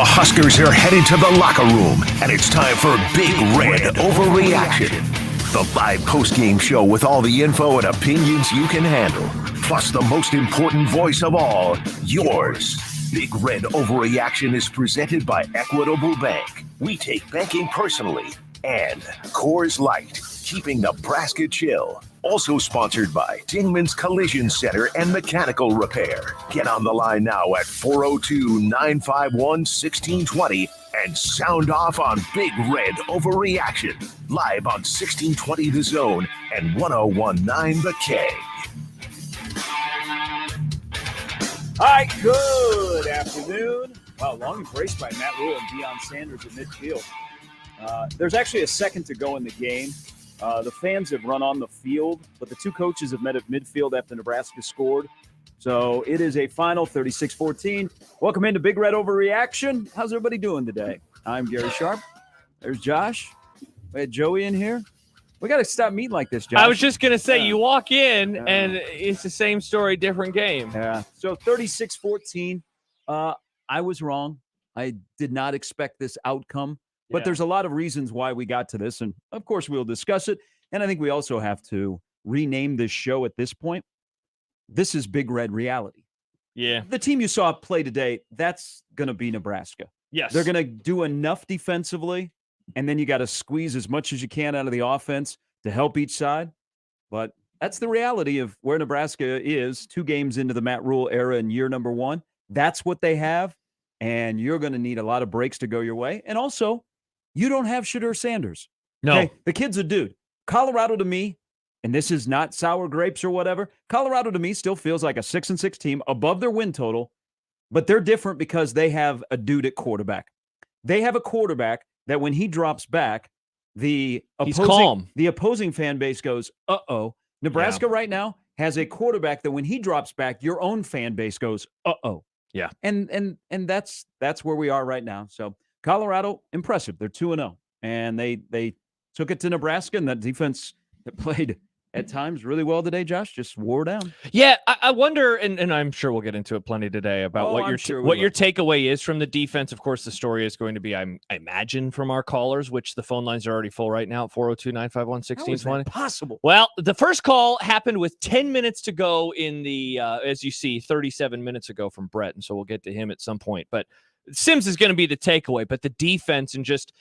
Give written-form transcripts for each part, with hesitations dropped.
Huskers are headed to the locker room, and it's time for Big Red Overreaction. The live post-game show with all the info and opinions you can handle. Plus the most important voice of all, yours. Big Red Overreaction is presented by Equitable Bank. We take banking personally. And Coors Light, keeping Nebraska chill. Also sponsored by Dingman's Collision Center and Mechanical Repair. Get on the line now at 402-951-1620 and sound off on Big Red Overreaction. Live on 1620 The Zone and 1019 The K. All right, good afternoon. Wow, long embrace by Matt Rule and Deion Sanders at midfield. There's actually a second to go in the game. The fans have run on the field, but the two coaches have met at midfield after Nebraska scored. So it is a final 36-14. Welcome into Big Red Overreaction. How's everybody doing today? I'm Gary Sharp. There's Josh. We had Joey in here. We got to stop meeting like this, Josh. I was just going to say, you walk in, and it's the same story, different game. Yeah. So 36-14. I was wrong. I did not expect this outcome. But there's a lot of reasons why we got to this, and of course we'll discuss it. And I think we also have to rename this show at this point. This is Big Red Reality. Yeah. The team you saw play today, that's going to be Nebraska. Yes. They're going to do enough defensively, and then you got to squeeze as much as you can out of the offense to help each side. But that's the reality of where Nebraska is 2 games into the Matt Rule era in year number 1. That's what they have, and you're going to need a lot of breaks to go your way. And also, you don't have Shadur Sanders. No. Okay? The kid's a dude. Colorado to me, and this is not sour grapes or whatever, Colorado to me still feels like a 6-6 team above their win total, but they're different because they have a dude at quarterback. They have a quarterback that when he drops back, the opposing fan base goes, uh-oh. Nebraska right now has a quarterback that when he drops back, your own fan base goes, uh-oh. Yeah. And that's where we are right now. So Colorado, impressive. They're 2-0, and they took it to Nebraska, and that defense that played at times really well today, Josh, just wore down. Yeah, I wonder, and I'm sure we'll get into it plenty today about what your takeaway is from the defense. Of course, the story is going to be, I imagine, from our callers, which the phone lines are already full right now at 402-951-1620. How is that possible? Well, the first call happened with 10 minutes to go in the, as you see, 37 minutes ago from Brett, and so we'll get to him at some point. But Sims is going to be the takeaway, but the defense and just,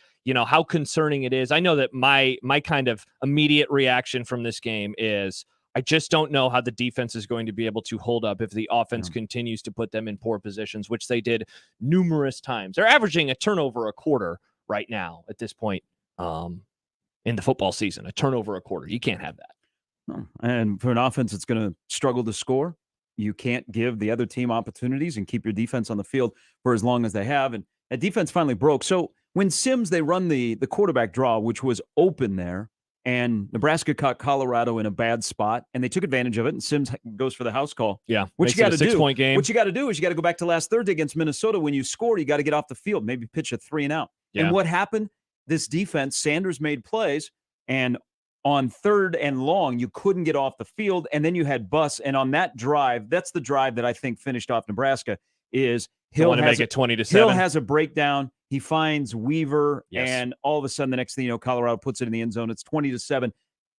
how concerning it is. I know that my kind of immediate reaction from this game is I just don't know how the defense is going to be able to hold up if the offense continues to put them in poor positions, which they did numerous times. They're averaging a turnover a quarter right now at this point in the football season, a turnover a quarter. You can't have that. No. And for an offense that's going to struggle to score, you can't give the other team opportunities and keep your defense on the field for as long as they have. And that defense finally broke. So when Sims, they run the quarterback draw, which was open there, and Nebraska caught Colorado in a bad spot, and they took advantage of it, and Sims goes for the house call. Yeah, what you got to do? 6-point game. What you got to do is you got to go back to last Thursday against Minnesota. When you scored, you got to get off the field, maybe pitch a 3-and-out. Yeah. And what happened? This defense, Sanders made plays, and on 3rd and long, you couldn't get off the field, and then you had Bus. And on that drive, that's the drive that I think finished off Nebraska, is Hill to make it 20-7. Hill has a breakdown. He finds Weaver, and all of a sudden, the next thing you know, Colorado puts it in the end zone. It's 20-7,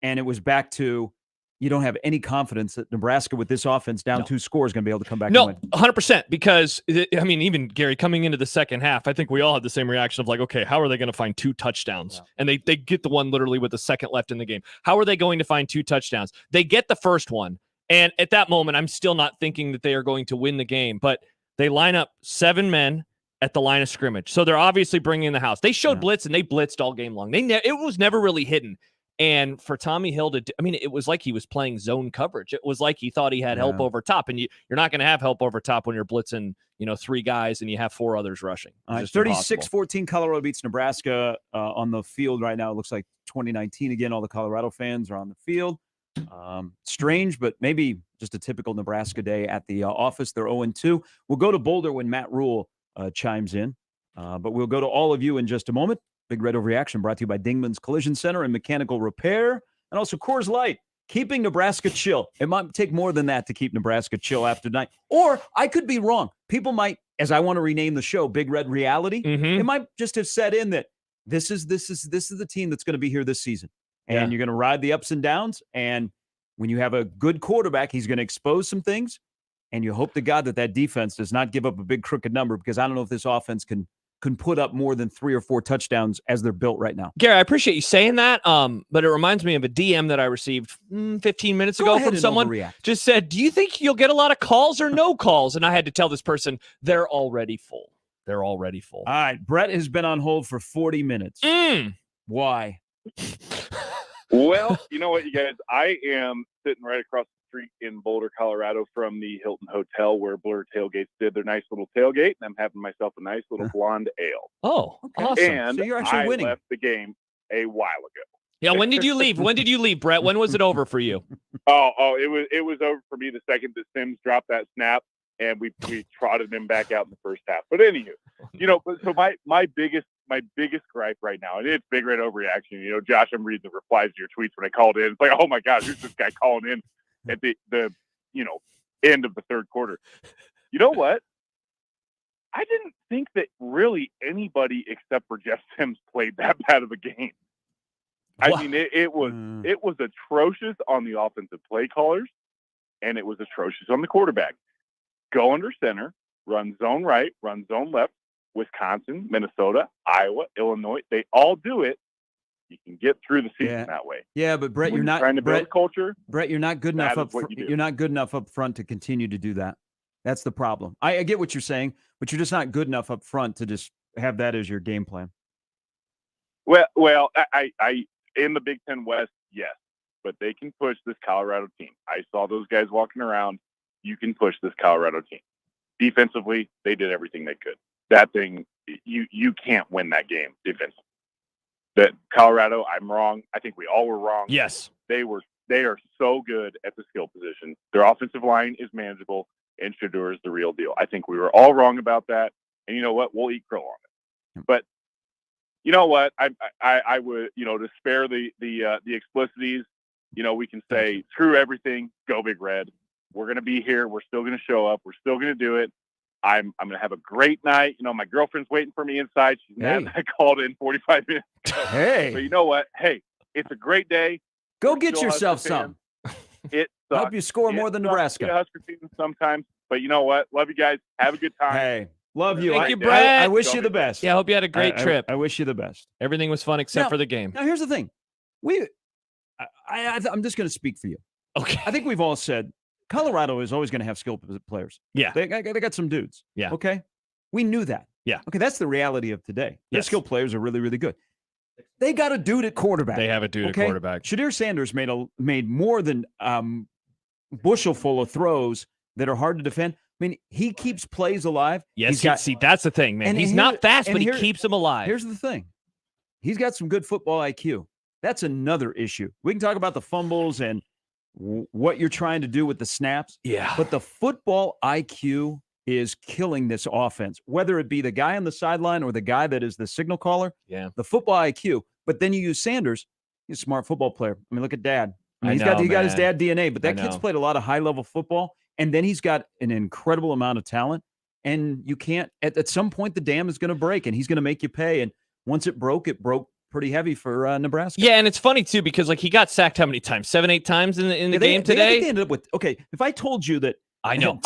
and it was back to you don't have any confidence that Nebraska, with this offense down 2 scores, is going to be able to come back and win. 100%, because, I mean, even, Gary, coming into the second half, I think we all had the same reaction of like, okay, how are they going to find 2 touchdowns? Yeah. And they get the one literally with a second left in the game. How are they going to find 2 touchdowns? They get the first one, and at that moment, I'm still not thinking that they are going to win the game, but they line up 7 men at the line of scrimmage. So they're obviously bringing in the house. They showed blitz, and they blitzed all game long. It was never really hidden. And for Tommy Hill it was like he was playing zone coverage. It was like he thought he had help over top, and you're not going to have help over top when you're blitzing, 3 guys and you have 4 others rushing. 36-14, Colorado beats Nebraska on the field right now. It looks like 2019 again. All the Colorado fans are on the field. Strange, but maybe just a typical Nebraska day at the office. They're 0-2. We'll go to Boulder when Matt Rule chimes in, but we'll go to all of you in just a moment. Big Red Overreaction brought to you by Dingman's Collision Center and Mechanical Repair, and also Coors Light, keeping Nebraska chill. It might take more than that to keep Nebraska chill after tonight. Or I could be wrong. People might as I want to rename the show, Big Red Reality, Mhm. it might just have set in that this is the team that's going to be here this season. And Yeah. you're going to ride the ups and downs. And when you have a good quarterback, he's going to expose some things. And you hope to God that defense does not give up a big crooked number, because I don't know if this offense can put up more than 3 or 4 touchdowns as they're built right now. Gary, I appreciate you saying that, but it reminds me of a DM that I received 15 minutes ago from someone. Just said, do you think you'll get a lot of calls or no calls? And I had to tell this person, they're already full. They're already full. All right, Brett has been on hold for 40 minutes. Why? Well, you know what, you guys? I am sitting right across the street in Boulder, Colorado from the Hilton Hotel where Blur Tailgates did their nice little tailgate, and I'm having myself a nice little blonde ale. Oh, awesome. And so you're actually winning. I left the game a while ago. Yeah, when did you leave? When did you leave, Brett? When was it over for you? It was over for me the second that Sims dropped that snap, and we trotted him back out in the first half. But anywho, so my biggest gripe right now, and it's Big Red Overreaction. Josh, I'm reading the replies to your tweets when I called in. It's like, oh my gosh, who's this guy calling in at the end of the third quarter? You know what? I didn't think that really anybody except for Jeff Sims played that bad of a game. What? I mean, it was atrocious on the offensive play callers, and it was atrocious on the quarterback. Go under center, run zone right, run zone left. Wisconsin, Minnesota, Iowa, Illinois, they all do it. You can get through the season that way. Yeah, but Brett, you're not trying to build culture. Brett, you're not good enough you're not good enough up front to continue to do that. That's the problem. I get what you're saying, but you're just not good enough up front to just have that as your game plan. Well, I in the Big Ten West, yes, but they can push this Colorado team. I saw those guys walking around. You can push this Colorado team. Defensively, they did everything they could. That thing, you can't win that game defensively. That Colorado, I'm wrong. I think we all were wrong. Yes. They are so good at the skill position. Their offensive line is manageable, and Shedeur is the real deal. I think we were all wrong about that. And you know what? We'll eat crow on it. But you know what? I would, to spare the explicities, we can say, screw everything, go Big Red. We're going to be here. We're still going to show up. We're still going to do it. I'm going to have a great night. My girlfriend's waiting for me inside. She's mad that I called in 45 minutes ago. Hey. But you know what? Hey, it's a great day. Go get yourself some. It sucks. Hope you score more than Nebraska. Husker season sometimes. But you know what? Love you guys. Have a good time. Hey, love you. Thank you, Brett. I wish you the best. Yeah, I hope you had a great trip. I wish you the best. Everything was fun except for the game. Now, here's the thing. I'm just going to speak for you. Okay. I think we've all said Colorado is always going to have skilled players. Yeah. They got some dudes. Yeah. Okay. We knew that. Yeah. Okay. That's the reality of today. Their Yes. skilled players are really, really good. They got a dude at quarterback. They have a dude at quarterback. Shedeur Sanders made more than bushel full of throws that are hard to defend. I mean, he keeps plays alive. Yes, see, that's the thing, man. He's not fast, but he keeps them alive. Here's the thing. He's got some good football IQ. That's another issue. We can talk about the fumbles and what you're trying to do with the snaps. Yeah. But the football IQ is killing this offense, whether it be the guy on the sideline or the guy that is the signal caller. Yeah. The football IQ. But then you use Sanders. He's a smart football player. I mean, look at Dad. He's got his dad DNA, but that kid's played a lot of high-level football, and then he's got an incredible amount of talent. And you can't at some point the dam is going to break, and he's going to make you pay. And once it broke pretty heavy for Nebraska. Yeah, and it's funny too because he got sacked how many times? 7-8 times in the game today. They ended up with if I told you that I know,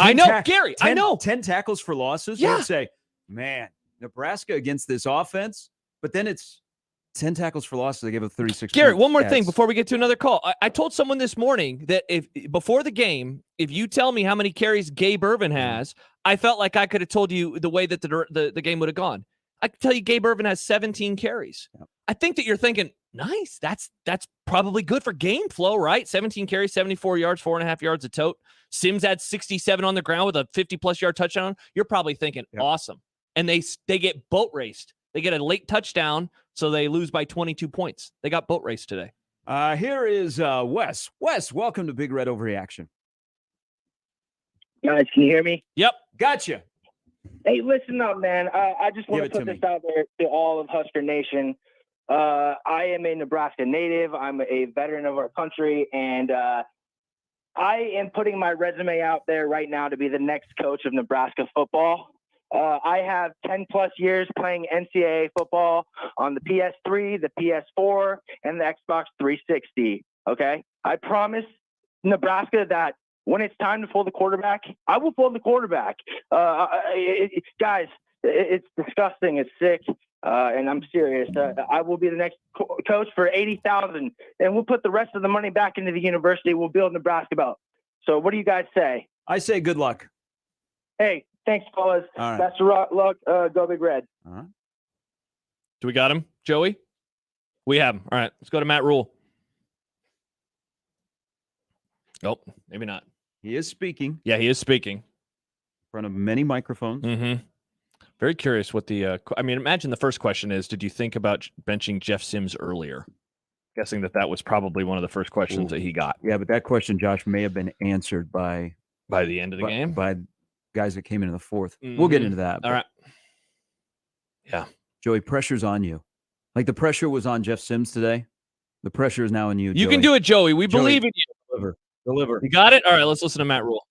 Gary, 10 tackles for losses. Yeah. You'd say, man, Nebraska against this offense, but then it's 10 tackles for losses. They gave up 36. Gary, one more thing before we get to another call. I told someone this morning that if before the game, if you tell me how many carries Gabe Ervin has, I felt like I could have told you the way that the game would have gone. I can tell you Gabe Ervin has 17 carries. Yep. I think that you're thinking, nice. That's probably good for game flow, right? 17 carries, 74 yards, 4.5 yards a tote. Sims had 67 on the ground with a 50-plus yard touchdown. You're probably thinking, awesome. And they get boat raced. They get a late touchdown, so they lose by 22 points. They got boat raced today. Here is Wes. Wes, welcome to Big Red Overreaction. Guys, can you hear me? Yep, gotcha. Hey, listen up, man. I just want to put this out there to all of Husker Nation. I am a Nebraska native. I'm a veteran of our country, and I am putting my resume out there right now to be the next coach of Nebraska football. I have 10 plus years playing NCAA football on the PS3, the PS4, and the Xbox 360. Okay. I promise Nebraska that when it's time to fold the quarterback, I will fold the quarterback. Guys, it's disgusting. It's sick. And I'm serious. I will be the next coach for $80,000, and we'll put the rest of the money back into the university. We'll build Nebraska belt. So what do you guys say? I say good luck. Hey, thanks, fellas. All right. Best of luck. Go Big Red. All right. Do we got him, Joey? We have him. All right, let's go to Matt Rule. Oh, maybe not. He is speaking. Yeah, he is speaking. In front of many microphones. Mm-hmm. Very curious what the imagine the first question is, did you think about benching Jeff Sims earlier? Guessing that was probably one of the first questions that he got. Yeah, but that question, Josh, may have been answered by the end of the game? By guys that came in the fourth. Mm-hmm. We'll get into that. All right. Yeah. Joey, pressure's on you. Like the pressure was on Jeff Sims today. The pressure is now on you, You Joey. can do it, Joey. We believe in you. Deliver. You got it? All right, let's listen to Matt Rule.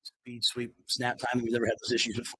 Speed, sweep, snap time. We've never had those issues before.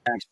Thanks.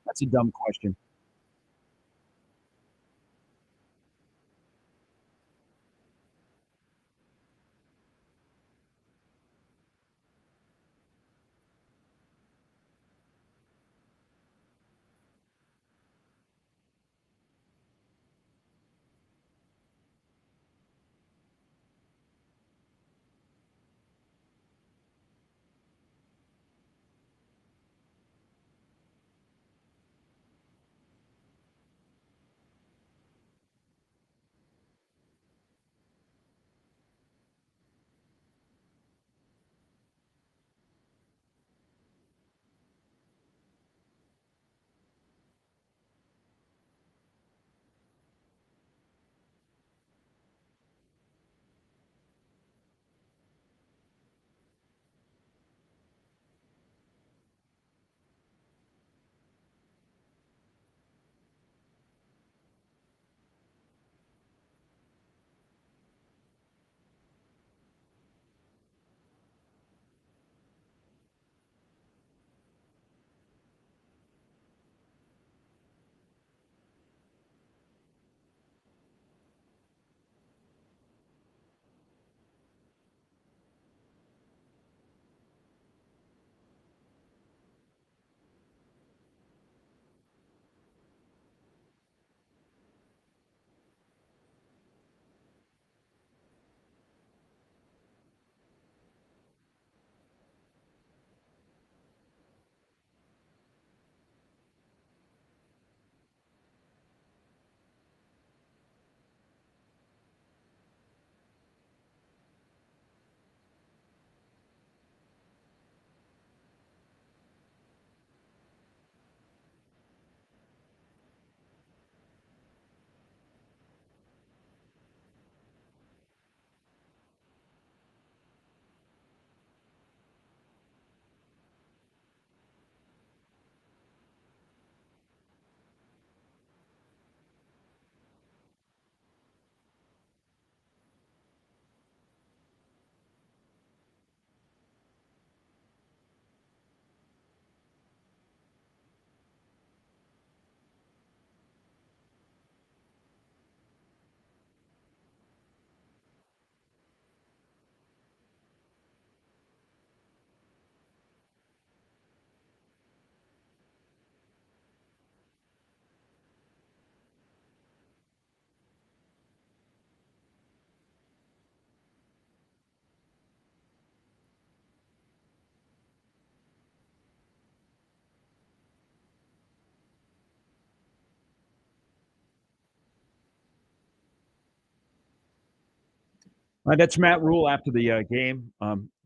That's a dumb question. That's Matt Rule after the game.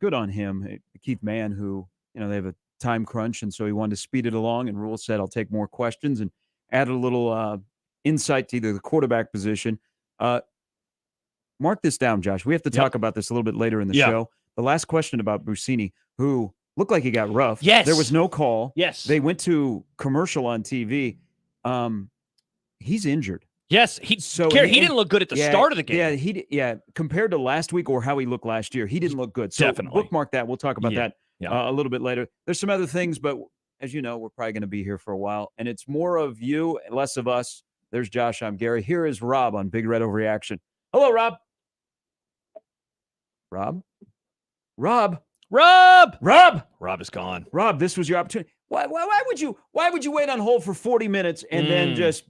Good on him. Keith Mann, who, they have a time crunch, and so he wanted to speed it along, and Rule said, I'll take more questions, and added a little insight to either the quarterback position. Mark this down, Josh. We have to talk about this a little bit later in the show. The last question about Busini, who looked like he got rough. Yes. There was no call. Yes. They went to commercial on TV. He's injured. Yes, he didn't look good at the start of the game. Compared to last week or how he looked last year, he didn't look good. So Definitely. bookmark that. We'll talk about that a little bit later. There's some other things, but as you know, we're probably going to be here for a while, and it's more of you and less of us. There's Josh. I'm Gary. Here is Rob on Big Red Overreaction. Hello, Rob. Rob is gone. Rob, this was your opportunity. Why would you wait on hold for 40 minutes and then just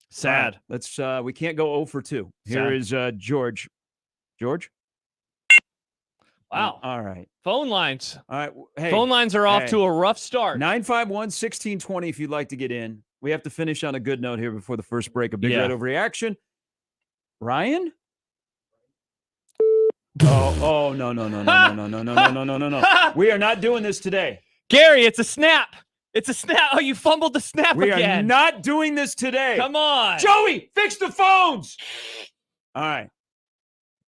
sad? Let's we can't go 0 for 2. Here is George. George? Wow. All right. Phone lines. All right. Hey, phone lines are off to a rough start. 951-1620 if you'd like to get in. We have to finish on a good note here before the first break of Big Red Overreaction. Ryan? Oh, no. We are not doing this today. Gary, it's a snap. It's a snap. Oh, you fumbled the snap again. We are not doing this today. Come on. Joey, fix the phones. All right.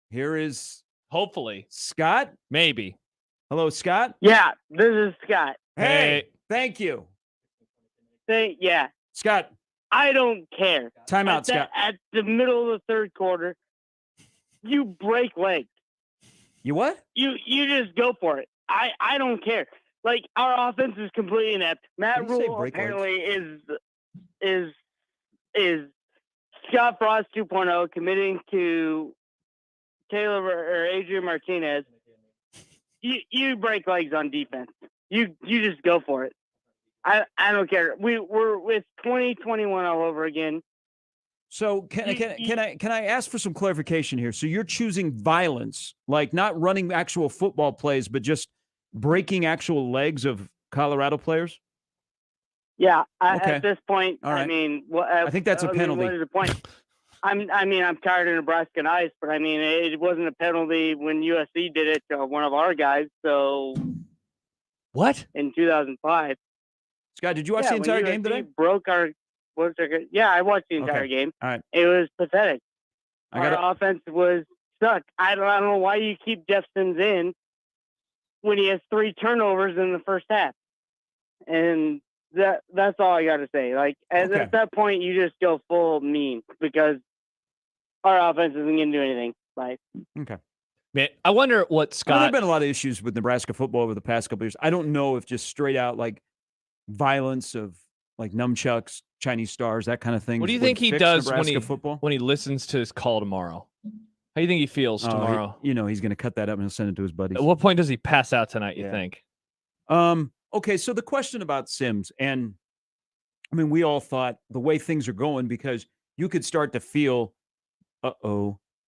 Here is hopefully Scott. Maybe. Hello, Scott. Yeah, this is Scott. Hey. Thank you. Yeah. Scott. I don't care. Time out, Scott. At the middle of the third quarter, you break legs. You what? You just go for it. I don't care. Like, our offense is completely inept. Matt When you say Rule break apparently is Scott Frost 2.0, committing to Taylor or Adrian Martinez. You break legs on defense. You just go for it. I don't care. We're with 2021 all over again. So can I ask for some clarification here? So you're choosing violence, like not running actual football plays, but just breaking actual legs of Colorado players? Yeah. Okay. At this point, All right. I mean, I think that's a penalty. What is the point? I'm tired of Nebraska and ice, but I mean, it wasn't a penalty when USC did it to one of our guys. So What? in 2005. Scott, did you watch the entire game today? Broke our. Yeah, I watched the entire game. All right. It was pathetic. Our offense was stuck. I don't know why you keep Jeff Sims in when he has 3 turnovers in the first half. And that's all I got to say. Like, at that point, you just go full mean because our offense isn't going to do anything. Like, okay. Man, I wonder what Scott. There have been a lot of issues with Nebraska football over the past couple of years. I don't know if just straight out like violence of like nunchucks, Chinese stars, that kind of thing. What do you think he does football? when he listens to his call tomorrow? How do you think he feels tomorrow? He's going to cut that up and he'll send it to his buddies. At what point does he pass out tonight, you think? Okay, so the question about Sims, and I mean, we all thought the way things are going, because you could start to feel,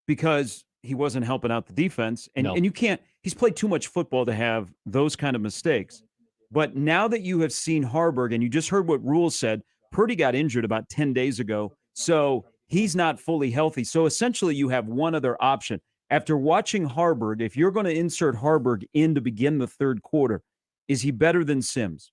because he wasn't helping out the defense. And you can't, he's played too much football to have those kind of mistakes. But now that you have seen Harburg, and you just heard what Rule said, Purdy got injured about 10 days ago, so he's not fully healthy. So essentially you have one other option. After watching Harburg, if you're going to insert Harburg in to begin the third quarter, is he better than Sims?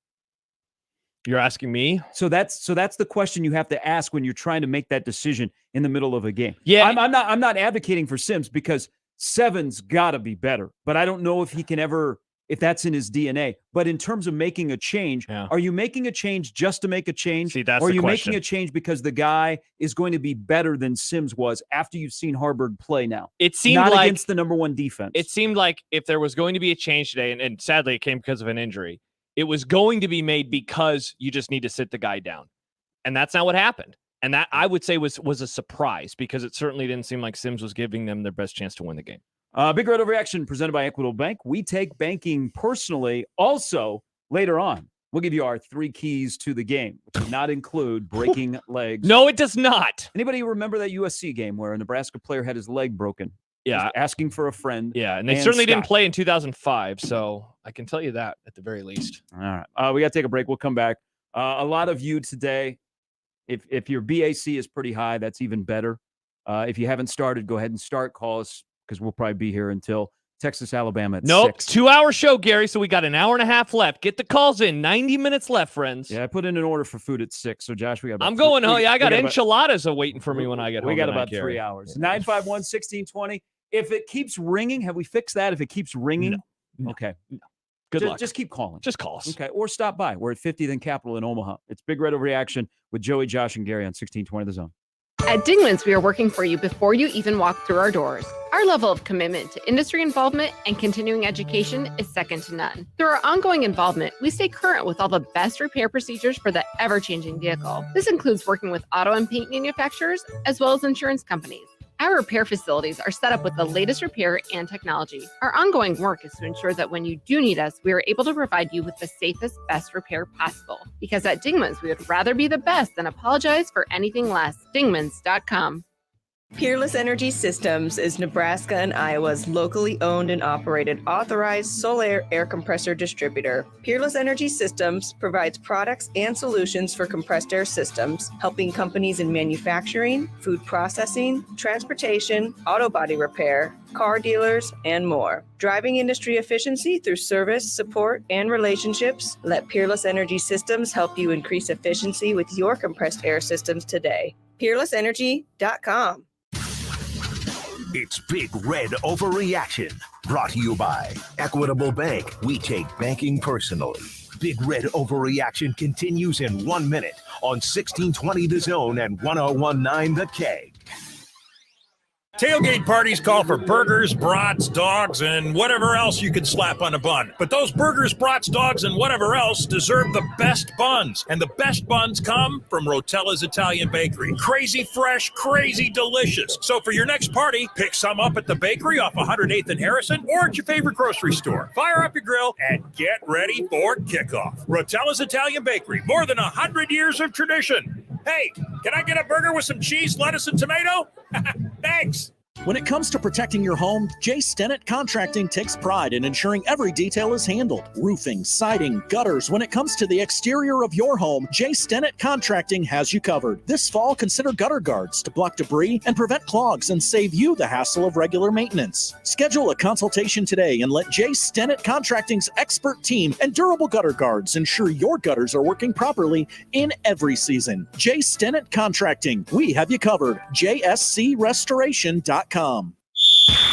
You're asking me? So that's the question you have to ask when you're trying to make that decision in the middle of a game. Yeah. I'm not advocating for Sims because Seven's got to be better, but I don't know if he can ever, if that's in his DNA. But in terms of making a change, are you making a change just to make a change? See, that's or are the you question. making a change because the guy is going to be better than Sims was after you've seen Harburg play now? It seemed not like against the number one defense. It seemed like if there was going to be a change today, and sadly it came because of an injury, it was going to be made because you just need to sit the guy down. And that's not what happened. And that, I would say, was a surprise because it certainly didn't seem like Sims was giving them their best chance to win the game. Big Red Overreaction presented by Equitable Bank. We take banking personally. Also, later on, we'll give you our 3 keys to the game, which does not include breaking legs. No, it does not. Anybody remember that USC game where a Nebraska player had his leg broken? Yeah. Just asking for a friend. Yeah, and they certainly didn't play in 2005, so I can tell you that at the very least. All right. We got to take a break. We'll come back. A lot of you today, if your BAC is pretty high, that's even better. If you haven't started, go ahead and start. Call us because we'll probably be here until Texas, Alabama at 6. 2-hour show, Gary, so we got an hour and a half left. Get the calls in. 90 minutes left, friends. Yeah, I put in an order for food at 6, so Josh, we got about I'm going home. Yeah, I got enchiladas waiting for me when I get home. We got tonight, about Gary. 3 hours. 951-1620. If it keeps ringing, have we fixed that? If it keeps ringing? No. Okay. No. Good luck. Just keep calling. Just call us. Okay, or stop by. We're at 50th and Capitol in Omaha. It's Big Red Overreaction with Joey, Josh, and Gary on 1620 The Zone. At Dingman's, we are working for you before you even walk through our doors. Our level of commitment to industry involvement and continuing education is second to none. Through our ongoing involvement, we stay current with all the best repair procedures for the ever-changing vehicle. This includes working with auto and paint manufacturers, as well as insurance companies. Our repair facilities are set up with the latest repair and technology. Our ongoing work is to ensure that when you do need us, we are able to provide you with the safest, best repair possible. Because at Dingman's, we would rather be the best than apologize for anything less. Dingmans.com. Peerless Energy Systems is Nebraska and Iowa's locally owned and operated authorized solar air compressor distributor. Peerless Energy Systems provides products and solutions for compressed air systems, helping companies in manufacturing, food processing, transportation, auto body repair, car dealers, and more. Driving industry efficiency through service, support, and relationships, let Peerless Energy Systems help you increase efficiency with your compressed air systems today. PeerlessEnergy.com. It's Big Red Overreaction, brought to you by Equitable Bank. We take banking personally. Big Red Overreaction continues in 1 minute on 1620 The Zone and 1019 The Keg. Tailgate parties call for burgers, brats, dogs, and whatever else you can slap on a bun. But those burgers, brats, dogs, and whatever else deserve the best buns. And the best buns come from Rotella's Italian Bakery. Crazy fresh, crazy delicious. So for your next party, pick some up at the bakery off 108th and Harrison or at your favorite grocery store. Fire up your grill and get ready for kickoff. Rotella's Italian Bakery, more than 100 years of tradition. Hey, can I get a burger with some cheese, lettuce, and tomato? Thanks. When it comes to protecting your home, Jay Stennett Contracting takes pride in ensuring every detail is handled. Roofing, siding, gutters. When it comes to the exterior of your home, Jay Stennett Contracting has you covered. This fall, consider gutter guards to block debris and prevent clogs and save you the hassle of regular maintenance. Schedule a consultation today and let Jay Stennett Contracting's expert team and durable gutter guards ensure your gutters are working properly in every season. Jay Stennett Contracting. We have you covered. JSCRestoration.com.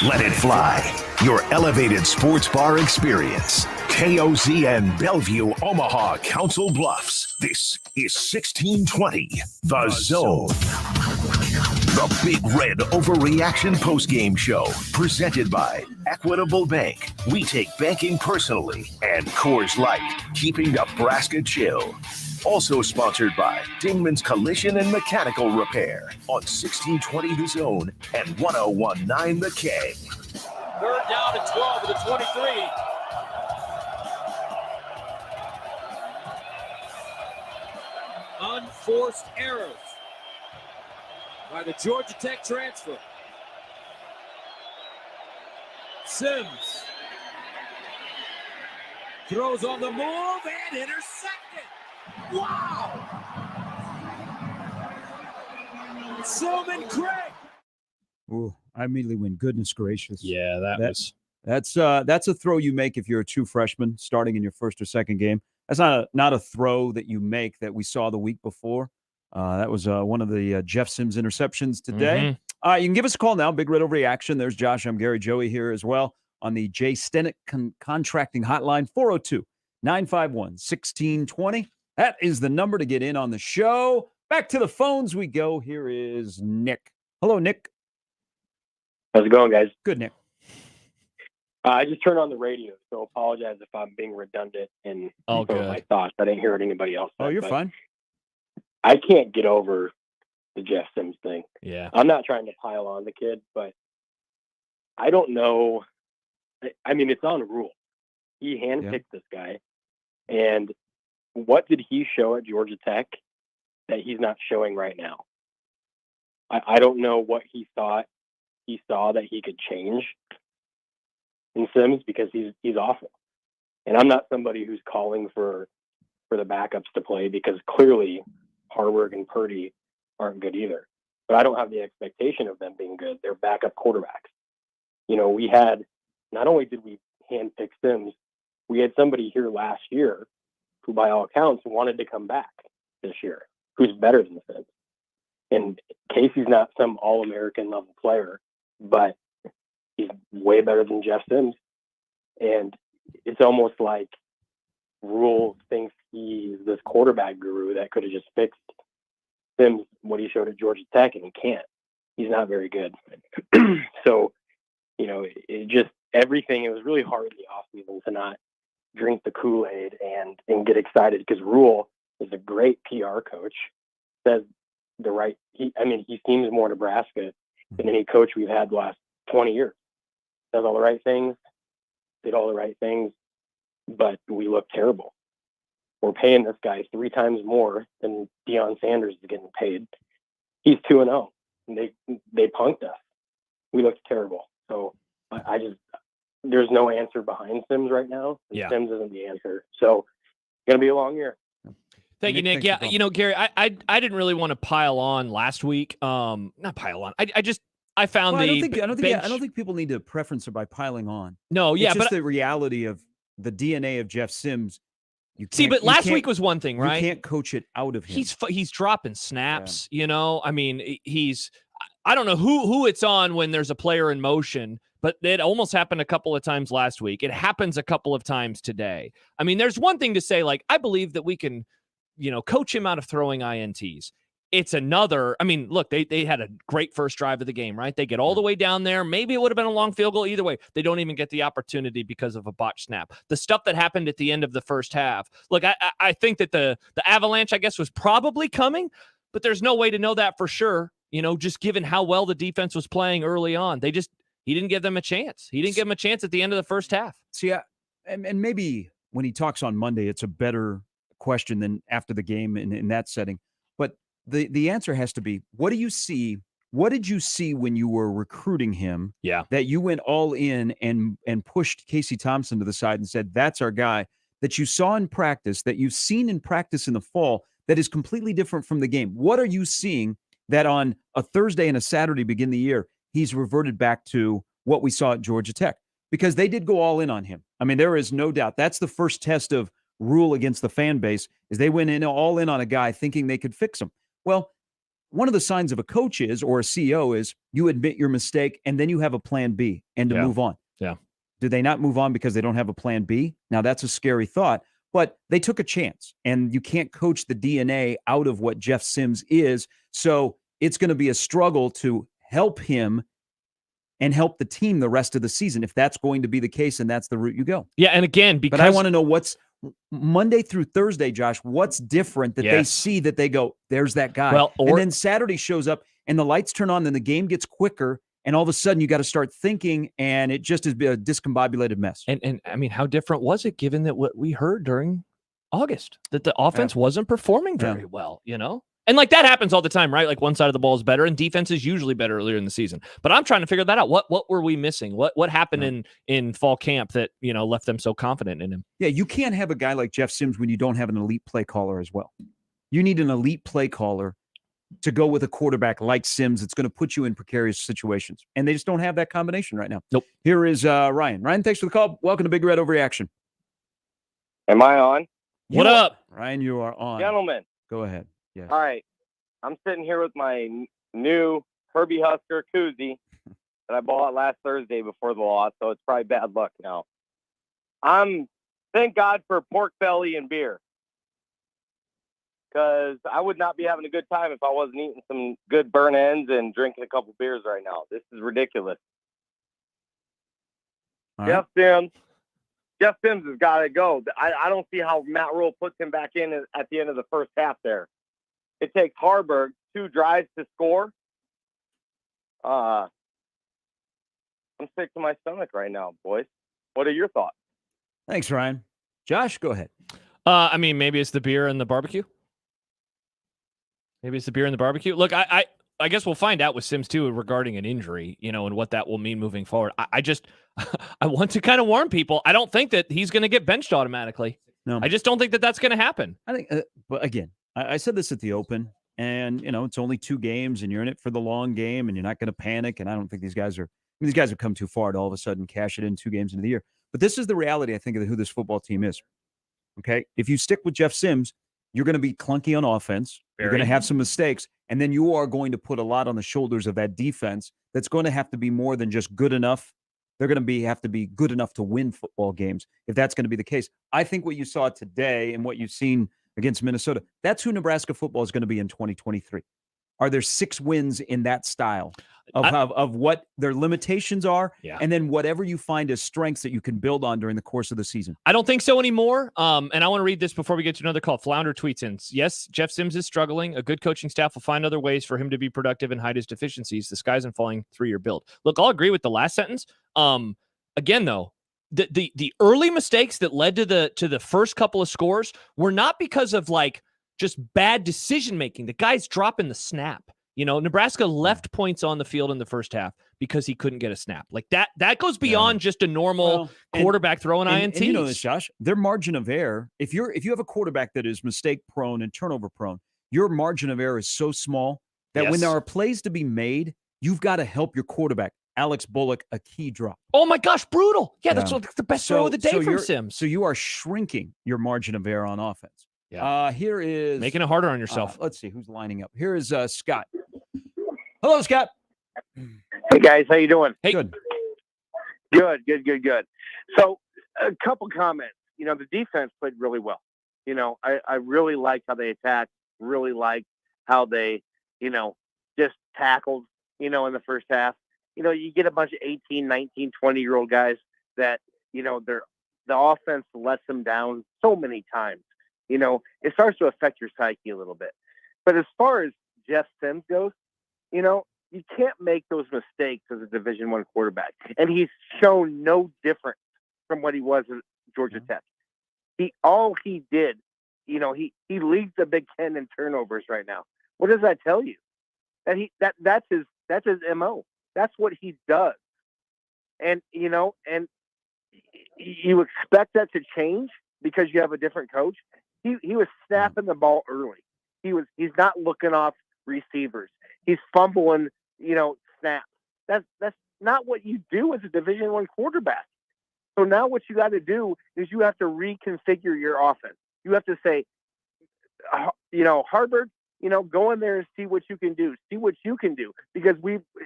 Let it fly. Your elevated sports bar experience. KOZN Bellevue, Omaha, Council Bluffs. This is 1620, The Zone. The Big Red Overreaction postgame show, presented by Equitable Bank. We take banking personally. And Coors Light, keeping Nebraska chill. Also sponsored by Dingman's Collision and Mechanical Repair on 1620 The Zone and 1019 The K. Third down and 12 at the 23. Unforced errors by the Georgia Tech transfer. Sims throws on the move and intercepted. Wow! Silman Craig. Ooh, I immediately went, goodness gracious. Yeah, that's a throw you make if you're a true freshman starting in your first or second game. That's not a throw that you make that we saw the week before. That was one of the Jeff Sims interceptions today. You can give us a call now, Big Red Overreaction. There's Josh. I'm Gary. Joey here as well on the Jay Stennett Contracting Hotline, 402-951-1620. That is the number to get in on the show. Back to the phones we go. Here is Nick. Hello, Nick. How's it going, guys? Good, Nick. I just turned on the radio, so apologize if I'm being redundant in my thoughts. I didn't hear what anybody else said. Oh, you're fine. I can't get over the Jeff Sims thing. Yeah. I'm not trying to pile on the kid, but I don't know. I mean, it's on Rule. He handpicked this guy, and what did he show at Georgia Tech that he's not showing right now? I don't know what he thought he saw that he could change in Sims, because he's awful. And I'm not somebody who's calling for the backups to play, because clearly Harburg and Purdy aren't good either. But I don't have the expectation of them being good. They're backup quarterbacks. You know, we had, not only did we handpick Sims, we had somebody here last year who by all accounts wanted to come back this year, who's better than Sims. And Casey's not some All-American level player, but he's way better than Jeff Sims. And it's almost like Rule thinks he's this quarterback guru that could have just fixed Sims, what he showed at Georgia Tech, and he can't. He's not very good. So, you know, it just, everything, it was really hard in the offseason to not drink the Kool-Aid and get excited, because Rule is a great PR coach, says the right, he seems more Nebraska than any coach we've had the last 20 years. Does all the right things, did all the right things, but we look terrible. We're paying this guy 3 times more than Deion Sanders is getting paid. He's 2-0, and they punked us. We looked terrible. So I just, there's no answer behind Sims right now. Yeah. Sims isn't the answer. So it's going to be a long year. Thank you, Nick. Yeah, you know, Gary, I didn't really want to pile on last week. Not pile on. I found well, the I don't think people need to preference it by piling on. No, yeah, it's just but the reality of the DNA of Jeff Sims. But last week was one thing, right? You can't coach it out of him. He's dropping snaps. Yeah. You know, I mean, I don't know who it's on when there's a player in motion, but it almost happened a couple of times last week. It happens a couple of times today. I mean, there's one thing to say, like, I believe that we can, you know, coach him out of throwing INTs. it's another. I mean, look, they had a great first drive of the game, right? They get all the way down there. Maybe it would have been a long field goal. Either way, they don't even get the opportunity because of a botched snap. The stuff that happened at the end of the first half. Look, I think that the avalanche, I guess, was probably coming, but there's no way to know that for sure. Just given how well the defense was playing early on, he didn't give them a chance. He didn't give them a chance at the end of the first half. See, and maybe when he talks on Monday, it's a better question than after the game in that setting. But the answer has to be, what do you see? What did you see when you were recruiting him? Yeah. That you went all in and pushed Casey Thompson to the side and said, that's our guy, that you saw in practice, that you've seen in practice in the fall, that is completely different from the game. What are you seeing that on a Thursday and a Saturday begin the year, he's reverted back to what we saw at Georgia Tech? Because they did go all in on him. I mean, there is no doubt. That's the first test of Rule against the fan base, is they went in all in on a guy thinking they could fix him. Well, one of the signs of a coach is, or a CEO is, you admit your mistake and then you have a plan B and to move on. Yeah. Do they not move on because they don't have a plan B? Now, that's a scary thought, but they took a chance, and you can't coach the DNA out of what Jeff Sims is. So it's going to be a struggle to help him and help the team the rest of the season, if that's going to be the case and that's the route you go. Yeah, and again, because but I want to know what's Monday through Thursday, Josh, what's different that they see that they go, there's that guy. Well, and then Saturday shows up and the lights turn on and the game gets quicker, and all of a sudden you got to start thinking, and it just is a discombobulated mess. And I mean, how different was it given that what we heard during August, that the offense wasn't performing very well, And like that happens all the time, right? Like one side of the ball is better and defense is usually better earlier in the season. But I'm trying to figure that out. What were we missing? What happened in fall camp that, left them so confident in him? Yeah, you can't have a guy like Jeff Sims when you don't have an elite play caller as well. You need an elite play caller to go with a quarterback like Sims. It's going to put you in precarious situations. And they just don't have that combination right now. Nope. Here is Ryan. Ryan, thanks for the call. Welcome to Big Red Overreaction. Am I on? What up? Ryan, you are on. Gentlemen. Go ahead. Yes. All right. I'm sitting here with my new Herbie Husker koozie that I bought last Thursday before the loss, so it's probably bad luck now. Thank God for pork belly and beer, because I would not be having a good time if I wasn't eating some good burn ends and drinking a couple beers right now. This is ridiculous. Jeff Sims has got to go. I don't see how Matt Rule puts him back in at the end of the first half there. It takes Harburg 2 drives to score. I'm sick to my stomach right now, boys. What are your thoughts? Thanks, Ryan. Josh, go ahead. I mean, maybe it's the beer and the barbecue. Look, I guess we'll find out with Sims too regarding an injury, and what that will mean moving forward. I want to kind of warn people. I don't think that he's going to get benched automatically. No, I just don't think that that's going to happen. I think, but again, I said this at the Open, and it's only 2 games, and you're in it for the long game, and you're not going to panic. And I don't think these guys have come too far to all of a sudden cash it in 2 games into the year. But this is the reality, I think, of who this football team is. Okay, if you stick with Jeff Sims, you're going to be clunky on offense. You're going to have some mistakes, and then you are going to put a lot on the shoulders of that defense. That's going to have to be more than just good enough. They're going to have to be good enough to win football games if that's going to be the case. I think what you saw today and what you've seen against Minnesota, that's who Nebraska football is going to be in 2023. Are there 6 wins in that style of what their limitations are, and then whatever you find as strengths that you can build on during the course of the season? I don't think so anymore. And I want to read this before we get to another call. Flounder tweets in, yes, Jeff Sims is struggling. A good coaching staff will find other ways for him to be productive and hide his deficiencies. The sky's not falling 3-year build. Look, I'll agree with the last sentence. Again, though, the early mistakes that led to the first couple of scores were not because of just bad decision making. The guy's dropping the snap. Nebraska left points on the field in the first half because he couldn't get a snap. Like that goes beyond just a normal quarterback throwing INTs. And you know this, Josh, their margin of error, if you have a quarterback that is mistake prone and turnover prone, your margin of error is so small that when there are plays to be made, you've got to help your quarterback. Alex Bullock, a key drop. Oh my gosh, brutal. Yeah, that's the best throw of the day from Sims. So you are shrinking your margin of error on offense. Yeah. Here is making it harder on yourself. Let's see who's lining up. Here is Scott. Hello, Scott. Hey guys, how you doing? Hey. Good. So a couple comments. The defense played really well. I really liked how they attacked. Really liked how they, just tackled, in the first half. You get a bunch of 18, 19, 20-year-old guys that, the offense lets them down so many times. It starts to affect your psyche a little bit. But as far as Jeff Sims goes, you can't make those mistakes as a Division I quarterback. And he's shown no difference from what he was at Georgia Tech. All he did, he leads the Big Ten in turnovers right now. What does that tell you? That's his MO. That's what he does. And you expect that to change because you have a different coach. He was snapping the ball early. He's not looking off receivers. He's fumbling, snaps. That's not what you do as a Division I quarterback. So now what you got to do is you have to reconfigure your offense. You have to say, Harvard, go in there and see what you can do. See what you can do, because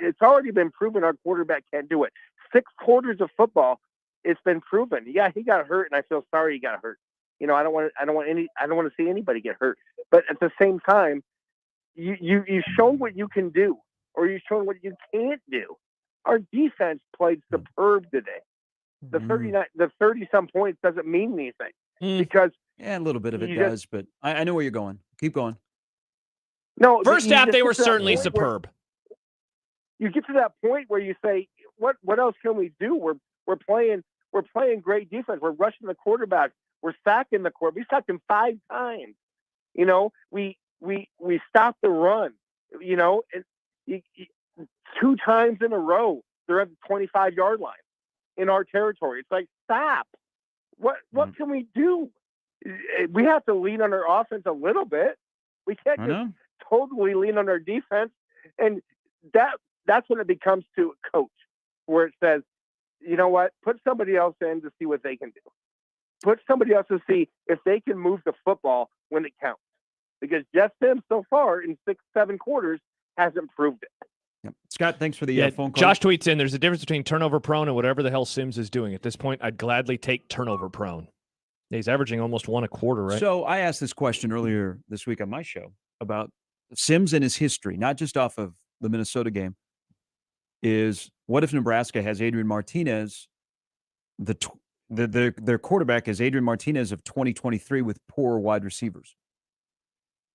it's already been proven our quarterback can't do it. 6 quarters of football, it's been proven. Yeah, he got hurt, and I feel sorry he got hurt. I don't want to see anybody get hurt. But at the same time, you've shown what you can do, or you've shown what you can't do. Our defense played superb today. The 30-some points doesn't mean anything because a little bit of it does, but I know where you're going. Keep going. No, first half they were certainly superb. You get to that point where you say, "What else can we do? We're playing great defense. We're rushing the quarterback. We're sacking the quarterback. We sacked him 5 times. We stopped the run. 2 times in a row they're at the 25-yard line in our territory. It's like, stop. What can we do? We have to lean on our offense a little bit. We can't just totally lean on our defense. And that's when it becomes to a coach, where it says, you know what, put somebody else in to see what they can do. Put somebody else to see if they can move the football when it counts. Because Jeff Sims so far in 6-7 quarters hasn't proved it. Yep. Scott, thanks for the phone call. Josh tweets in, there's a difference between turnover prone and whatever the hell Sims is doing. At this point, I'd gladly take turnover prone. He's averaging almost 1 a quarter, right? So I asked this question earlier this week on my show about Sims and his history, not just off of the Minnesota game, is what if Nebraska has Adrian Martinez, their quarterback is Adrian Martinez of 2023 with poor wide receivers?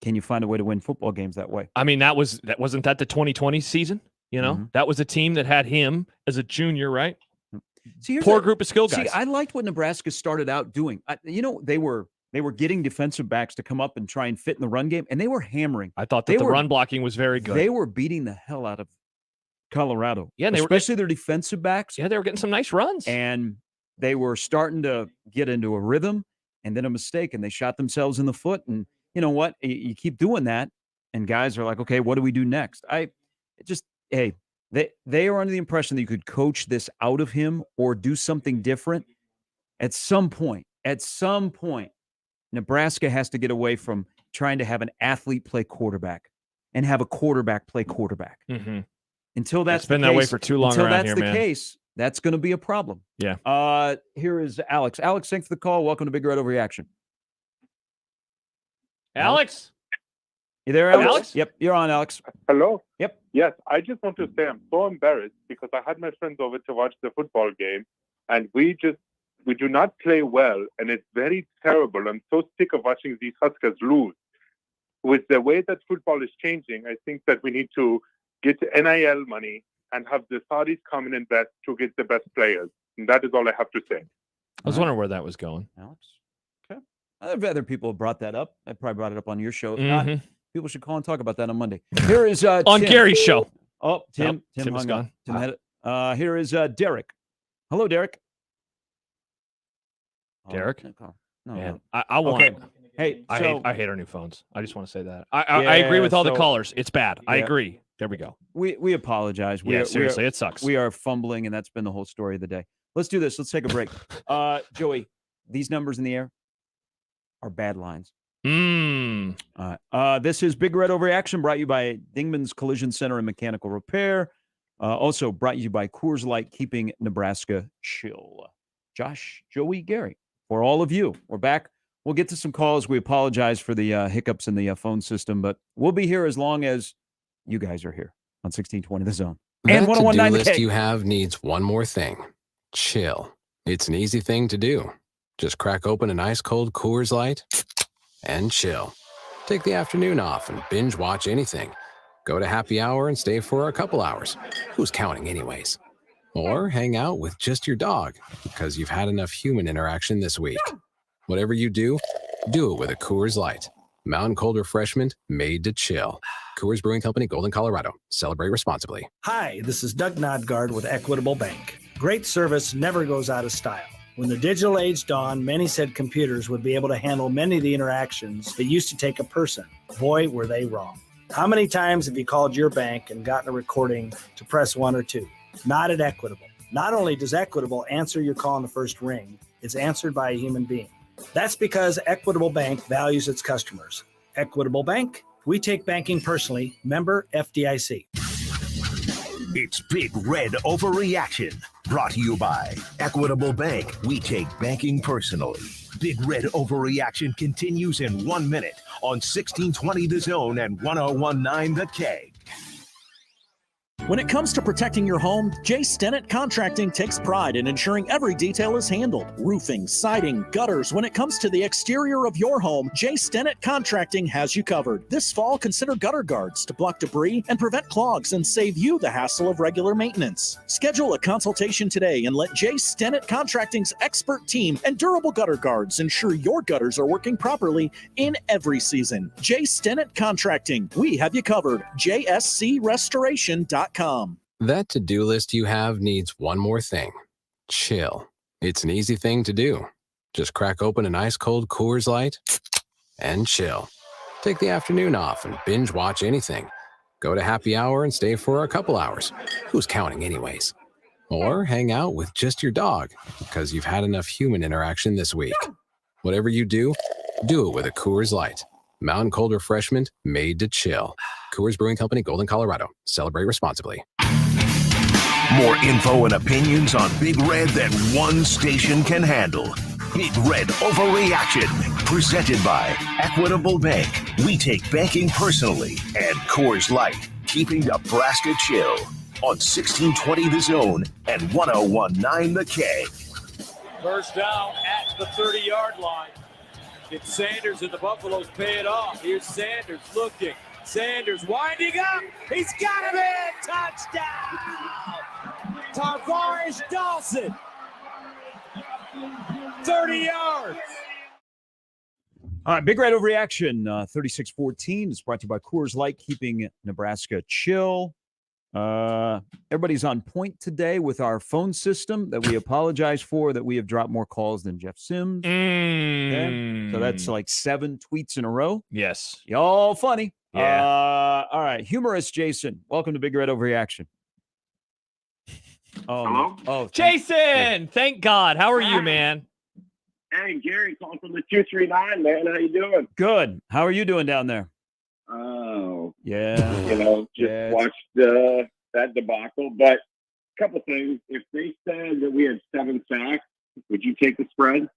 Can you find a way to win football games that way? I mean, wasn't that the 2020 season? That was a team that had him as a junior, right? Poor group of skill guys. See, I liked what Nebraska started out doing. They were getting defensive backs to come up and try and fit in the run game, and they were hammering. I thought that the run blocking was very good. They were beating the hell out of Colorado. Yeah, especially their defensive backs. Yeah, they were getting some nice runs. And they were starting to get into a rhythm, and then a mistake, and they shot themselves in the foot. And you know what? You keep doing that, and guys are like, okay, what do we do next? They are under the impression that you could coach this out of him or do something different. At some point, Nebraska has to get away from trying to have an athlete play quarterback and have a quarterback play quarterback. Mm-hmm. Until that's been that way for too long. Until that's the case, that's going to be a problem. Yeah. Here is Alex. Alex, thanks for the call. Welcome to Big Red Overreaction. Alex? You there, Alex? Yep, you're on, Alex. Hello? Yep. Yes, I just want to say I'm so embarrassed because I had my friends over to watch the football game, and we do not play well, and it's very terrible. I'm so sick of watching these Huskers lose. With the way that football is changing, I think that we need to get NIL money and have the Saudis come and invest to get the best players. And that is all I have to say. I was wondering where that was going. Alex? Okay. Other people have brought that up. I probably brought it up on your show. If not, people should call and talk about that on Monday. Here is on Tim. Gary's show. Oh, Tim is hung gone. Tim had it. Here is Derek. Hello, Derek. Derek? No. Man, I want. Okay. Hey, I hate our new phones. I just want to say that. I agree with all the callers. It's bad. I agree. There we go. We apologize. Seriously, it sucks. We are fumbling, and that's been the whole story of the day. Let's do this. Let's take a break. Joey, these numbers in the air are bad lines. This is Big Red Overreaction, brought to you by Dingman's Collision Center and Mechanical Repair. Also brought to you by Coors Light, keeping Nebraska chill. Josh, Joey, Gary, for all of you. We're back. We'll get to some calls. We apologize for the hiccups in the phone system, but we'll be here as long as you guys are here on 1620 The Zone. And That to-do 1019 The list K. you have needs one more thing. Chill. It's an easy thing to do. Just crack open an ice cold Coors Light and chill. Take the afternoon off and binge watch anything. Go to happy hour and stay for a couple hours. Who's counting anyways? Or hang out with just your dog because you've had enough human interaction this week. Whatever you do it with a Coors Light. Mountain cold refreshment made to chill. Coors Brewing Company, Golden, Colorado. Celebrate responsibly. Hi, this is Doug Nodgard with Equitable Bank. Great service never goes out of style. When the digital age dawned, many said computers would be able to handle many of the interactions that used to take a person. Boy, were they wrong. How many times have you called your bank and gotten a recording to press 1 or 2? Not at Equitable. Not only does Equitable answer your call in the first ring, it's answered by a human being. That's because Equitable Bank values its customers. Equitable Bank, we take banking personally. Member FDIC. It's Big Red Overreaction, brought to you by Equitable Bank. We take banking personally. Big Red Overreaction continues in 1 minute on 1620 The Zone and 1019 The K. When it comes to protecting your home, Jay Stennett Contracting takes pride in ensuring every detail is handled. Roofing, siding, gutters. When it comes to the exterior of your home, Jay Stennett Contracting has you covered. This fall, consider gutter guards to block debris and prevent clogs and save you the hassle of regular maintenance. Schedule a consultation today and let Jay Stennett Contracting's expert team and durable gutter guards ensure your gutters are working properly in every season. Jay Stennett Contracting. We have you covered. JSCRestoration.com. That to-do list you have needs one more thing. Chill. It's an easy thing to do. Just crack open an ice cold Coors Light and chill. Take the afternoon off and binge watch anything. Go to happy hour and stay for a couple hours. Who's counting anyways? Or hang out with just your dog because you've had enough human interaction this week. Whatever you do it with a Coors Light. Mountain cold refreshment made to chill. Coors Brewing Company, Golden, Colorado. Celebrate responsibly. More info and opinions on Big Red than one station can handle. Big Red Overreaction, presented by Equitable Bank. We take banking personally. And Coors Light, keeping Nebraska chill. On 1620 The Zone and 1019 The K. First down at the 30-yard line. It's Sanders and the Buffaloes pay it off. Here's Sanders looking. Sanders winding up. He's got him in. Touchdown. Tarvaris Dawson. 30 yards. All right, Big Red Overreaction, 36-14 is brought to you by Coors Light, keeping Nebraska chill. Everybody's on point today with our phone system that we apologize for, that we have dropped more calls than Jeff Sims. Okay? So that's like 7 tweets in a row. Yes. Y'all funny. Yeah. All right. Humorous Jason, welcome to Big Red Overreaction. Hello? Oh, Jason, thank God. How are you, man? Hey, Gary, calling from the 239, man. How you doing? Good. How are you doing down there? Oh, yeah. You know, just watched that debacle. But a couple things. If they said that we had 7 sacks, would you take the spread?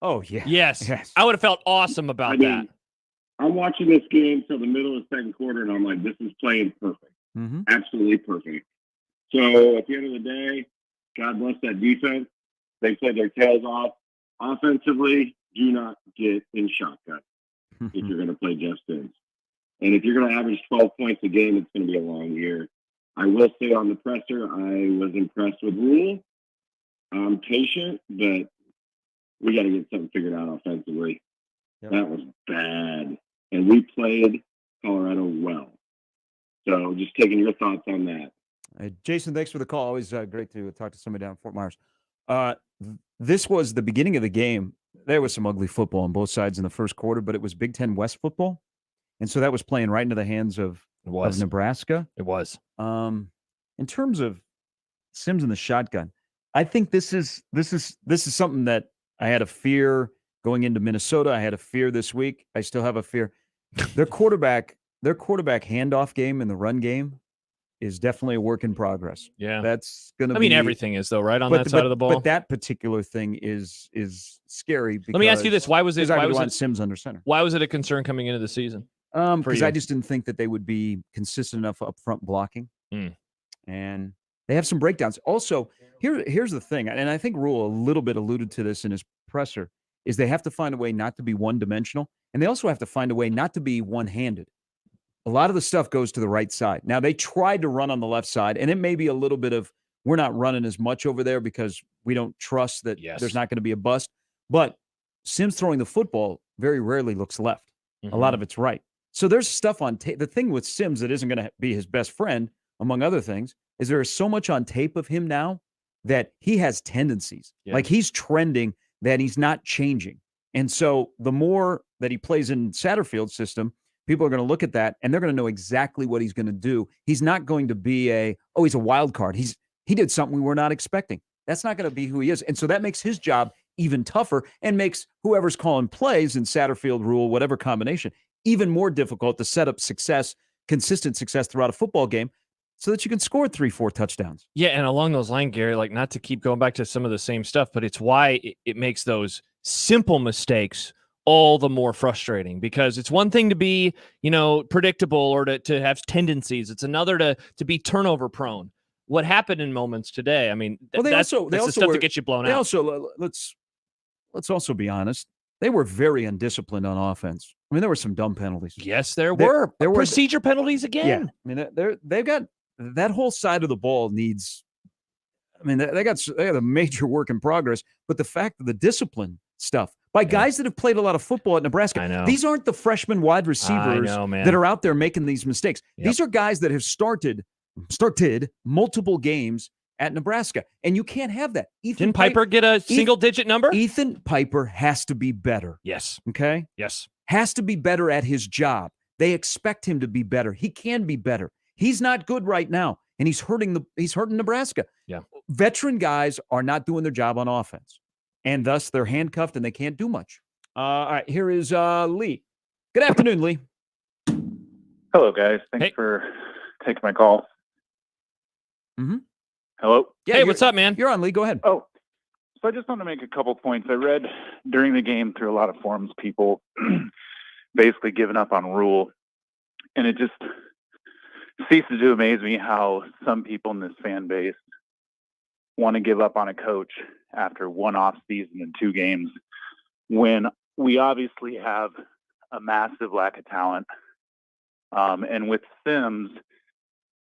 Oh, yeah. Yes. I would have felt awesome about that. I'm watching this game till the middle of the second quarter, and I'm like, this is playing perfect. Mm-hmm. Absolutely perfect. So at the end of the day, God bless that defense. They played their tails off. Offensively, do not get in shotgun if you're going to play Jeff Sims. And if you're going to average 12 points a game, it's going to be a long year. I will say on the presser, I was impressed with Rule. I'm patient, but we got to get something figured out offensively. Yep. That was bad. And we played Colorado well. So just taking your thoughts on that. Jason, thanks for the call. Always great to talk to somebody down in Fort Myers. This was the beginning of the game. There was some ugly football on both sides in the first quarter, but it was Big Ten West football. And so that was playing right into the hands of Nebraska. It was. In terms of Sims and the shotgun, I think this is something that I had a fear going into Minnesota. I had a fear this week. I still have a fear. Their quarterback handoff game in the run game is definitely a work in progress. Yeah. That's going to be. I mean, everything is, though, right, on that side of the ball? But that particular thing is scary. Because, let me ask you this. Why was it Sims under center? Why was it a concern coming into the season? Because I just didn't think that they would be consistent enough up front blocking. And they have some breakdowns. Also, here's the thing, and I think Rule a little bit alluded to this in his presser, is they have to find a way not to be one-dimensional, and they also have to find a way not to be one-handed. A lot of the stuff goes to the right side. Now, they tried to run on the left side, and it may be a little bit of, we're not running as much over there because we don't trust that there's not going to be a bust. But Sims throwing the football very rarely looks left. A lot of it's right. So there's stuff on tape. The thing with Sims that isn't going to be his best friend, among other things, is there is so much on tape of him now that he has tendencies. Like he's trending that he's not changing. And so the more that he plays in Satterfield's system, people are going to look at that and they're going to know exactly what he's going to do. He's not going to be he's a wild card. He did something we were not expecting. That's not going to be who he is. And so that makes his job even tougher and makes whoever's calling plays in Satterfield, Rule, whatever combination, even more difficult to set up success, consistent success throughout a football game, so that you can score 3-4 touchdowns. Yeah, and along those lines, Gary, like not to keep going back to some of the same stuff, but it's why it makes those simple mistakes all the more frustrating, because it's one thing to be, predictable or to have tendencies. It's another to be turnover prone. What happened in moments today? I mean, that's the stuff that gets you blown out. Also, let's also be honest. They were very undisciplined on offense. I mean, there were some dumb penalties. Yes, there were. There were procedure penalties again. Yeah, I mean, they've got that whole side of the ball needs. I mean, they got a major work in progress. But the fact of the discipline stuff by guys that have played a lot of football at Nebraska, I know. These aren't the freshman wide receivers that are out there making these mistakes. These are guys that have started multiple games at Nebraska, and you can't have that. Didn't Piper get a single-digit number? Ethan Piper has to be better. Yes. Okay? Yes. Has to be better at his job. They expect him to be better. He can be better. He's not good right now, and he's hurting Nebraska. Yeah. Veteran guys are not doing their job on offense, and thus they're handcuffed and they can't do much. All right, here is Lee. Good afternoon, Lee. Hello, guys. Thanks for taking my call. Mm-hmm. Hello? Yeah, hey, what's up, man? You're on, Lee. Go ahead. Oh, so I just want to make a couple points. I read during the game through a lot of forums, people basically giving up on Rule. And it just ceases to amaze me how some people in this fan base want to give up on a coach after one off season and 2 games, when we obviously have a massive lack of talent. And with Sims,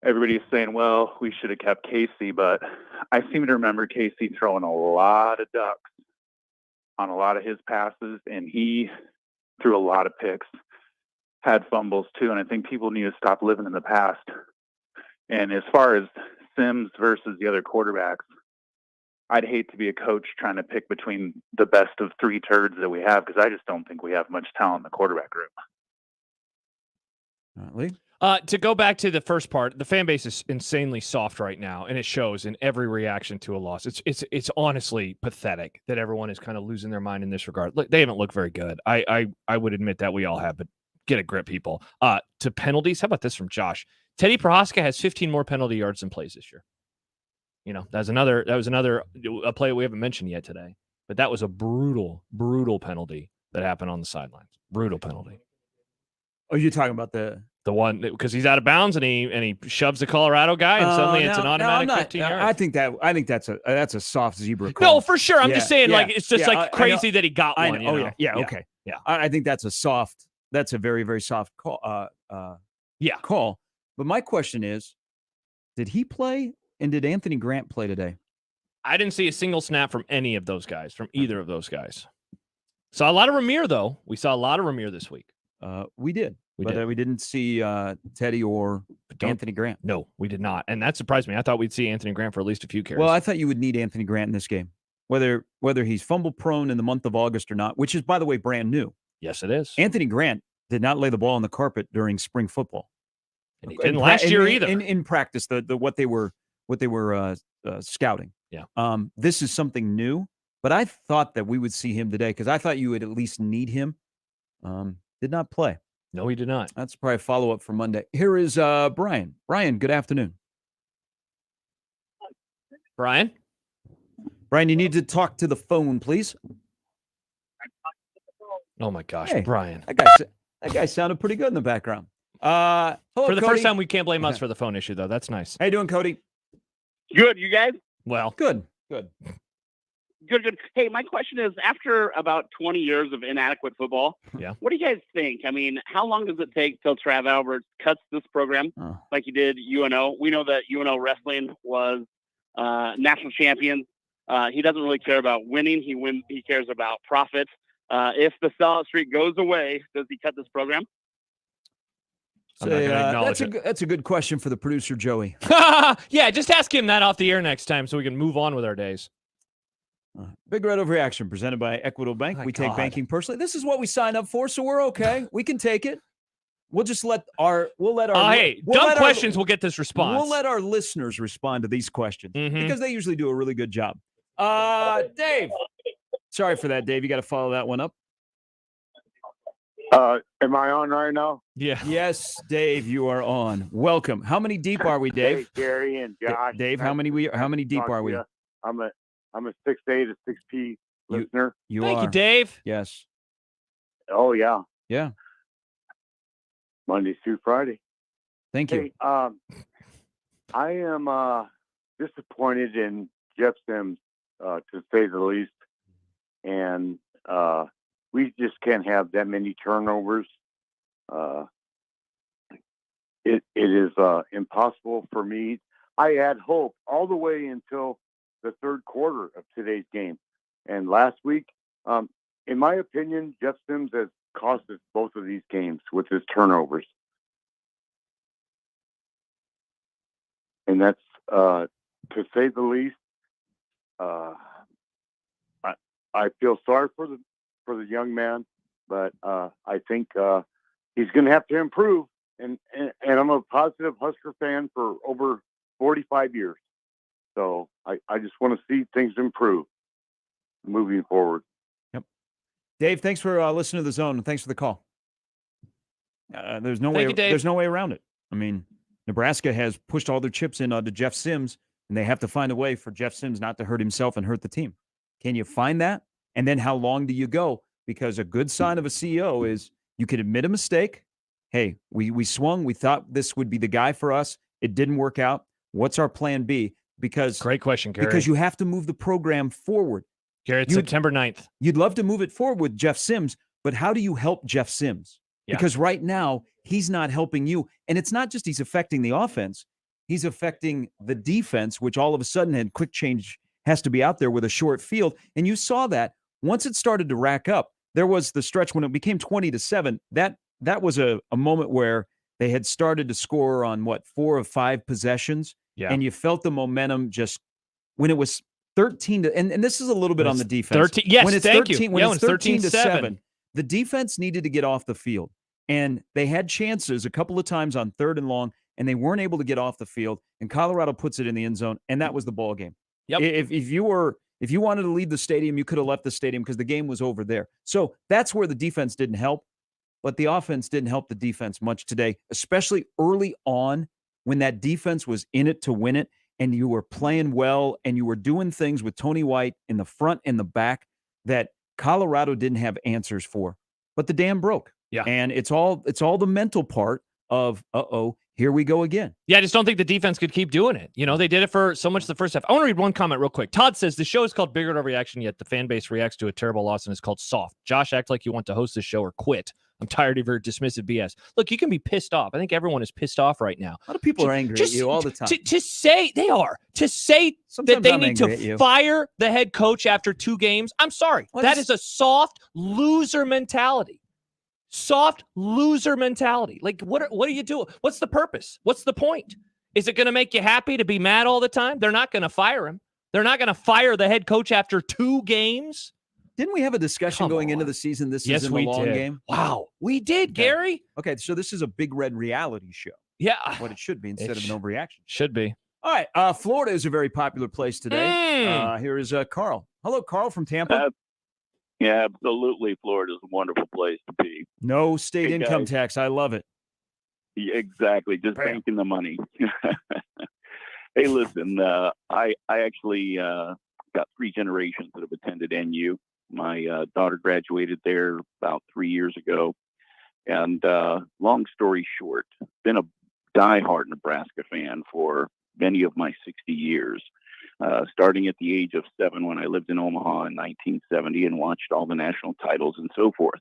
everybody's saying, well, we should have kept Casey, but I seem to remember Casey throwing a lot of ducks on a lot of his passes, and he threw a lot of picks, had fumbles too, and I think people need to stop living in the past. And as far as Sims versus the other quarterbacks, I'd hate to be a coach trying to pick between the best of 3 turds that we have, because I just don't think we have much talent in the quarterback room. Lee? To go back to the first part, the fan base is insanely soft right now, and it shows in every reaction to a loss. It's honestly pathetic that everyone is kind of losing their mind in this regard. Look, they haven't looked very good. I would admit that, we all have, but get a grip, people. To penalties, how about this from Josh? Teddy Prohaska has 15 more penalty yards than plays this year. That was another play we haven't mentioned yet today, but that was a brutal penalty that happened on the sidelines. Brutal penalty. Oh, you're talking about the one because he's out of bounds and he shoves the Colorado guy and suddenly it's an automatic 15 yards. I think that's a soft zebra call. No, for sure. I'm just saying, it's just crazy that he got one. Okay. Yeah. I think that's a very, very soft call. Call. But my question is, did he play and did Anthony Grant play today? I didn't see a single snap from any of those guys, from either of those guys. Saw a lot of Ramir though. We saw a lot of Ramir this week. We did. We didn't see Teddy or Anthony Grant. No, we did not. And that surprised me. I thought we'd see Anthony Grant for at least a few carries. Well, I thought you would need Anthony Grant in this game, whether he's fumble prone in the month of August or not, which is, by the way, brand new. Yes, it is. Anthony Grant did not lay the ball on the carpet during spring football. And he didn't last year either. In practice, what they were scouting. Yeah. This is something new, but I thought that we would see him today because I thought you would at least need him. Did not play. No, he did not. That's probably a follow-up for Monday. Here is Brian. Brian, good afternoon. Brian? Brian, you need to talk to the phone, please. Oh, my gosh, Hey, Brian. That guy sounded pretty good in the background. Hello, For the Cody. first time, we can't blame us for the phone issue, though. That's nice. How you doing, Cody? Good, you guys? Well, good. Good. Hey, my question is, after about 20 years of inadequate football, what do you guys think? I mean, how long does it take till Trav Albert cuts this program like he did UNO? We know that UNO wrestling was national champions. He doesn't really care about winning. He cares about profit. If the sellout streak goes away, does he cut this program? So, that's a good question for the producer, Joey. Yeah, just ask him that off the air next time so we can move on with our days. Big Red Overreaction presented by Equitable Bank. We take banking personally. This is what we signed up for, so we're okay. We can take it. We'll just let our dumb questions will get this response. We'll let our listeners respond to these questions because they usually do a really good job. Dave. Sorry for that, Dave. You got to follow that one up. Am I on right now? Yeah. Yes, Dave, you are on. Welcome. How many deep are we, Dave? Hey, Gary and Josh. Dave, how many deep are we? I'm a 6A to 6P listener. Thank you, Dave. Yes. Oh yeah. Yeah. Monday through Friday. Thank you. I am disappointed in Jeff Sims, to say the least, and we just can't have that many turnovers. It is impossible for me. I had hope all the way until the third quarter of today's game, and last week, in my opinion, Jeff Sims has cost us both of these games with his turnovers, and that's to say the least. I feel sorry for the young man, but I think he's going to have to improve. And I'm a positive Husker fan for over 45 years, so I just want to see things improve moving forward. Yep. Dave, thanks for listening to The Zone, and thanks for the call. There's no way. There's no way around it. I mean, Nebraska has pushed all their chips in onto Jeff Sims, and they have to find a way for Jeff Sims not to hurt himself and hurt the team. Can you find that? And then how long do you go? Because a good sign of a CEO is you can admit a mistake. Hey, we swung. We thought this would be the guy for us. It didn't work out. What's our plan B? Because great question, Gary. Because you have to move the program forward. Gary, it's September 9th. You'd love to move it forward with Jeff Sims, but how do you help Jeff Sims? Yeah. Because right now, he's not helping you. And it's not just he's affecting the offense. He's affecting the defense, which all of a sudden had quick change has to be out there with a short field. And you saw that once it started to rack up, there was the stretch when it became 20-7. That was a moment where they had started to score on 4 of 5 possessions. Yeah. And you felt the momentum just when it was 13 to, and this is a little bit on the defense. 13, yes, when it's thank 13, you. When Yeah, it's 13-7, the defense needed to get off the field. And they had chances a couple of times on 3rd and long, and they weren't able to get off the field. And Colorado puts it in the end zone, and that was the ball game. Yep. If you wanted to leave the stadium, you could have left the stadium because the game was over there. So that's where the defense didn't help. But the offense didn't help the defense much today, especially early on when that defense was in it to win it and you were playing well and you were doing things with Tony White in the front and the back that Colorado didn't have answers for. But the dam broke. Yeah. And it's all the mental part of, here we go again. Yeah, I just don't think the defense could keep doing it. You know, they did it for so much the first half. I want to read one comment real quick. Todd says, the show is called Big Red Overreaction, yet the fan base reacts to a terrible loss and it's called soft. Josh, act like you want to host this show or quit. I'm tired of your dismissive BS. Look, you can be pissed off. I think everyone is pissed off right now. A lot of people are angry at you all the time. To say they are. To say Sometimes that they I'm need angry at to you. fire the head coach after 2 games. I'm sorry. That is a soft loser mentality. Soft loser mentality. Like, what are you doing? What's the purpose? What's the point? Is it going to make you happy to be mad all the time? They're not going to fire him. They're not going to fire the head coach after 2 games. Didn't we have a discussion going into the season? This is in the long game. Wow, we did, Gary. Okay, so this is a Big Red reality show. Yeah, what it should be instead of an overreaction. Should be. All right, Florida is a very popular place today. Here is Carl. Hello, Carl from Tampa. Yeah, absolutely. Florida is a wonderful place to be. No state Hey, income guys. tax. I love it. Yeah, exactly. Just banking the money. Hey, listen, I actually got 3 generations that have attended NU. My daughter graduated there about 3 years ago. And long story short, been a diehard Nebraska fan for many of my 60 years, starting at the age of 7 when I lived in Omaha in 1970 and watched all the national titles and so forth.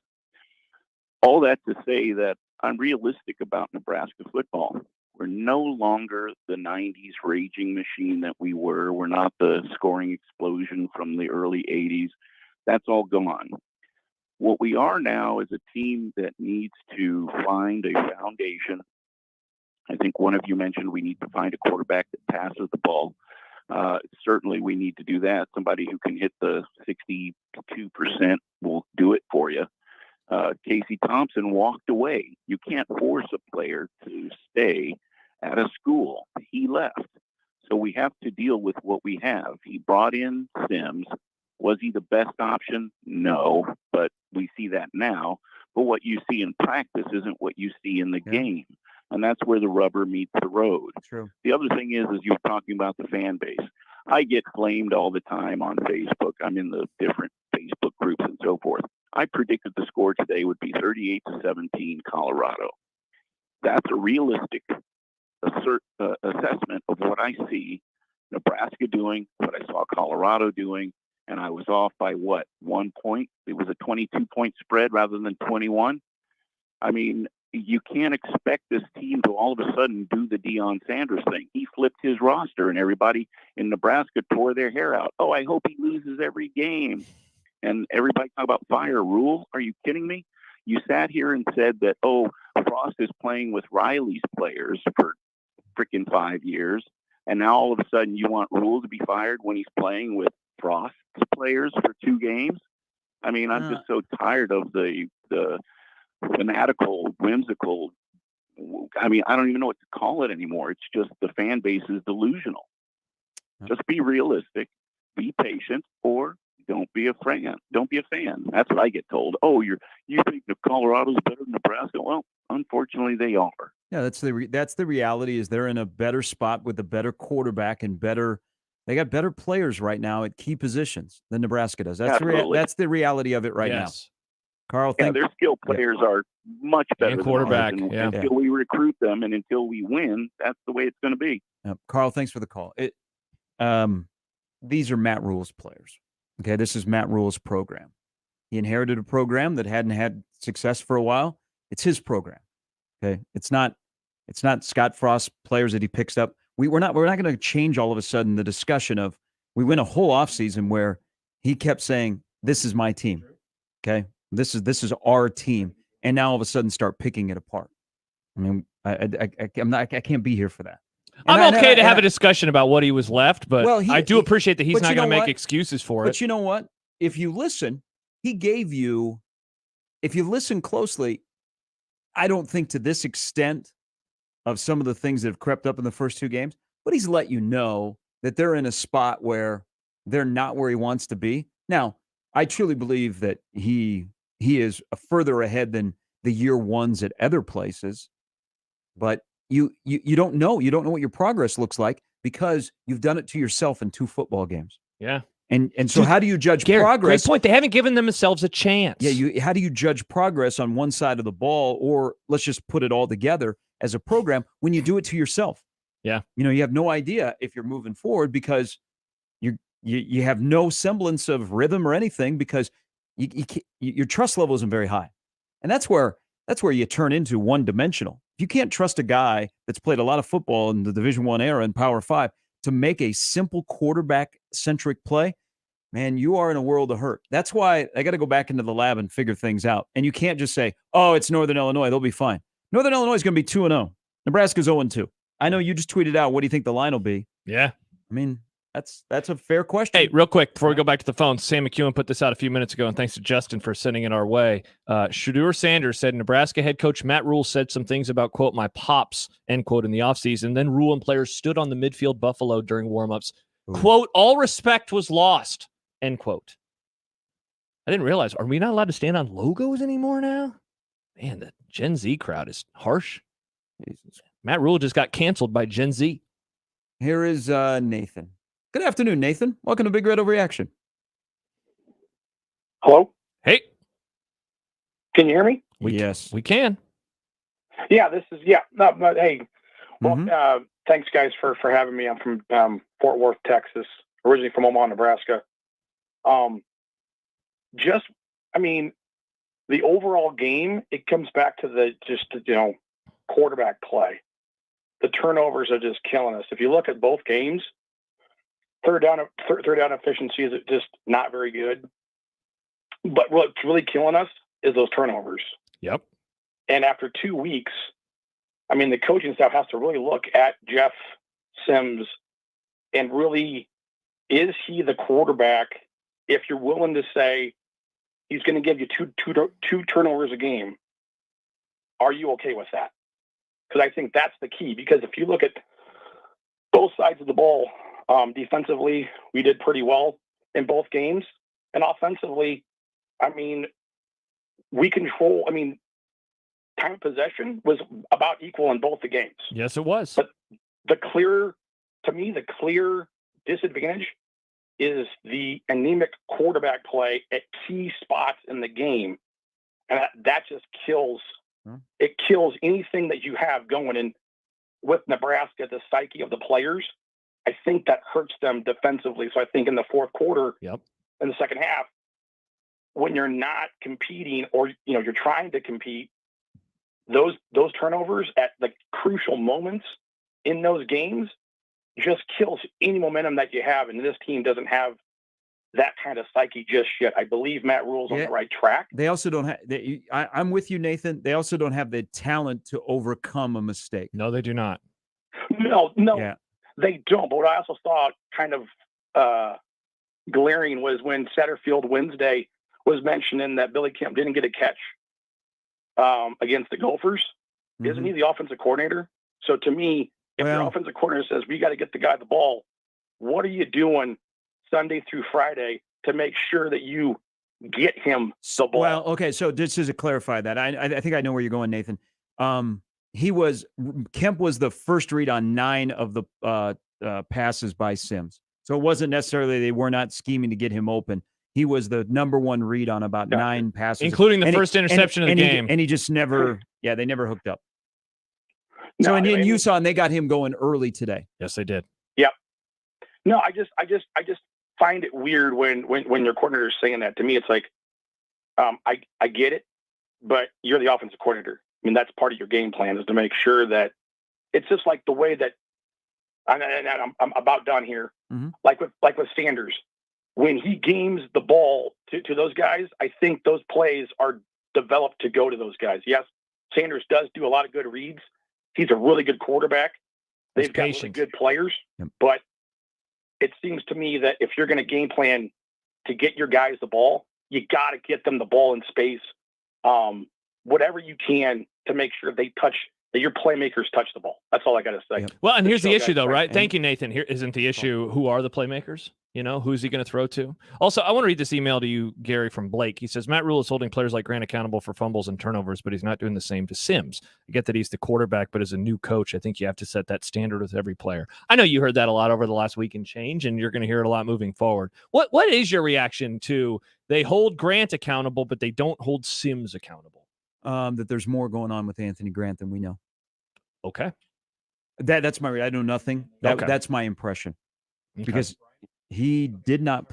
All that to say that I'm realistic about Nebraska football. We're no longer the 90s raging machine that we were. We're not the scoring explosion from the early 80s. That's all gone. What we are now is a team that needs to find a foundation. I think one of you mentioned we need to find a quarterback that passes the ball. Certainly we need to do that. Somebody who can hit the 62% will do it for you. Casey Thompson walked away. You can't force a player to stay at a school. He left. So we have to deal with what we have. He brought in Sims. Was he the best option? No, but we see that now. But what you see in practice isn't what you see in the game. And that's where the rubber meets the road. True. The other thing is you're talking about the fan base. I get flamed all the time on Facebook. I'm in the different Facebook groups and so forth. I predicted the score today would be 38-17 Colorado. That's a realistic assessment of what I see Nebraska doing, what I saw Colorado doing, and I was off by what, 1 point? It was a 22-point spread rather than 21. I mean, you can't expect this team to all of a sudden do the Deion Sanders thing. He flipped his roster, and everybody in Nebraska tore their hair out. Oh, I hope he loses every game. And everybody talk about fire rule. Are you kidding me? You sat here and said that, oh, Frost is playing with Riley's players for freaking 5 years. And now all of a sudden you want Rule to be fired when he's playing with Frost's players for 2 games. I mean, I'm just so tired of the fanatical, whimsical. I mean, I don't even know what to call it anymore. It's just the fan base is delusional. Just be realistic, be patient, or don't be a fan. Don't be a fan. That's what I get told. Oh, you think the Colorado's better than Nebraska? Well, unfortunately, they are. Yeah, that's the reality. Is they're in a better spot with a better quarterback and better. They got better players right now at key positions than Nebraska does. That's the reality of it right now. Carl, their skilled players are much better and than quarterback. ours, and until we recruit them and until we win, that's the way it's going to be. Carl, thanks for the call. These are Matt Rule's players. Okay, this is Matt Rule's program. He inherited a program that hadn't had success for a while. It's his program. Okay, it's not Scott Frost's players that he picks up. We're not going to change all of a sudden the discussion of we went a whole offseason where he kept saying, "This is my team." Okay, this is our team, and now all of a sudden start picking it apart. I mean, I can't be here for that. I'm okay to have a discussion about what he was left, but I do appreciate that he's not going to make excuses for it. But you know what? If you listen, he gave you, if you listen closely, I don't think to this extent of some of the things that have crept up in the first 2 games, but he's let you know that they're in a spot where they're not where he wants to be. Now, I truly believe that he is further ahead than the year ones at other places, but you don't know. You don't know what your progress looks like because you've done it to yourself in 2 football games. Yeah. And so how do you judge progress? Great point. They haven't given themselves a chance. Yeah, how do you judge progress on one side of the ball, or let's just put it all together as a program when you do it to yourself? Yeah. You know, you have no idea if you're moving forward because you have no semblance of rhythm or anything because your trust level isn't very high. And that's where you turn into one-dimensional. If you can't trust a guy that's played a lot of football in the Division I era and Power 5 to make a simple quarterback-centric play, man, you are in a world of hurt. That's why I got to go back into the lab and figure things out. And you can't just say, oh, it's Northern Illinois. They'll be fine. Northern Illinois is going to be 2-0. Nebraska's 0-2. I know you just tweeted out, what do you think the line will be? Yeah. I mean, that's a fair question. Hey, real quick, before we go back to the phone, Sam McEwen put this out a few minutes ago, and thanks to Justin for sending it our way. Shedeur Sanders said Nebraska head coach Matt Rule said some things about, quote, my pops, end quote, in the offseason. Then Rule and players stood on the midfield buffalo during warmups. Quote, all respect was lost, end quote. I didn't realize, are we not allowed to stand on logos anymore now? Man, the Gen Z crowd is harsh. Jesus. Matt Rule just got canceled by Gen Z. Here is Nathan. Good afternoon, Nathan. Welcome to Big Red Overreaction. Hello? Hey. Can you hear me? Yes. We can. Yeah, this is, hey, well, thanks guys for having me. I'm from Fort Worth, Texas, originally from Omaha, Nebraska. The overall game, it comes back to the quarterback play. The turnovers are just killing us. If you look at both games, third down efficiency is just not very good. But what's really killing us is those turnovers. Yep. And after 2 weeks, the coaching staff has to really look at Jeff Sims and really, is he the quarterback? If you're willing to say he's going to give you two turnovers a game, are you okay with that? Because I think that's the key. Because if you look at both sides of the ball, defensively, we did pretty well in both games. And offensively, we control, time of possession was about equal in both the games. Yes, it was. But the clear disadvantage is the anemic quarterback play at key spots in the game. And that just kills, it kills anything that you have going. And with Nebraska, the psyche of the players, I think that hurts them defensively. So I think in the fourth quarter, in the second half, when you're not competing or, you're trying to compete, those turnovers at the crucial moments in those games just kills any momentum that you have. And this team doesn't have that kind of psyche just yet. I believe Matt Rule's on the right track. They also don't have, I'm with you, Nathan. They also don't have the talent to overcome a mistake. No, they do not. No, they don't. But what I also saw kind of glaring was when Satterfield Wednesday was mentioning that Billy Kemp didn't get a catch against the Gophers. Isn't he the offensive coordinator? So to me, if your offensive coordinator says, we got to get the guy the ball, what are you doing Sunday through Friday to make sure that you get him the ball? Well, okay, so just to clarify that, I think I know where you're going, Nathan. Kemp was the first read on 9 of the passes by Sims. So it wasn't necessarily they were not scheming to get him open. He was the number 1 read on about 9 passes, including the first interception of the game. And he just never, they never hooked up. So in Utah, and they got him going early today. Yes, they did. Yep. No, I just find it weird when your coordinator is saying that. To me, it's like, I get it, but you're the offensive coordinator. That's part of your game plan is to make sure that it's just like the way that I'm about done here. Like with Sanders, when he games the ball to those guys, I think those plays are developed to go to those guys. Yes, Sanders does do a lot of good reads. He's a really good quarterback. They've got really good players, but it seems to me that if you're going to game plan to get your guys the ball, you got to get them the ball in space, whatever you can to make sure that your playmakers touch the ball. That's all I got to say. Well, and here's the issue, though, right? Thank you, Nathan. Here isn't the issue. Who are the playmakers? Who's he going to throw to? Also, I want to read this email to you, Gary, from Blake. He says, Matt Rule is holding players like Grant accountable for fumbles and turnovers, but he's not doing the same to Sims. I get that he's the quarterback, but as a new coach, I think you have to set that standard with every player. I know you heard that a lot over the last week and change, and you're going to hear it a lot moving forward. What is your reaction to they hold Grant accountable, but they don't hold Sims accountable? That there's more going on with Anthony Grant than we know. Okay. That's my I know nothing. That's my impression. Okay. Because he did not.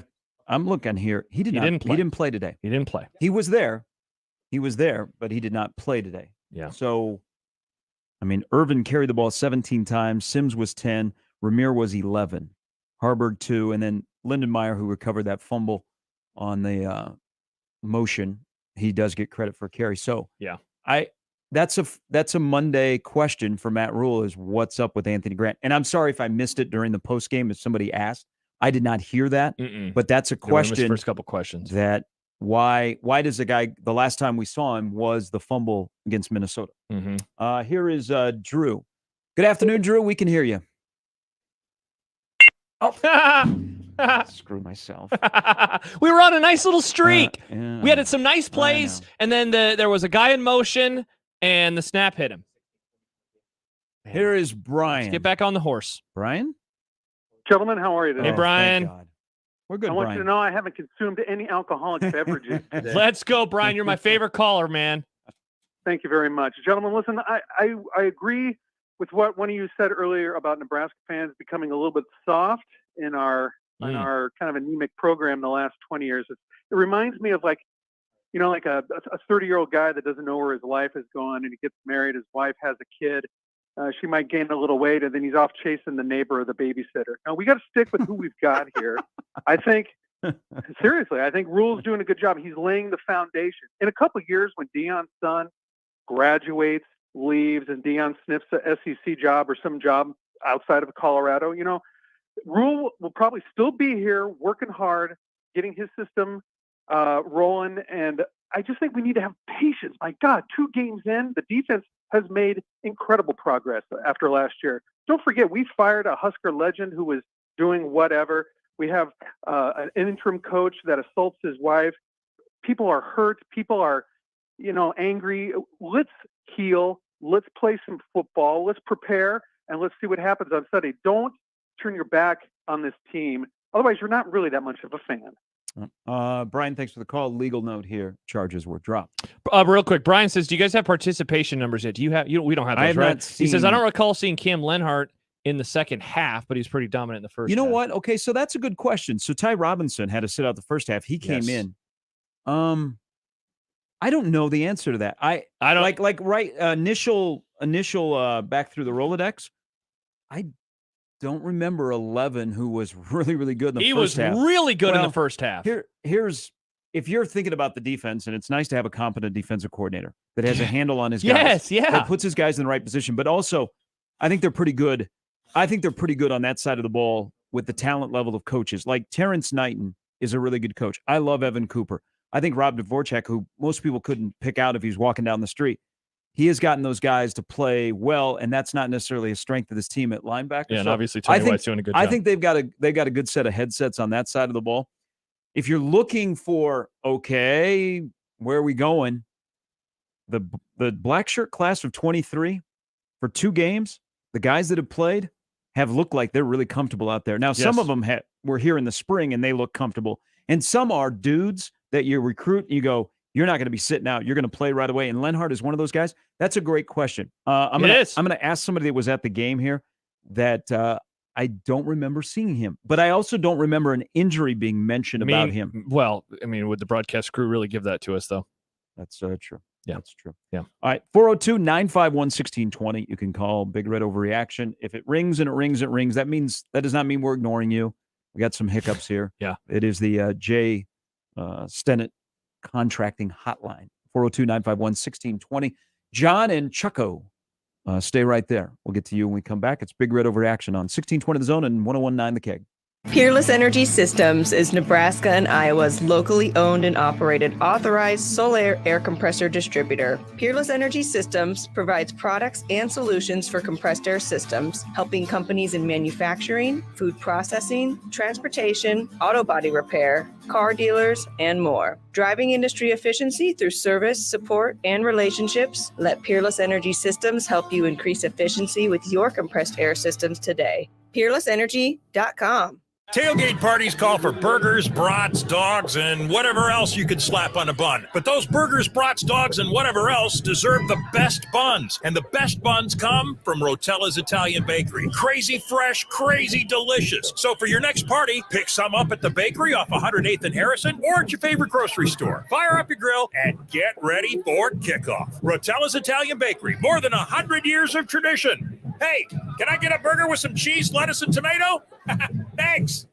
I'm looking here. He didn't play today. He didn't play. He was there, but he did not play today. Yeah. So, Irvin carried the ball 17 times. Sims was 10. Ramir was 11. Harburg 2, and then Lindenmeyer, who recovered that fumble on the motion, he does get credit for carry. So yeah, that's a Monday question for Matt Rule is what's up with Anthony Grant. And I'm sorry if I missed it during the post game if somebody asked. I did not hear that, but that's a question. First couple questions. That why does the guy, the last time we saw him was the fumble against Minnesota. Here is Drew. Good afternoon, Drew. We can hear you. Oh, screw myself. We were on a nice little streak. Yeah. We had some nice plays, and then there was a guy in motion, and the snap hit him. Here is Brian. Let's get back on the horse. Brian? Gentlemen, how are you today? Hey, Brian. We're good, I want Brian. you to know I haven't consumed any alcoholic beverages today. Let's go, Brian. You're my favorite caller, man. Thank you very much. Gentlemen, listen, I agree with what one of you said earlier about Nebraska fans becoming a little bit soft in our kind of anemic program the last 20 years. It reminds me of like a 30-year-old guy that doesn't know where his life is going, and he gets married, his wife has a kid. She might gain a little weight, and then he's off chasing the neighbor or the babysitter. Now, we got to stick with who we've got here. I think, seriously, I think Rule's doing a good job. He's laying the foundation. In a couple of years, when Deion's son graduates, leaves, and Deion sniffs a SEC job or some job outside of Colorado, Rule will probably still be here working hard, getting his system rolling. And I just think we need to have patience. My God, 2 games in, the defense has made incredible progress after last year. Don't forget, we fired a Husker legend who was doing whatever. We have an interim coach that assaults his wife. People are hurt. People are, angry. Let's heal. Let's play some football. Let's prepare, and let's see what happens on Sunday. Don't turn your back on this team. Otherwise, you're not really that much of a fan. Brian, thanks for the call. Legal note here: charges were dropped. Real quick, Brian says, "Do you guys have participation numbers yet? Do you have? We don't have those, right?" He says, "I don't recall seeing Cam Lenhart in the second half, but he's pretty dominant in the first." You know half. what? Okay, so that's a good question. So Ty Robinson had to sit out the first half. He came in. I don't know the answer to that. I don't initial back through the Rolodex. I don't remember 11 who was really, really good in the first half. He was really good in the first half. Here's if you're thinking about the defense, and it's nice to have a competent defensive coordinator that has a handle on his guys. That puts his guys in the right position. But also, I think they're pretty good. I think they're pretty good on that side of the ball with the talent level of coaches. Like Terrence Knighton is a really good coach. I love Evan Cooper. I think Rob Dvorak, who most people couldn't pick out if he was walking down the street, he has gotten those guys to play well, and that's not necessarily a strength of this team at linebacker. Yeah, and obviously Tony White's doing a good job. I think they've got a good set of headsets on that side of the ball. If you're looking for, okay, where are we going? The black shirt class of 23 for 2 games, the guys that have played have looked like they're really comfortable out there. Now, some of them were here in the spring, and they look comfortable. And some are dudes that you recruit, and you go, you're not going to be sitting out. You're going to play right away. And Lenhart is one of those guys. That's a great question. I'm going to ask somebody that was at the game here that I don't remember seeing him. But I also don't remember an injury being mentioned about him. Well, I mean, would the broadcast crew really give that to us, though? That's true. Yeah. That's true. Yeah. All right, 402-951-1620. You can call Big Red Overreaction. If it rings and it rings, it rings. That does not mean we're ignoring you. We got some hiccups here. Yeah. It is the Jay Stennett Contracting Hotline, 402-951-1620. John and Chucko, stay right there. We'll get to you when we come back. It's Big Red Overreaction on 1620 The Zone and 101.9 The Keg. Peerless Energy Systems is Nebraska and Iowa's locally owned and operated authorized solar air compressor distributor. Peerless Energy Systems provides products and solutions for compressed air systems, helping companies in manufacturing, food processing, transportation, auto body repair, car dealers, and more. Driving industry efficiency through service, support, and relationships, let Peerless Energy Systems help you increase efficiency with your compressed air systems today. PeerlessEnergy.com. Tailgate parties call for burgers, brats, dogs, and whatever else you can slap on a bun. But those burgers, brats, dogs, and whatever else deserve the best buns. And the best buns come from Rotella's Italian Bakery. Crazy fresh, crazy delicious. So for your next party, pick some up at the bakery off 108th and Harrison or at your favorite grocery store. Fire up your grill and get ready for kickoff. Rotella's Italian Bakery, more than 100 years of tradition. Hey, can I get a burger with some cheese, lettuce, and tomato? Thanks.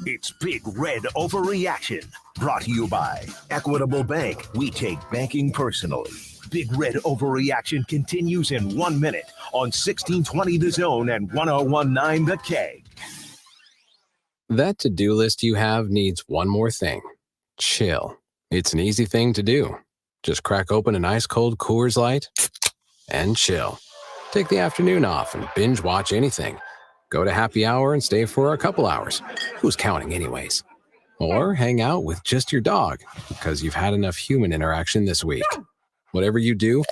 It's Big Red Overreaction, brought to you by Equitable Bank. We take banking personally. Big Red Overreaction continues in 1 minute on 1620 The Zone and 101.9 The Keg. That to-do list you have needs one more thing. Chill. It's an easy thing to do. Just crack open an ice-cold Coors Light and chill. Take the afternoon off and binge watch anything. Go to happy hour and stay for a couple hours. Who's counting anyways? Or hang out with just your dog because you've had enough human interaction this week. Whatever you do,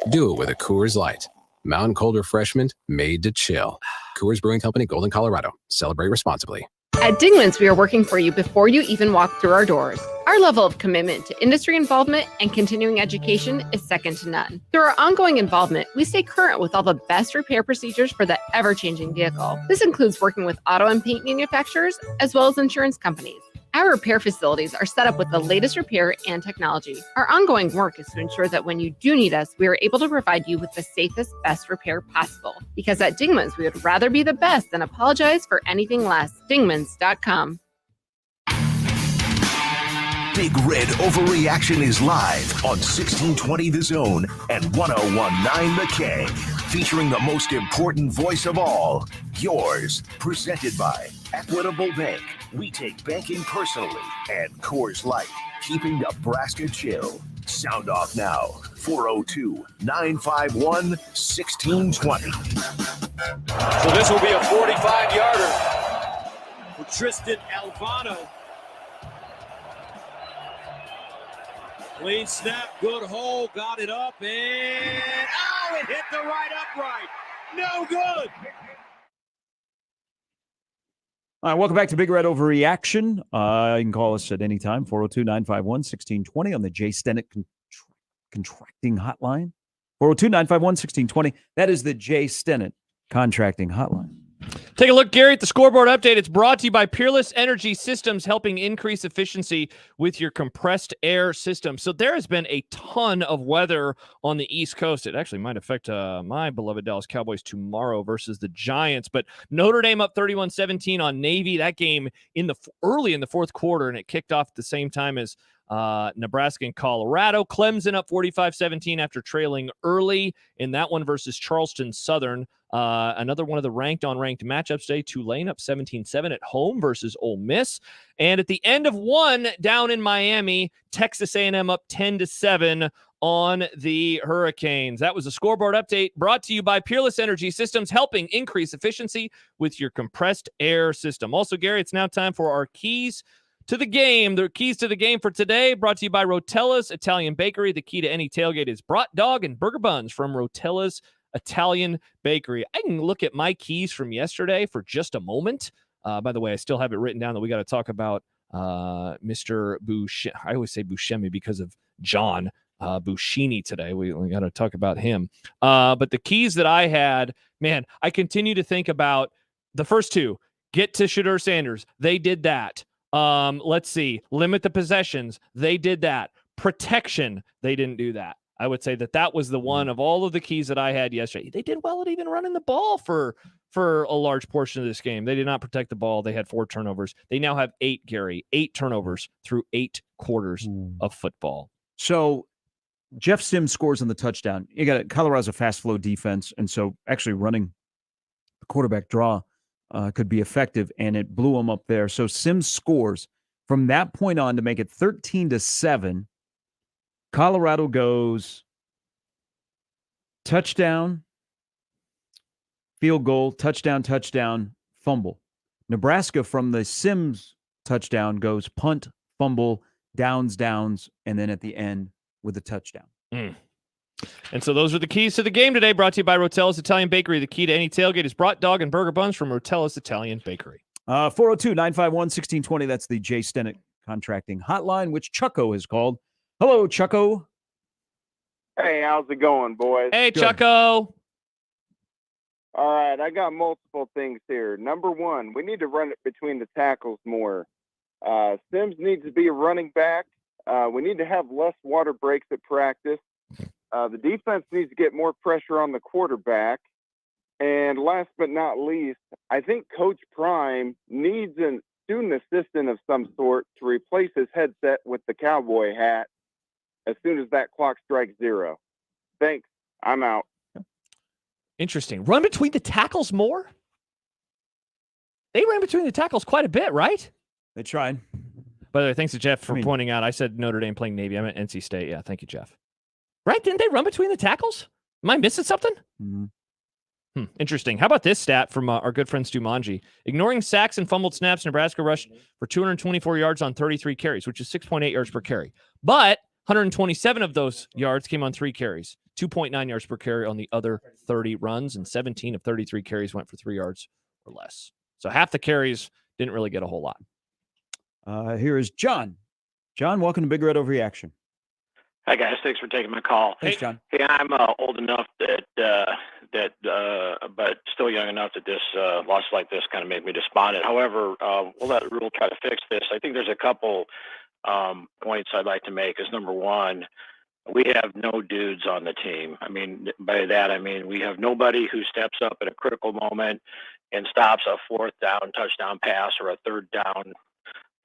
do it with a Coors Light. Mountain Cold Refreshment made to chill. Coors Brewing Company, Golden, Colorado. Celebrate responsibly. At Dingman's, we are working for you before you even walk through our doors. Our level of commitment to industry involvement and continuing education is second to none. Through our ongoing involvement, we stay current with all the best repair procedures for the ever-changing vehicle. This includes working with auto and paint manufacturers, as well as insurance companies. Our repair facilities are set up with the latest repair and technology. Our ongoing work is to ensure that when you do need us, we are able to provide you with the safest, best repair possible. Because at Dingman's, we would rather be the best than apologize for anything less. Dingmans.com. Big Red Overreaction is live on 1620 The Zone and 1019 The K. Featuring the most important voice of all, yours. Presented by Equitable Bank. We take banking personally. And Coors Light, keeping Nebraska chill. Sound off now. 402-951-1620. So this will be a 45-yarder for Tristan Alvano. Clean snap, good hole, got it up, and it hit the right upright. No good. All right, welcome back to Big Red Overreaction. You can call us at any time, 402-951-1620 on the Jay Stennett Contracting Hotline. 402-951-1620. That is the Jay Stennett Contracting Hotline. Take a look, Gary, at the scoreboard update. It's brought to you by Peerless Energy Systems, helping increase efficiency with your compressed air system. So there has been a ton of weather on the East Coast. It actually might affect my beloved Dallas Cowboys tomorrow versus the Giants. But Notre Dame up 31-17 on Navy. That game early in the fourth quarter, and it kicked off at the same time as Nebraska and Colorado. Clemson up 45-17 after trailing early in that one versus Charleston Southern. Another one of the ranked-on-ranked matchups today. Tulane up 17-7 at home versus Ole Miss. And at the end of one down in Miami, Texas A&M up 10-7 on the Hurricanes. That was a scoreboard update brought to you by Peerless Energy Systems, helping increase efficiency with your compressed air system. Also, Gary, it's now time for our keys to the game. The keys to the game for today brought to you by Rotella's Italian Bakery. The key to any tailgate is brat dog and burger buns from Rotella's Italian Bakery. I can look at my keys from yesterday for just a moment. By the way, I still have it written down that we got to talk about Mr. Buscemi. I always say Buscemi because of John Buscini today. We got to talk about him. But the keys that I had, man, I continue to think about the first two. Get to Shedeur Sanders. They did that. Let's see. Limit the possessions. They did that. Protection. They didn't do that. I would say that was the one of all of the keys that I had yesterday. They did well at even running the ball for a large portion of this game. They did not protect the ball. They had 4 turnovers. They now have 8, Gary, 8 turnovers through 8 quarters of football. So Jeff Sims scores on the touchdown. You got Colorado's a fast flow defense, and so actually running the quarterback draw could be effective, and it blew him up there. So Sims scores from that point on to make it 13-7. Colorado goes touchdown, field goal, touchdown, fumble. Nebraska from the Sims touchdown goes punt, fumble, downs, and then at the end with a touchdown. And so those are the keys to the game today, brought to you by Rotella's Italian Bakery. The key to any tailgate is brat dog and burger buns from Rotella's Italian Bakery. 402-951-1620. That's the Jay Stennett Contracting Hotline, which Chucko has called. Hello, Chucko. Hey, how's it going, boys? Hey, good. Chucko. All right, I got multiple things here. Number one, we need to run it between the tackles more. Sims needs to be a running back. We need to have less water breaks at practice. The defense needs to get more pressure on the quarterback. And last but not least, I think Coach Prime needs a student assistant of some sort to replace his headset with the cowboy hat as soon as that clock strikes 0. Thanks. I'm out. Interesting. Run between the tackles more? They ran between the tackles quite a bit, right? They tried. By the way, thanks to Jeff for pointing out. I said Notre Dame playing Navy. I meant NC State. Yeah, thank you, Jeff. Right? Didn't they run between the tackles? Am I missing something? Interesting. How about this stat from our good friend Stu Manji? Ignoring sacks and fumbled snaps, Nebraska rushed for 224 yards on 33 carries, which is 6.8 yards per carry. But 127 of those yards came on 3 carries. 2.9 yards per carry on the other 30 runs, and 17 of 33 carries went for 3 yards or less. So half the carries didn't really get a whole lot. Here is John. John, welcome to Big Red Overreaction. Hi guys, thanks for taking my call. Thanks, John. Hey, I'm old enough but still young enough that this loss like this kind of made me despondent. However, we'll let Rule try to fix this. I think there's a couple points I'd like to make. Is number one, we have no dudes on the team. I mean, by that I mean we have nobody who steps up at a critical moment and stops a 4th down touchdown pass or a 3rd down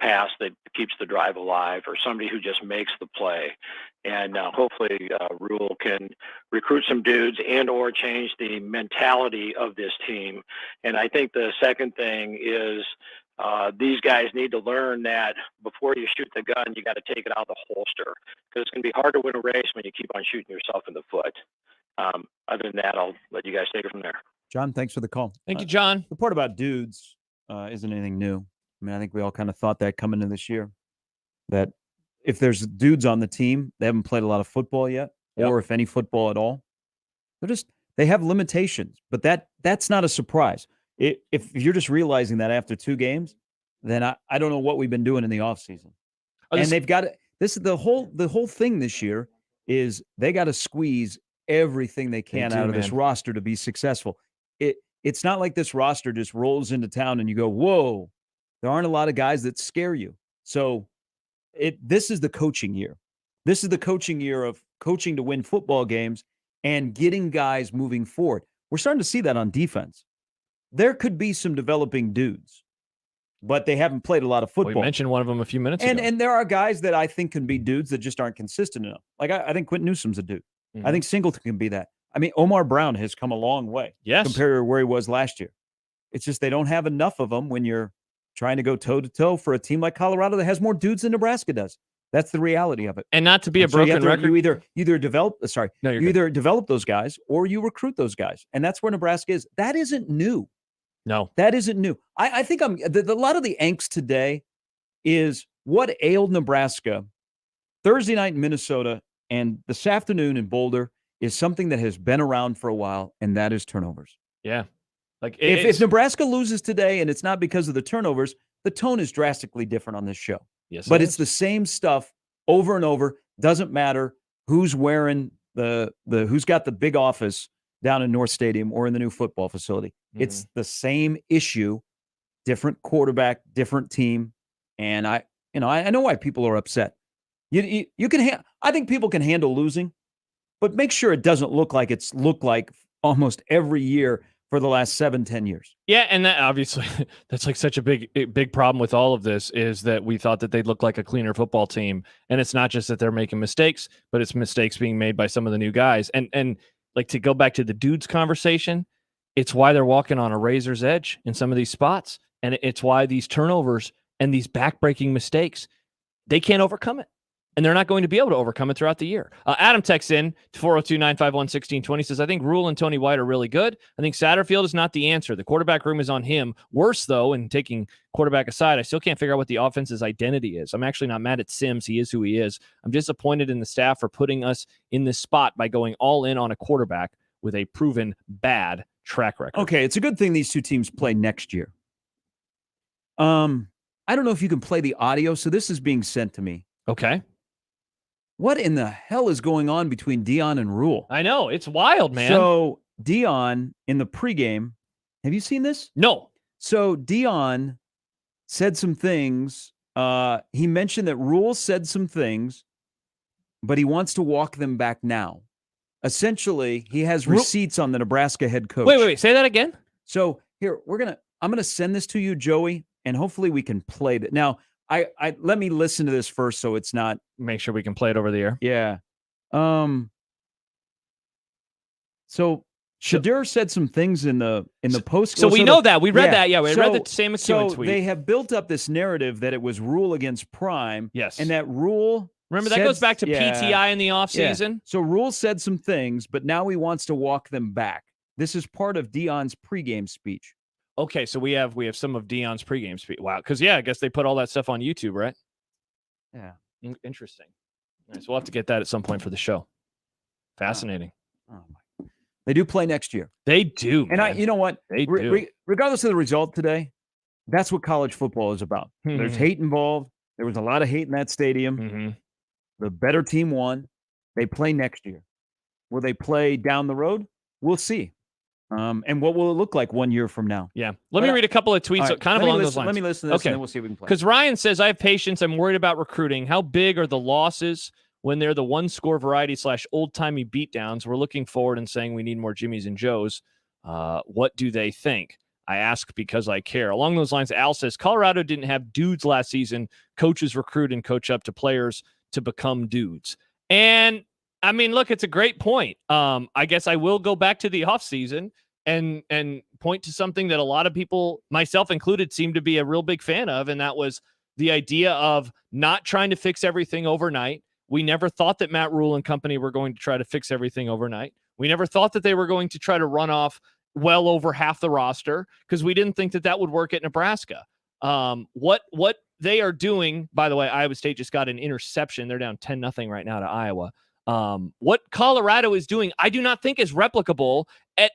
pass that keeps the drive alive, or somebody who just makes the play. And hopefully Rule can recruit some dudes and or change the mentality of this team. And I think the second thing is these guys need to learn that before you shoot the gun, you got to take it out of the holster, because it's going to be hard to win a race when you keep on shooting yourself in the foot. Other than that, I'll let you guys take it from there. John, thanks for the call. Thank you, John. The part about dudes isn't anything new. I mean, I think we all kind of thought that coming into this year, that if there's dudes on the team, they haven't played a lot of football yet, or if any football at all. They have limitations, but that's not a surprise. If you're just realizing that after 2 games, then I don't know what we've been doing in the offseason. And they've got this is the whole thing this year is they got to squeeze everything they can out of this roster to be successful. It's not like this roster just rolls into town and you go, whoa. There aren't a lot of guys that scare you. So this is the coaching year. This is the coaching year of coaching to win football games and getting guys moving forward. We're starting to see that on defense. There could be some developing dudes, but they haven't played a lot of football. We mentioned one of them a few minutes ago. And there are guys that I think can be dudes that just aren't consistent enough. Like I think Quentin Newsom's a dude. Mm-hmm. I think Singleton can be that. I mean, Omar Brown has come a long way compared to where he was last year. It's just they don't have enough of them when you're trying to go toe-to-toe for a team like Colorado that has more dudes than Nebraska does. That's the reality of it. And not to be a broken record. You either develop those guys or you recruit those guys. And that's where Nebraska is. That isn't new. No. That isn't new. I think a lot of the angst today is what ailed Nebraska Thursday night in Minnesota and this afternoon in Boulder is something that has been around for a while, and that is turnovers. Yeah. Like if Nebraska loses today and it's not because of the turnovers, the tone is drastically different on this show. Yes, but it's the same stuff over and over. Doesn't matter who's wearing who's got the big office down in North Stadium or in the new football facility. Mm-hmm. It's the same issue, different quarterback, different team, and I know why people are upset. You can I think people can handle losing, but make sure it doesn't look like it's looked like almost every year for the last 7-10 years. Yeah, and that obviously that's like such a big problem with all of this is that we thought that they'd look like a cleaner football team, and it's not just that they're making mistakes, but it's mistakes being made by some of the new guys. And like to go back to the dudes conversation, it's why they're walking on a razor's edge in some of these spots, and it's why these turnovers and these backbreaking mistakes, they can't overcome it. And they're not going to be able to overcome it throughout the year. Adam texts in to 402-951-1620, says, I think Rule and Tony White are really good. I think Satterfield is not the answer. The quarterback room is on him. Worse, though, and taking quarterback aside, I still can't figure out what the offense's identity is. I'm actually not mad at Sims. He is who he is. I'm disappointed in the staff for putting us in this spot by going all in on a quarterback with a proven bad track record. Okay, it's a good thing these two teams play next year. I don't know if you can play the audio, so this is being sent to me. Okay. What in the hell is going on between Dion and Rule? I know. It's wild, man. So Dion in the pregame, have you seen this? No. So Dion said some things. He mentioned that Rule said some things, but he wants to walk them back now. Essentially, he has receipts on the Nebraska head coach. Wait. Say that again. So here, I'm going to send this to you, Joey, and hopefully we can play that. Now, I let me listen to this first so it's not. Make sure we can play it over the air. Yeah. So Shadur said some things in the post. So we know that. We read that. Yeah, we read the same So tweet. they have built up this narrative that it was Rule against Prime. Yes. And that Rule. Remember, that goes back to PTI in the offseason. Yeah. So Rule said some things, but now he wants to walk them back. This is part of Dion's pregame speech. Okay, so we have some of Dion's pregame speech. Wow, because I guess they put all that stuff on YouTube, right? Yeah. Interesting. All right, so we'll have to get that at some point for the show. Fascinating. They do play next year. They do, and man. you know what? They do. Regardless of the result today, that's what college football is about. There's hate involved. There was a lot of hate in that stadium. The better team won. They play next year. Will they play down the road? We'll see. And what will it look like 1 year from now? Yeah. Let me read a couple of tweets kind of along those lines. Let me listen to this, and then we'll see if we can play. Because Ryan says, I have patience. I'm worried about recruiting. How big are the losses when they're the one-score variety / old-timey beatdowns? We're looking forward and saying we need more Jimmies and Joes. What do they think? I ask because I care. Along those lines, Al says, Colorado didn't have dudes last season. Coaches recruit and coach up to players to become dudes. And, I mean, look, it's a great point. I guess I will go back to the offseason and point to something that a lot of people, myself included, seem to be a real big fan of, and that was the idea of not trying to fix everything overnight. We never thought that Matt Rule and company were going to try to fix everything overnight. We never thought that they were going to try to run off well over half the roster because we didn't think that that would work at Nebraska. What they are doing, by the way, Iowa State just got an interception. They're down 10-0 right now to Iowa. What Colorado is doing, I do not think is replicable at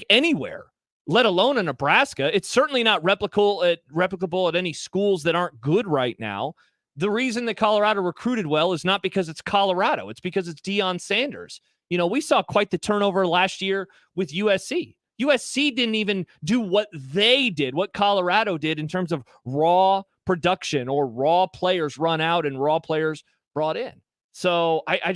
anywhere, let alone in Nebraska. It's certainly not replicable at any schools that aren't good right now. The reason that Colorado recruited well is not because it's Colorado. It's because it's Deion Sanders. You know, we saw quite the turnover last year with USC. USC didn't even do what they did, what Colorado did in terms of raw production or raw players run out and raw players brought in. So I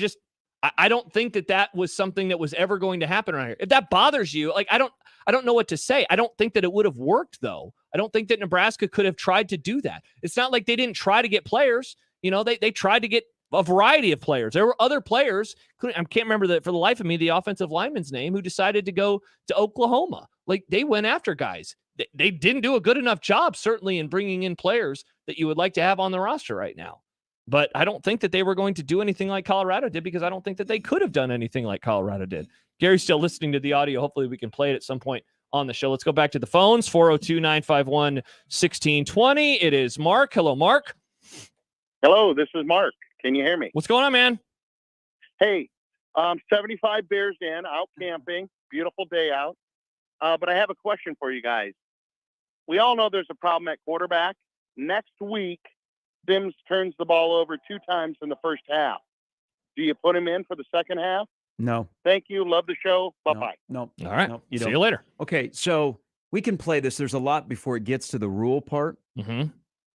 don't think that was something that was ever going to happen around here. If that bothers you, I don't know what to say. I don't think that it would have worked, though. I don't think that Nebraska could have tried to do that. It's not like they didn't try to get players. You know, they tried to get a variety of players. There were other players, I can't remember for the life of me, the offensive lineman's name, who decided to go to Oklahoma. They went after guys. They didn't do a good enough job, certainly, in bringing in players that you would like to have on the roster right now. But I don't think that they were going to do anything like Colorado did because I don't think that they could have done anything like Colorado did. Gary's still listening to the audio. Hopefully we can play it at some point on the show. Let's go back to the phones, 402-951-1620. It is Mark. Hello, Mark. Hello, this is Mark. Can you hear me? What's going on, man? Hey, 75 Bears in, out camping. Beautiful day out. But I have a question for you guys. We all know there's a problem at quarterback. Next week, Sims turns the ball over 2 times in the first half. Do you put him in for the second half? No. Thank you. Love the show. Bye-bye. No. All right. No, See you later. Okay, so we can play this. There's a lot before it gets to the rule part.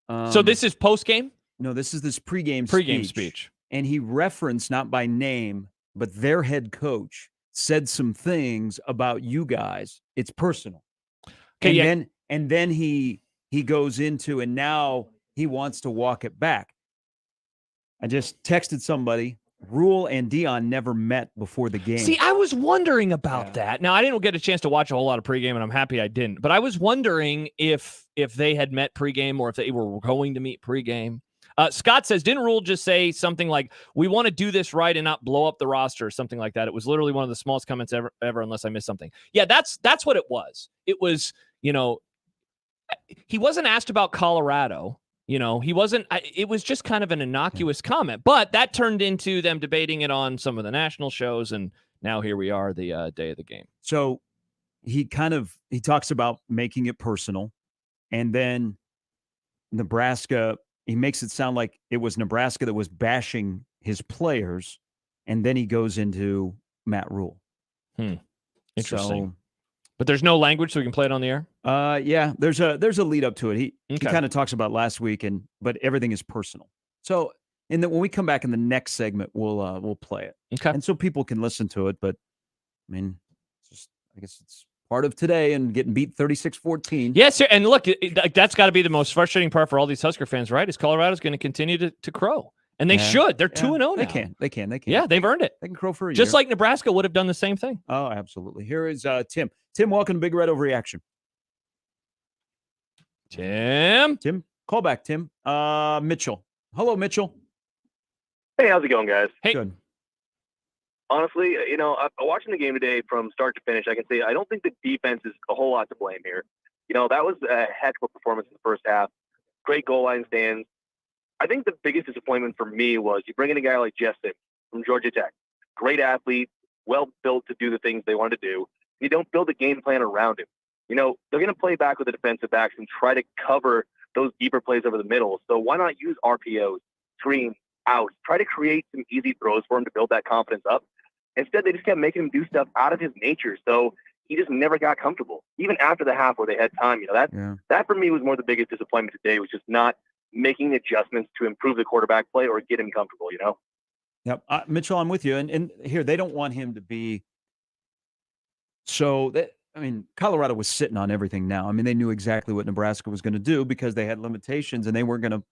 So this is post-game? No, this is this pregame speech. And he referenced, not by name, but their head coach said some things about you guys. It's personal. Okay, and then he goes into, and now he wants to walk it back. I just texted somebody. Rule and Deion never met before the game. See, I was wondering about that. Now, I didn't get a chance to watch a whole lot of pregame, and I'm happy I didn't. But I was wondering if they had met pregame or if they were going to meet pregame. Scott says, didn't Rule just say something like, we want to do this right and not blow up the roster or something like that? It was literally one of the smallest comments ever unless I missed something. Yeah, that's what it was. It was, he wasn't asked about Colorado. He wasn't, it was just kind of an innocuous comment, but that turned into them debating it on some of the national shows. And now here we are, the day of the game. So he talks about making it personal, and then Nebraska, he makes it sound like it was Nebraska that was bashing his players. And then he goes into Matt Rule. Interesting. But there's no language, so we can play it on the air? Yeah, there's a lead up to it. He kind of talks about last week, but everything is personal. So, when we come back in the next segment, we'll play it. Okay. And so people can listen to it. But I mean, I guess it's part of today and getting beat 36-14. Yes, sir. And look, that's got to be the most frustrating part for all these Husker fans, right? Is Colorado's going to continue to crow. And they should. They're 2-0 now. They can. Yeah, they've earned it. They can crow for a year. Just like Nebraska would have done the same thing. Oh, absolutely. Here is Tim. Tim, welcome to Big Red Overreaction. Tim, call back, Tim. Mitchell. Hello, Mitchell. Hey, how's it going, guys? Hey. Good. Honestly, watching the game today from start to finish, I can say I don't think the defense is a whole lot to blame here. That was a heck of a performance in the first half. Great goal line stands. I think the biggest disappointment for me was you bring in a guy like Jeff Sims from Georgia Tech. Great athlete, well built to do the things they want to do. You don't build a game plan around him. You know, they're going to play back with the defensive backs and try to cover those deeper plays over the middle. So why not use RPOs, screens, outs, try to create some easy throws for him to build that confidence up. Instead, they just kept making him do stuff out of his nature. So he just never got comfortable. Even after the half where they had time, you know, that for me was more the biggest disappointment today, was just not making adjustments to improve the quarterback play or get him comfortable, you know? Yep. Mitchell, I'm with you. And here, they don't want him to be so that, I mean, Colorado was sitting on everything now. I mean, they knew exactly what Nebraska was going to do because they had limitations and they weren't going to,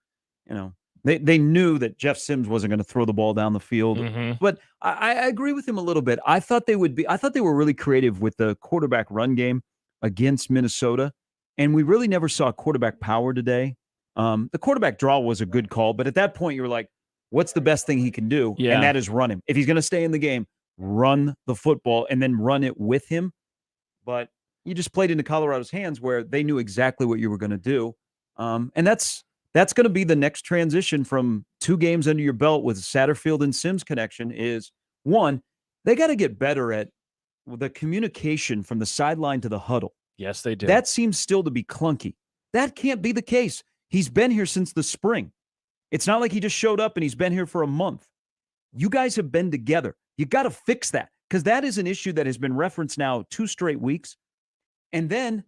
you know, they knew that Jeff Sims wasn't going to throw the ball down the field. But I agree with him a little bit. I thought they were really creative with the quarterback run game against Minnesota. And we really never saw quarterback power today. The quarterback draw was a good call, but at that point you were like, what's the best thing he can do? Yeah. And that is run him. If he's going to stay in the game, run the football and then run it with him. But you just played into Colorado's hands where they knew exactly what you were going to do. And that's going to be the next transition from 2 games under your belt with Satterfield and Sims connection is, one, they got to get better at the communication from the sideline to the huddle. Yes, they do. That seems still to be clunky. That can't be the case. He's been here since the spring. It's not like he just showed up and he's been here for a month. You guys have been together. You got to fix that because that is an issue that has been referenced now 2 straight weeks. And then,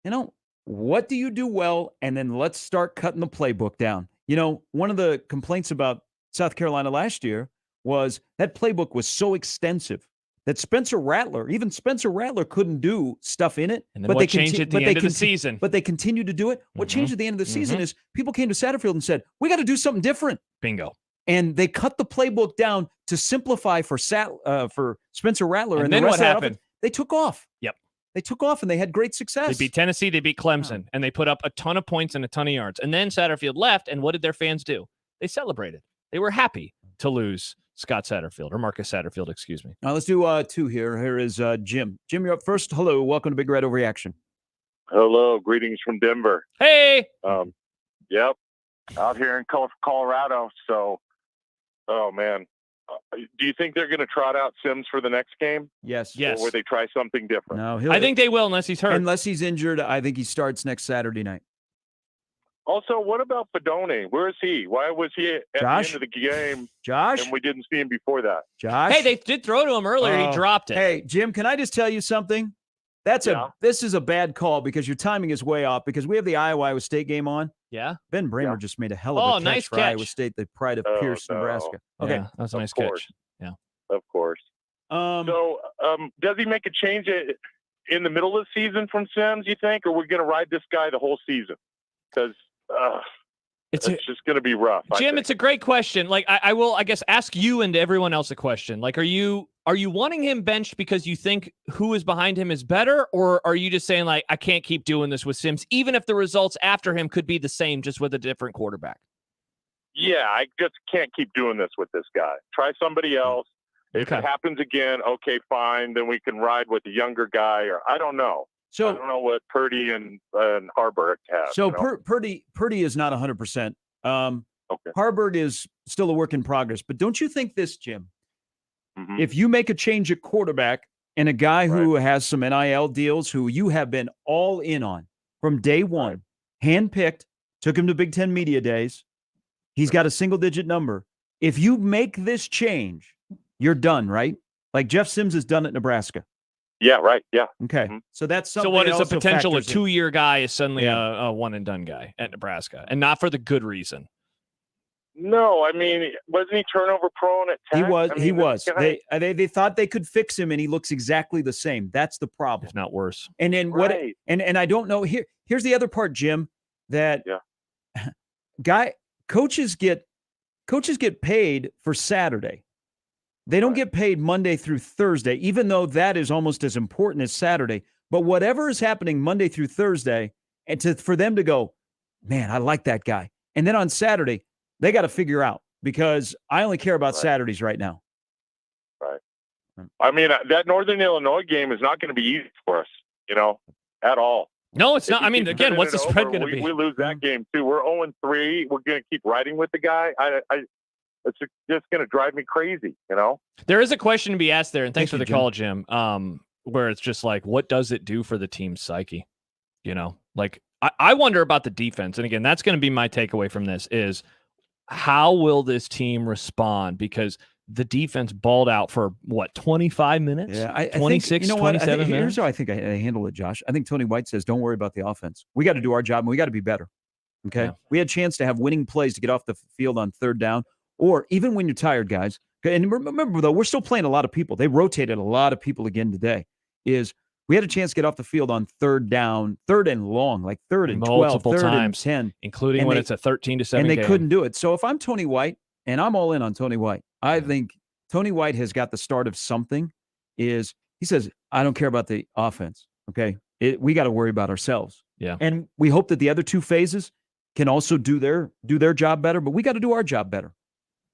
you know, what do you do well? And then let's start cutting the playbook down. You know, one of the complaints about South Carolina last year was that playbook was so extensive that Spencer Rattler couldn't do stuff in it. And then what changed at the end of the season? But they continued to do it. What changed at the end of the season is people came to Satterfield and said, we got to do something different. Bingo. And they cut the playbook down to simplify for Spencer Rattler. And then the rest what of happened? They took off. Yep. They took off and they had great success. They beat Tennessee, they beat Clemson, and they put up a ton of points and a ton of yards. And then Satterfield left, and what did their fans do? They celebrated. They were happy to lose Scott Satterfield, or Marcus Satterfield, excuse me. Now let's do 2 here. Here is Jim. Jim, you're up first. Hello. Welcome to Big Red Overreaction. Hello. Greetings from Denver. Hey. Yep. Out here in Colorado. So, oh, man. Do you think they're going to trot out Sims for the next game? Yes. Or would they try something different? No, I think they will unless he's hurt. Unless he's injured, I think he starts next Saturday night. Also, what about Fedone? Where is he? Why was he at the end of the game? Josh? And we didn't see him before that. Josh? Hey, they did throw to him earlier. He dropped it. Hey, Jim, can I just tell you something? This is a bad call because your timing is way off because we have the Iowa State game on. Yeah. Ben Bramer just made a hell of a catch nice for catch. Iowa State, the pride of Pierce, Nebraska. Okay. Yeah, that's a nice catch. Yeah. Of course. So does he make a change in the middle of the season from Sims, you think? Or we're going to ride this guy the whole season? Because it's just going to be rough. Jim, it's a great question. Like, I will, I guess, ask you and everyone else a question. Like, are you wanting him benched because you think who is behind him is better? Or are you just saying, like, I can't keep doing this with Sims, even if the results after him could be the same, just with a different quarterback? Yeah, I just can't keep doing this with this guy. Try somebody else. If it happens again, okay, fine. Then we can ride with the younger guy, or I don't know. So I don't know what Purdy and Harburg have. So Purdy is not 100%. Harburg is still a work in progress. But don't you think this, Jim? Mm-hmm. If you make a change at quarterback and a guy who has some NIL deals who you have been all in on from day one, handpicked, took him to Big Ten Media Days, he's got a single-digit number. If you make this change, you're done, right? Like Jeff Sims is done at Nebraska. Yeah, right. Yeah. Okay. Mm-hmm. So that's something. So what is the also potential? A factors in. 2-year guy is suddenly a one-and-done guy at Nebraska, and not for the good reason. No, I mean, wasn't he turnover prone at Tech? He was. They thought they could fix him, and he looks exactly the same. That's the problem, if not worse. And then and I don't know. Here's the other part, Jim. That coaches get paid for Saturday. They don't get paid Monday through Thursday, even though that is almost as important as Saturday. But whatever is happening Monday through Thursday, and for them to go, man, I like that guy. And then on Saturday, they got to figure out because I only care about Saturdays right now. Right. I mean, that Northern Illinois game is not going to be easy for us, at all. No, it's not. I mean, again, what's the spread going to be? We lose that game too. We're 0-3. We're going to keep riding with the guy. It's just going to drive me crazy, you know? There is a question to be asked there, and thanks for the Jim. call, Jim. Where it's just like, what does it do for the team's psyche? You know, like I wonder about the defense. And again, that's going to be my takeaway from this is how will this team respond? Because the defense balled out for what, 25 minutes? Yeah, I 26, think, you know what? 27 Here's minutes. how I think I handle it, Josh. I think Tony White says, don't worry about the offense. We got to do our job and we got to be better. Okay. Yeah. We had a chance to have winning plays to get off the field on third down, or even when you're tired, guys. And remember, though, we're still playing a lot of people. They rotated a lot of people again today. We had a chance to get off the field on third down, third and long, like third and 12, Multiple third times, and 10. including when it's a 13-7 And they game. couldn't do it. So if I'm Tony White, and I'm all in on Tony White, I think Tony White has got the start of something. He says, I don't care about the offense, okay? We got to worry about ourselves. Yeah. And we hope that the other two phases can also do their job better, but we got to do our job better.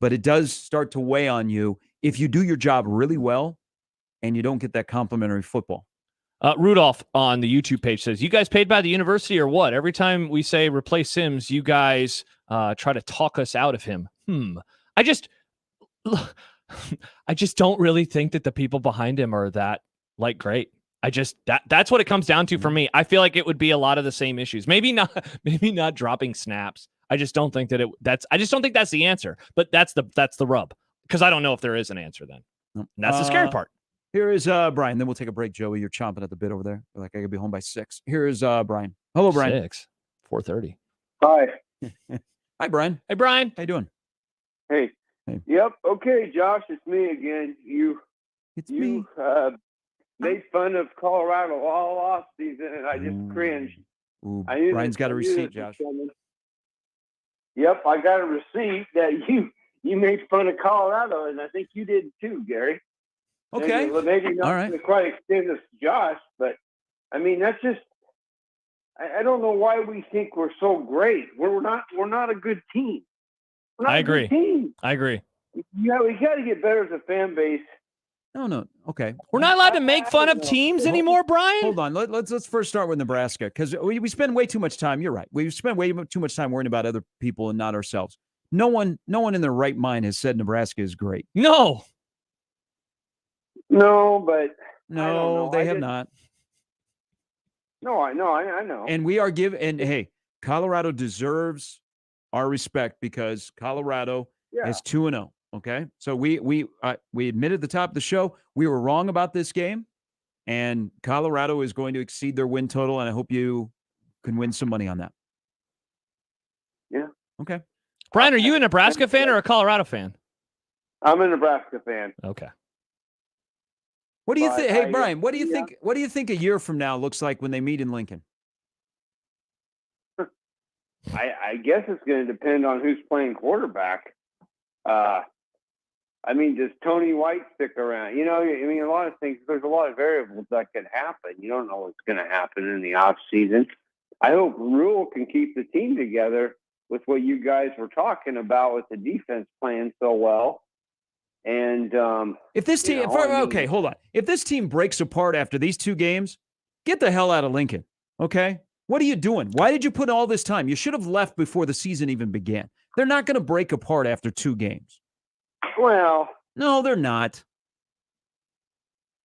But it does start to weigh on you if you do your job really well and you don't get that complimentary football. Rudolph on the YouTube page says, you guys paid by the university or what? Every time we say replace Sims, you guys try to talk us out of him. I just don't really think that the people behind him are that great. That's what it comes down to for me. I feel like it would be a lot of the same issues. Maybe not dropping snaps. I just don't think I just don't think that's the answer. But that's the rub. Because I don't know if there is an answer then. And that's the scary part. Here is Brian. Then we'll take a break, Joey. You're chomping at the bit over there. You're like, I gotta be home by 6. Here is Brian. Hello, Brian. 6, 4:30. Hi. Hi, Brian. Hey, Brian. How you doing? Hey. Yep. Okay, Josh, it's me again. You made fun of Colorado all off season, and I just cringed. Ooh, I knew Brian's got a receipt, Josh. Yep, I got a receipt that you made fun of Colorado, and I think you did too, Gary. Okay. And maybe not All right. to quite extent as Josh, but I mean that's just. I don't know why we think we're so great. We're not a good team. We're not I a good agree. team. I agree. Yeah, we got to get better as a fan base. No. Okay. We're not allowed to make fun of teams anymore, Brian. Hold on. Let's first start with Nebraska because we spend way too much time. You're right. We spend way too much time worrying about other people and not ourselves. No one in their right mind has said Nebraska is great. No, but no, they have not. No, I know. And we are hey, Colorado deserves our respect because Colorado is 2-0. Okay, so we admitted at the top of the show we were wrong about this game, and Colorado is going to exceed their win total, and I hope you can win some money on that. Yeah. Okay. Brian, are you a Nebraska fan or a Colorado fan? I'm a Nebraska fan. Okay. What do you think? Hey, Brian, what do you think? What do you think a year from now looks like when they meet in Lincoln? I guess it's going to depend on who's playing quarterback. I mean, does Tony White stick around? You know, I mean, a lot of things. There's a lot of variables that could happen. You don't know what's going to happen in the off season. I hope Rule can keep the team together with what you guys were talking about with the defense playing so well. And if this team, okay, hold on. If this team breaks apart after these 2 games, get the hell out of Lincoln. Okay, what are you doing? Why did you put all this time? You should have left before the season even began. They're not going to break apart after 2 games. Well, no, they're not.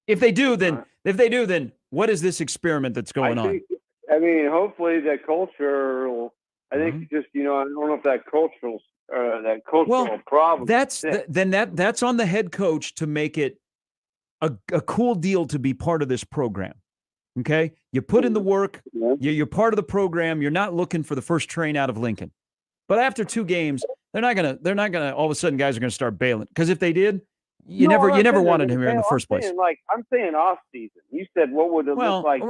If they do, then what is this experiment that's going on? I mean, hopefully that culture will. I think just I don't know if that cultural problem. That's on the head coach to make it a cool deal to be part of this program. Okay, you put in the work. You're part of the program. You're not looking for the first train out of Lincoln. But after 2 games, they're not gonna. All of a sudden, guys are gonna start bailing. Because if they did, you never wanted him here in the first place. I'm saying off season. You said what would it look like?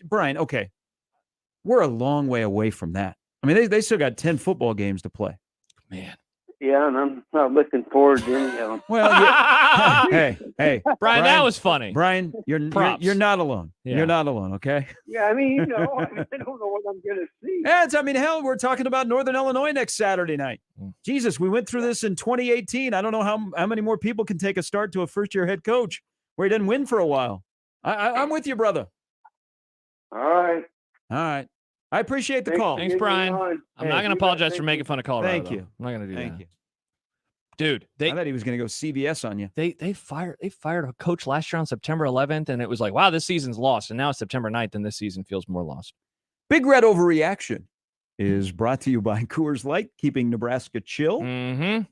Brian, okay, we're a long way away from that. I mean, they still got 10 football games to play. Man. Yeah, and I'm not looking forward to any of them. Well, hey, Brian, that was funny. Brian, you're not alone. Yeah. You're not alone. Okay. Yeah, I mean, I don't know what I'm going to see. Yeah, hell, we're talking about Northern Illinois next Saturday night. Jesus, we went through this in 2018. I don't know how many more people can take a start to a first-year head coach where he didn't win for a while. I'm with you, brother. All right. I appreciate the call. Thanks, Brian. I'm not going to apologize for making fun of Colorado. Thank you. I'm not going to do that. Thank you. Dude, I thought he was going to go CBS on you. They fired a coach last year on September 11th, and it was like, wow, this season's lost. And now it's September 9th, and this season feels more lost. Big Red Overreaction is brought to you by Coors Light, keeping Nebraska chill. Mm-hmm.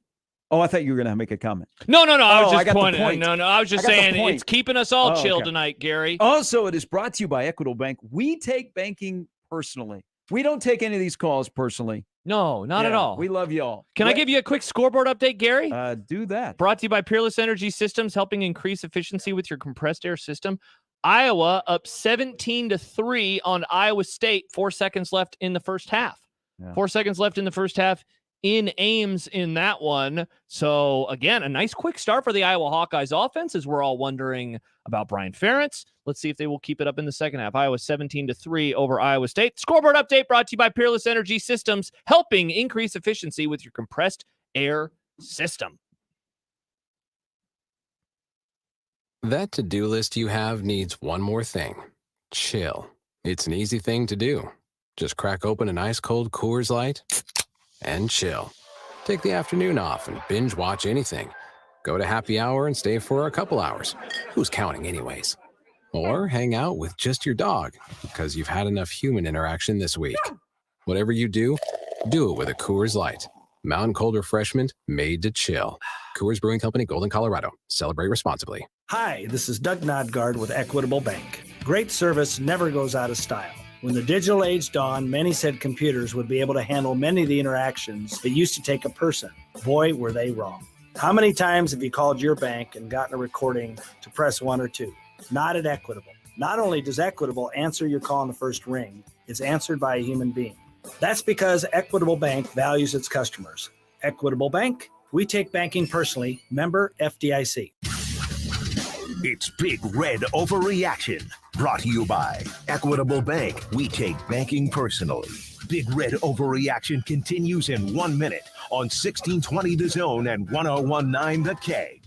Oh, I thought you were going to make a comment. No. I was just got pointing. the point. No. I was just saying it's keeping us all chill okay. tonight, Gary. Also, it is brought to you by Equitable Bank. We take banking personally. We don't take any of these calls personally. No, not at all. We love y'all. Can I give you a quick scoreboard update, Gary? Do that. Brought to you by Peerless Energy Systems, helping increase efficiency with your compressed air system. Iowa up 17-3 on Iowa State. 4 seconds left in the first half. Yeah. 4 seconds left in the first half in Ames in that one. So, again, a nice quick start for the Iowa Hawkeyes offense as we're all wondering about Brian Ferentz. Let's see if they will keep it up in the second half. Iowa 17-3 over Iowa State. Scoreboard update brought to you by Peerless Energy Systems, helping increase efficiency with your compressed air system. That to-do list you have needs one more thing. Chill. It's an easy thing to do. Just crack open an ice-cold Coors Light and chill. Take the afternoon off and binge watch anything. Go to happy hour and stay for a couple hours. Who's counting anyways? Or hang out with just your dog because you've had enough human interaction this week. Whatever you do it with a Coors Light. Mountain cold refreshment made to chill. Coors Brewing Company, Golden, Colorado. Celebrate responsibly. Hi, this is Doug Nodgard with Equitable Bank. Great service never goes out of style. When the digital age dawned, many said computers would be able to handle many of the interactions that used to take a person. Boy, were they wrong. How many times have you called your bank and gotten a recording to press 1 or 2? Not at Equitable. Not only does Equitable answer your call on the first ring, it's answered by a human being. That's because Equitable Bank values its customers. Equitable Bank, we take banking personally. Member FDIC. It's Big Red Overreaction, brought to you by Equitable Bank. We take banking personally. Big Red Overreaction continues in 1 minute on 1620 The Zone and 1019 The K.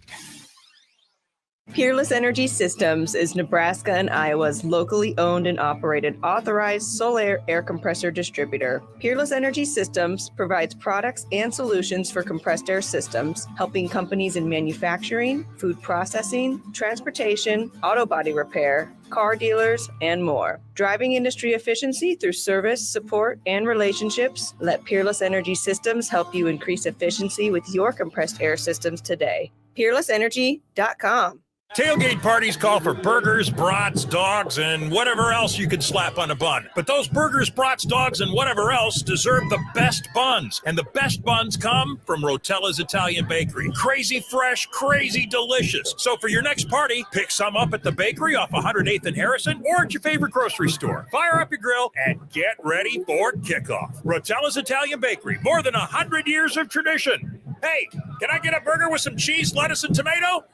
Peerless Energy Systems is Nebraska and Iowa's locally owned and operated authorized solar air compressor distributor. Peerless Energy Systems provides products and solutions for compressed air systems, helping companies in manufacturing, food processing, transportation, auto body repair, car dealers, and more. Driving industry efficiency through service, support, and relationships, let Peerless Energy Systems help you increase efficiency with your compressed air systems today. PeerlessEnergy.com. Tailgate parties call for burgers, brats, dogs, and whatever else you could slap on a bun. But those burgers, brats, dogs, and whatever else deserve the best buns. And the best buns come from Rotella's Italian Bakery. Crazy fresh, crazy delicious. So for your next party, pick some up at the bakery off 108th and Harrison or at your favorite grocery store. Fire up your grill and get ready for kickoff. Rotella's Italian Bakery, more than 100 years of tradition. Hey, can I get a burger with some cheese, lettuce, and tomato?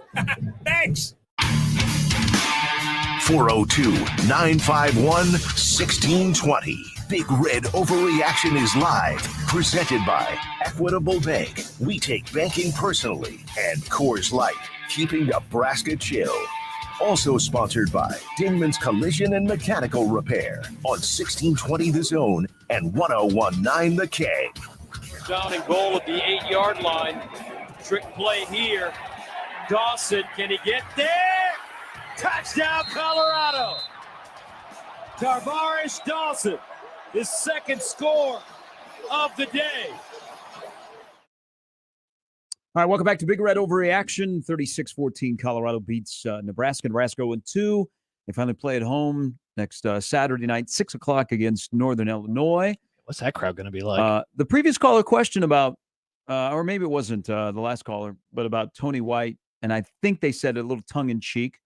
Thanks. 402-951-1620. Big Red Overreaction is live. Presented by Equitable Bank. We take banking personally. And Coors Light, keeping Nebraska chill. Also sponsored by Dingman's Collision and Mechanical Repair on 1620 The Zone and 1019 The K. Down and goal at the 8-yard line. Trick play here. Dawson, can he get there? Touchdown, Colorado. Tarvaris Dawson, his second score of the day. All right, welcome back to Big Red Overreaction. 36-14, Colorado beats Nebraska. Nebraska 0-2. They finally play at home next Saturday night, 6 o'clock against Northern Illinois. What's that crowd going to be like? The previous caller question about, or maybe it wasn't the last caller, but about Tony White. And I think they said a little tongue-in-cheek,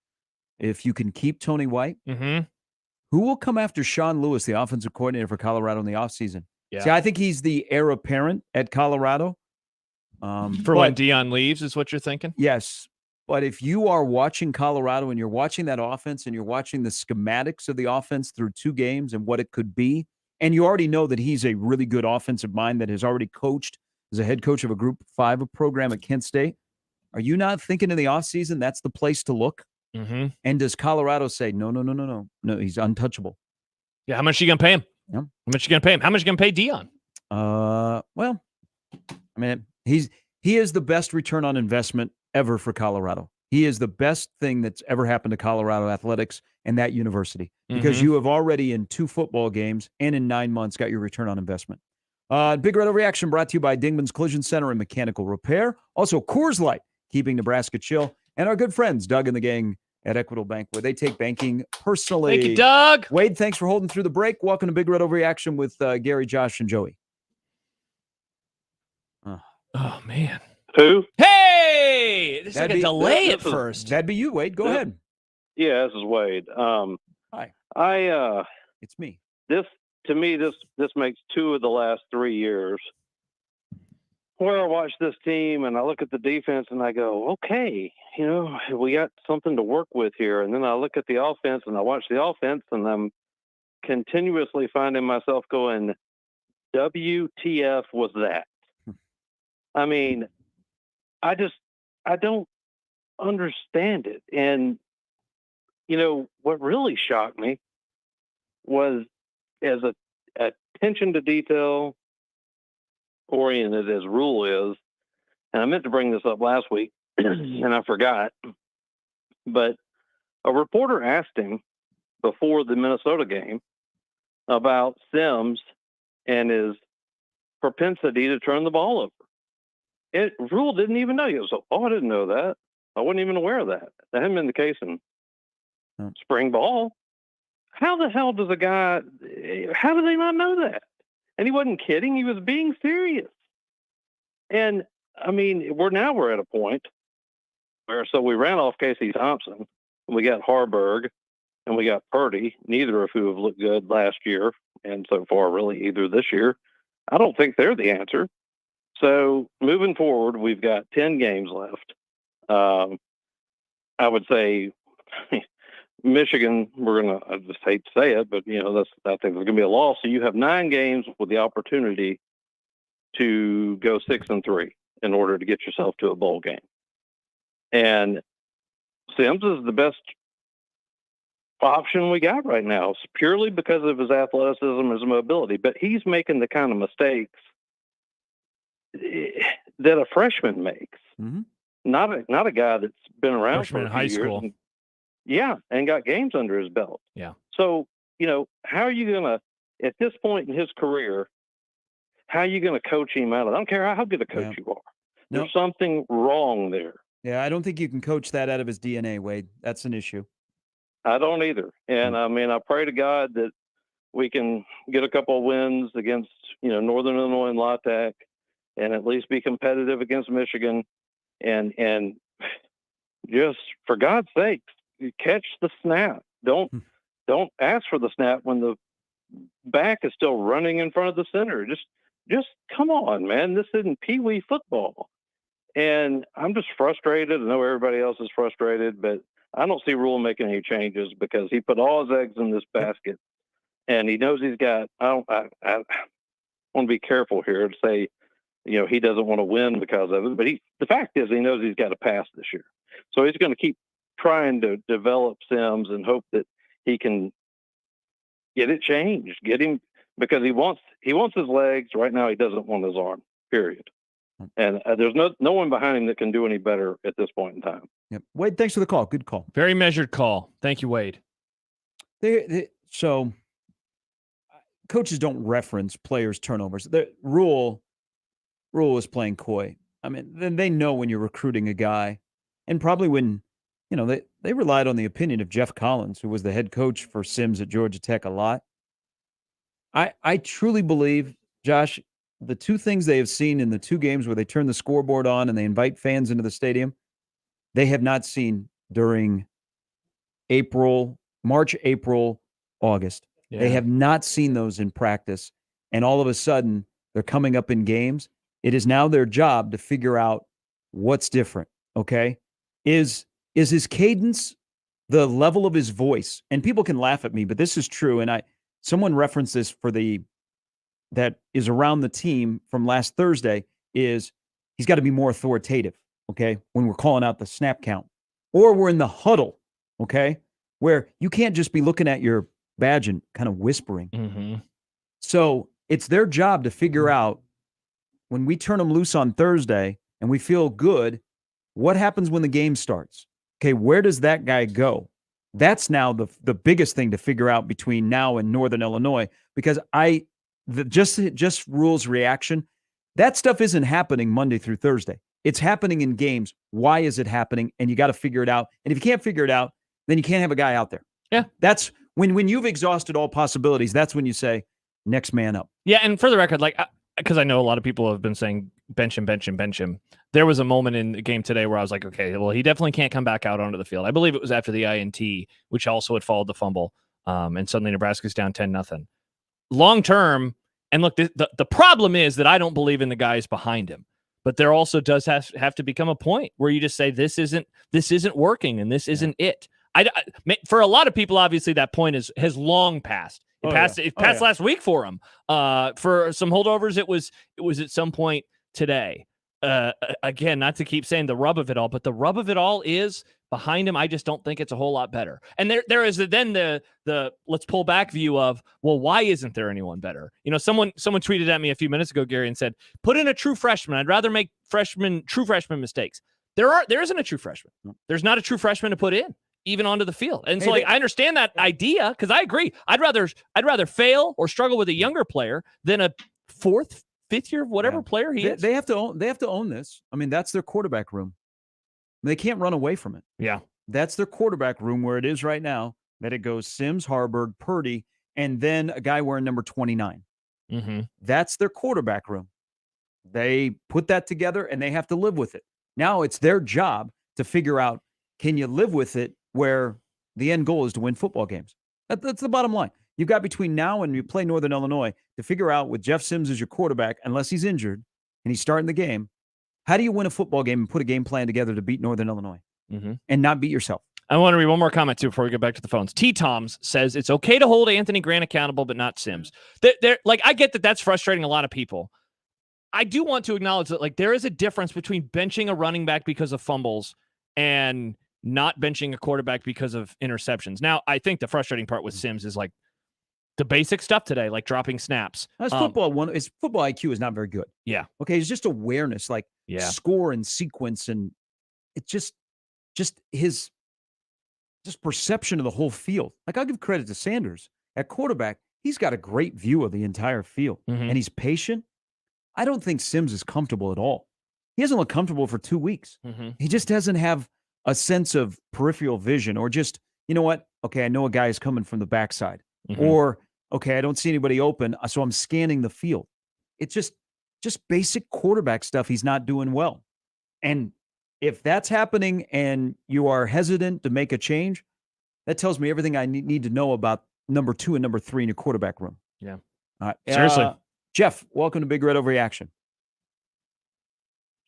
if you can keep Tony White, who will come after Sean Lewis, the offensive coordinator for Colorado in the offseason? Yeah. See, I think he's the heir apparent at Colorado. For when Deion leaves is what you're thinking? Yes. But if you are watching Colorado and you're watching that offense and you're watching the schematics of the offense through 2 games and what it could be, and you already know that he's a really good offensive mind that has already coached as a head coach of a Group 5 program at Kent State, are you not thinking in the offseason that's the place to look? Mm-hmm. And does Colorado say, no, he's untouchable? Yeah, how much are you going to pay him? Yeah. How much are you going to pay him? How much are you going to pay Deion? Well, I mean, he's he is the best return on investment ever for Colorado. He is the best thing that's ever happened to Colorado athletics and that university because you have already in 2 football games and in 9 months got your return on investment. Big Red Overreaction brought to you by Dingman's Collision Center and Mechanical Repair. Also, Coors Light, keeping Nebraska chill. And our good friends, Doug and the gang at Equitable Bank, where they take banking personally. Thank you, Doug. Wade, thanks for holding through the break. Welcome to Big Red Overreaction with Gary, Josh, and Joey. Oh, man. Who? Hey! There's like a delay at this is- first. That'd be you, Wade. Go ahead. Yeah, this is Wade. Hi. It's me. This to me, this makes 2 of the last 3 years where I watch this team and I look at the defense and I go, okay, we got something to work with here. And then I look at the offense and I watch the offense and I'm continuously finding myself going, WTF was that? I mean, I don't understand it. And, what really shocked me was as attention to detail oriented as Rule is, and I meant to bring this up last week and I forgot, but a reporter asked him before the Minnesota game about Sims and his propensity to turn the ball over. Rule didn't even know. He was, I didn't know that. I wasn't even aware of that. That hadn't been the case in spring ball. How the hell does how do they not know that? And he wasn't kidding. He was being serious. And I mean, we're at a point where, so we ran off Casey Thompson, and we got Harburg, and we got Purdy, neither of who have looked good last year, and so far really either this year. I don't think they're the answer. So moving forward, we've got 10 games left. I would say Michigan, I just hate to say it, but I think there's going to be a loss. So you have 9 games with the opportunity to go 6-3 in order to get yourself to a bowl game. And Sims is the best option we got right now. It's purely because of his athleticism, his mobility, but he's making the kind of mistakes that a freshman makes. Mm-hmm. Not a guy that's been around Freshman for in a few high years school. and got games under his belt. Yeah. So, how are you going to, at this point in his career, how are you going to coach him out of it? I don't care how good a coach you are. There's something wrong there. Yeah, I don't think you can coach that out of his DNA, Wade. That's an issue. I don't either. And I mean, I pray to God that we can get a couple of wins against, Northern Illinois and La Tech, and at least be competitive against Michigan. And just for God's sake, catch the snap. Don't ask for the snap when the back is still running in front of the center. Just come on, man. This isn't peewee football. And I'm just frustrated. I know everybody else is frustrated, but I don't see Rule making any changes because he put all his eggs in this basket, and he knows he's got. I want to be careful here to say, he doesn't want to win because of it. But the fact is, he knows he's got to pass this year, so he's going to keep trying to develop Sims and hope that he can get it changed, get him, because he wants his legs. Right now, he doesn't want his arm. Period. And there's no one behind him that can do any better at this point in time. Yep. Wade, thanks for the call. Good call. Very measured call. Thank you, Wade. So coaches don't reference players' turnovers. The Rule is playing coy. I mean, then they know when you're recruiting a guy, and probably when, they relied on the opinion of Jeff Collins, who was the head coach for Sims at Georgia Tech a lot. I truly believe, Josh, the 2 things they have seen in the 2 games where they turn the scoreboard on and they invite fans into the stadium, they have not seen during March, April, August. Yeah. They have not seen those in practice. And all of a sudden, they're coming up in games. It is now their job to figure out what's different, okay? Is his cadence the level of his voice? And people can laugh at me, but this is true. And someone referenced this that is around the team from last Thursday is he's got to be more authoritative, okay, when we're calling out the snap count. Or we're in the huddle, okay, where you can't just be looking at your badge and kind of whispering. Mm-hmm. So it's their job to figure out when we turn them loose on Thursday, and we feel good, what happens when the game starts? Okay, where does that guy go? That's now the biggest thing to figure out between now and Northern Illinois, because just rules reaction, that stuff isn't happening Monday through Thursday. It's happening in games. Why is it happening? And you got to figure it out. And if you can't figure it out, then you can't have a guy out there. Yeah. That's when you've exhausted all possibilities, that's when you say, next man up. Yeah, and for the record, like, because I know a lot of people have been saying bench him. There was a moment in the game today where I was like, okay, well, he definitely can't come back out onto the field. I believe it was after the INT, which also had followed the fumble, and suddenly Nebraska's down 10-0. Long term, and look, the problem is that I don't believe in the guys behind him, but there also does have to become a point where you just say this isn't working and this isn't it. For a lot of people, obviously, that point has long passed. It passed last week for him. For some holdovers, it was at some point today. Again, not to keep saying the rub of it all, but the rub of it all is behind him. I just don't think it's a whole lot better. And there is then the let's pull back view of, well, why isn't there anyone better? You know, someone tweeted at me a few minutes ago, Gary, and said, put in a true freshman. I'd rather make true freshman mistakes. There isn't a true freshman. There's not a true freshman to put in, even onto the field. And so, I understand that idea, because I agree. I'd rather fail or struggle with a younger player than a fourth, fifth year, whatever player he is. They have to own this. I mean, that's their quarterback room. They can't run away from it. Yeah. That's their quarterback room where it is right now, that it goes Sims, Harburg, Purdy, and then a guy wearing number 29. Mm-hmm. That's their quarterback room. They put that together, and they have to live with it. Now it's their job to figure out, can you live with it where the end goal is to win football games? That's the bottom line. You've got between now and you play Northern Illinois to figure out, with Jeff Sims as your quarterback, unless he's injured and he's starting the game, how do you win a football game and put a game plan together to beat Northern Illinois and not beat yourself? I want to read one more comment, too, before we get back to the phones. T-Toms says it's okay to hold Anthony Grant accountable, but not Sims. I get that that's frustrating a lot of people. I do want to acknowledge that, there is a difference between benching a running back because of fumbles and not benching a quarterback because of interceptions. Now, I think the frustrating part with Sims is, the basic stuff today, like dropping snaps. His football IQ is not very good. Yeah. Okay, it's just awareness, score and sequence, and it's just his perception of the whole field. I'll give credit to Sanders at quarterback. He's got a great view of the entire field, and he's patient. I don't think Sims is comfortable at all. He hasn't looked comfortable for 2 weeks. He just doesn't have a sense of peripheral vision, or just, you know what? Okay, I know a guy is coming from the backside, or okay, I don't see anybody open, so I'm scanning the field. It's just basic quarterback stuff he's not doing well. And if that's happening and you are hesitant to make a change, that tells me everything I need to know about number 2 and number 3 in your quarterback room. Yeah. All right. Seriously. Jeff, welcome to Big Red Overreaction.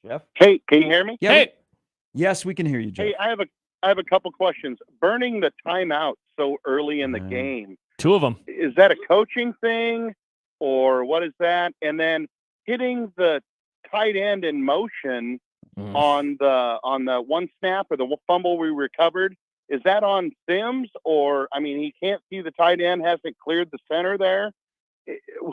Jeff? Hey, can you hear me? Yeah, yes, we can hear you, Jeff. Hey, I have a couple questions. Burning the timeout so early in the game. 2 of them. Is that a coaching thing, or what is that? And then hitting the tight end in motion on the one snap or the fumble we recovered, is that on Sims? Or, I mean, he can't see the tight end, hasn't cleared the center there.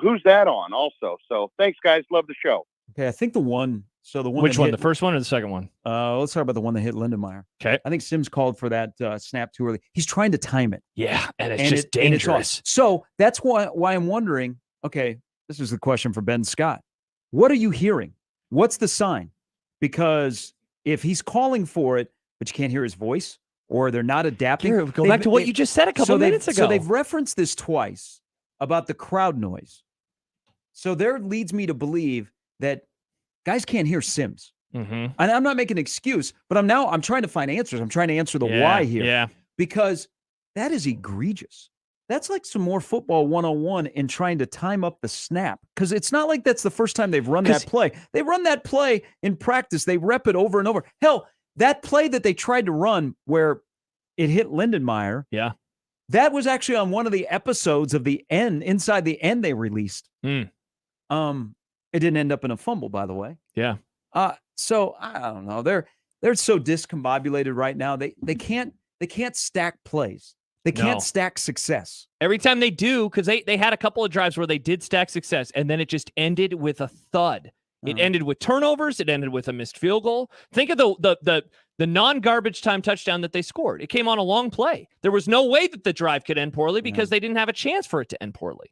Who's that on also? So thanks, guys. Love the show. Okay, I think the one. So the one. Which one? The first one or the second one? Let's talk about the one that hit Lindenmeyer. Okay. I think Sims called for that snap too early. He's trying to time it. Yeah, and it's just dangerous. So that's why I'm wondering. Okay, this is the question for Ben Scott. What are you hearing? What's the sign? Because if he's calling for it, but you can't hear his voice, or they're not adapting. Here, go back to what you just said a couple minutes ago. So they've referenced this twice about the crowd noise. So there leads me to believe that guys can't hear Sims. And I'm not making an excuse, but I'm trying to find answers. I'm trying to answer the why here. Yeah. Because that is egregious. That's like some more football 101 in trying to time up the snap. Because it's not like that's the first time they've run that play. They run that play in practice. They rep it over and over. Hell, that play that they tried to run where it hit Lindenmeyer. Yeah. That was actually on one of the episodes of the end, inside the end they released. It didn't end up in a fumble, by the way. Yeah. So I don't know. They're so discombobulated right now. They can't stack plays. They can't stack success. Every time they do, because they had a couple of drives where they did stack success, and then it just ended with a thud. It ended with turnovers. It ended with a missed field goal. Think of the non-garbage time touchdown that they scored. It came on a long play. There was no way that the drive could end poorly because they didn't have a chance for it to end poorly.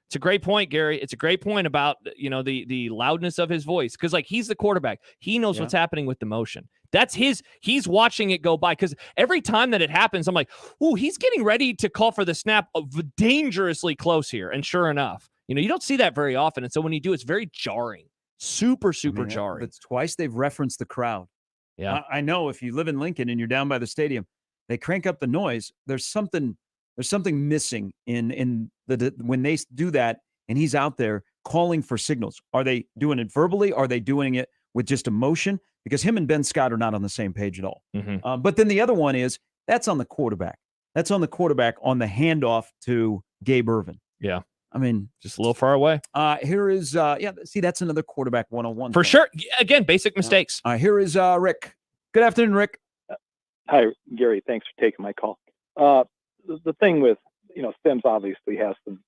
It's a great point, Gary. It's a great point about, the loudness of his voice. Because, he's the quarterback. He knows what's happening with the motion. That's he's watching it go by. Because every time that it happens, I'm like, ooh, he's getting ready to call for the snap of dangerously close here. And sure enough, you don't see that very often. And so when you do, it's very jarring. Super jarring. It's twice they've referenced the crowd. Yeah. I know if you live in Lincoln and you're down by the stadium, they crank up the noise. There's something missing in when they do that and he's out there calling for signals. Are they doing it verbally? Are they doing it with just emotion? Because him and Ben Scott are not on the same page at all. Mm-hmm. But then the other one is that's on the quarterback. That's on the quarterback on the handoff to Gabe Ervin. Yeah. I mean, just a little far away. Here is, see, that's another quarterback 101. For sure. Again, basic mistakes. Here is Rick. Good afternoon, Rick. Hi, Gary. Thanks for taking my call. The thing with, Sims obviously has some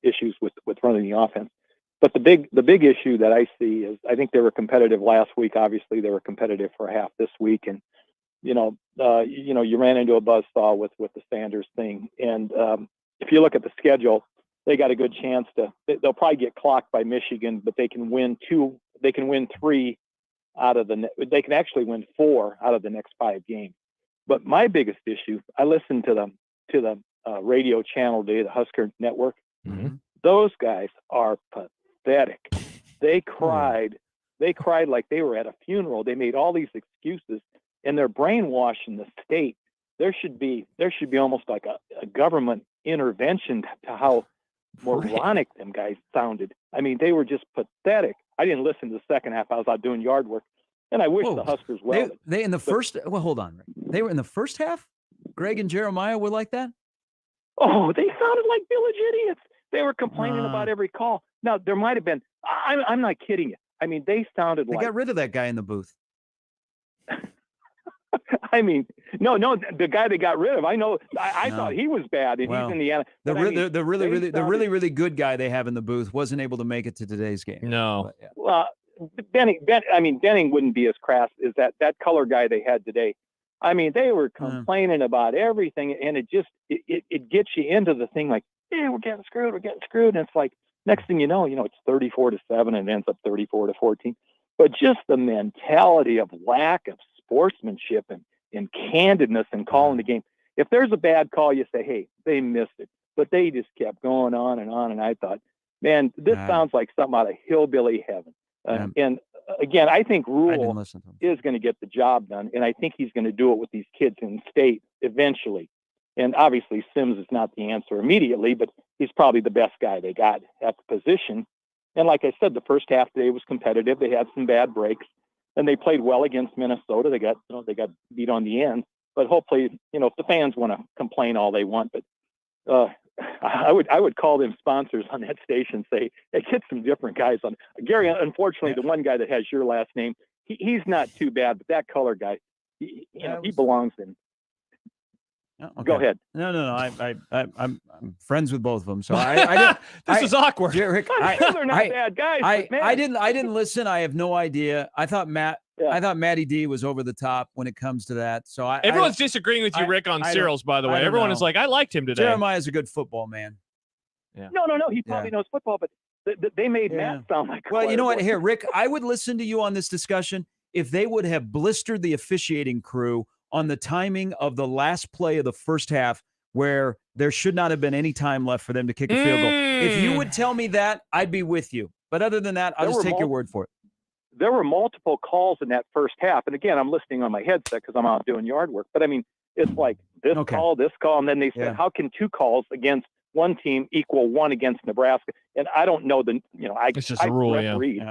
issues with running the offense. But the big issue that I see is I think they were competitive last week. Obviously, they were competitive for a half this week. And, you ran into a buzzsaw with the Sanders thing. And if you look at the schedule, they got a good chance they'll probably get clocked by Michigan, but they can win 3 out of they can actually win 4 out of the next 5 games. But my biggest issue, I listened to the radio channel today, the Husker Network. Mm-hmm. Those guys are pathetic. They cried. They cried like they were at a funeral. They made all these excuses, and they're brainwashing the state. There should be almost like a government intervention to how moronic them guys sounded. I mean, they were just pathetic. I didn't listen to the second half. I was out doing yard work, and I wish the Huskers well. They in the first. Well, hold on. They were in the first half. Greg and Jeremiah were like that. Oh, they sounded like village idiots. They were complaining about every call. Now there might have been. I'm not kidding you. I mean, they sounded like. They got rid of that guy in the booth. I mean, no, the guy they got rid of. I know. I thought he was bad, and he's Indiana. The really good guy they have in the booth wasn't able to make it to today's game. No. But, well, Denning wouldn't be as crass as that color guy they had today. I mean, they were complaining about everything, and it gets you into the thing like, hey, we're getting screwed, and it's like next thing you know, it's 34-7, and it ends up 34-14. But just the mentality of lack of sportsmanship and candidness in calling the game. If there's a bad call, you say, hey, they missed it. But they just kept going on. And I thought, man, this sounds like something out of hillbilly heaven. And again, I think Rule is going to get the job done. And I think he's going to do it with these kids in state eventually. And obviously Sims is not the answer immediately, but he's probably the best guy they got at the position. And like I said, the first half today was competitive. They had some bad breaks. And they played well against Minnesota. They got beat on the end. But hopefully, if the fans want to complain all they want, but I would call them sponsors on that station. Say, hey, get some different guys on. Gary, unfortunately, the one guy that has your last name, he's not too bad. But that color guy, he belongs in. Okay. Go ahead. No. I'm friends with both of them, so I this is awkward. Rick, they're not bad guys. I didn't listen. I have no idea. I thought Matty D was over the top when it comes to that. So everyone's disagreeing with you, Rick, on Cyril's. By the way, everyone is like, I liked him today. Jeremiah's a good football man. Yeah. No. He probably knows football, but they made Matt sound like. Well, you know what? Here, Rick, I would listen to you on this discussion if they would have blistered the officiating crew on the timing of the last play of the first half where there should not have been any time left for them to kick a field goal. If you would tell me that, I'd be with you. But other than that, I'll just take your word for it. There were multiple calls in that first half. And again, I'm listening on my headset because I'm out doing yard work. But I mean, it's like this call, and then they said, how can 2 calls against one team equal 1 against Nebraska? And I don't know it's just a rule, refereed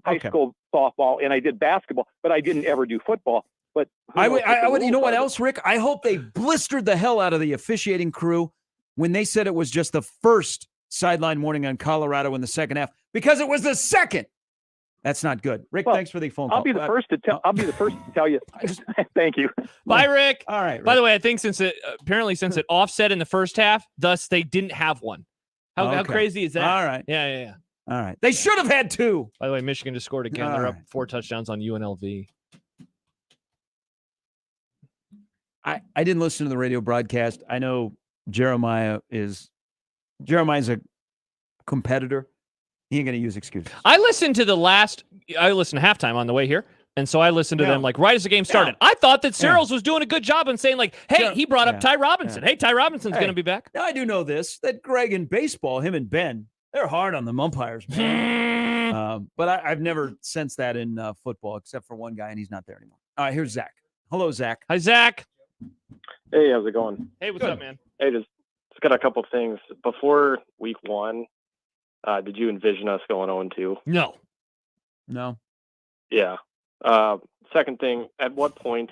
high school softball, and I did basketball, but I didn't ever do football. But I would, you know what else, Rick? I hope they blistered the hell out of the officiating crew when they said it was just the first sideline warning on Colorado in the second half, because it was the second. That's not good. Rick, thanks for the phone call. I'll be the first to tell you. Thank you. Bye, Rick. All right. Rick. By the way, I think since it offset in the first half, thus they didn't have one. How crazy is that? All right. Yeah. All right. They should have had 2. By the way, Michigan just scored again. They're up 4 touchdowns on UNLV. I didn't listen to the radio broadcast. I know Jeremiah's a competitor. He ain't going to use excuses. I listened to halftime on the way here. And so I listened to them like right as the game started. I thought that Searles was doing a good job in saying like, hey, he brought up Ty Robinson. Hey, Ty Robinson's going to be back. Now I do know this, that Greg in baseball, him and Ben, they're hard on the umpires, man. But I've never sensed that in football except for one guy, and he's not there anymore. All right, here's Zach. Hello, Zach. Hi, Zach. Hey, how's it going? Hey, what's up, man? Hey, just got a couple things. Before week 1, did you envision us going 0-2? No. Yeah. Second thing, at what point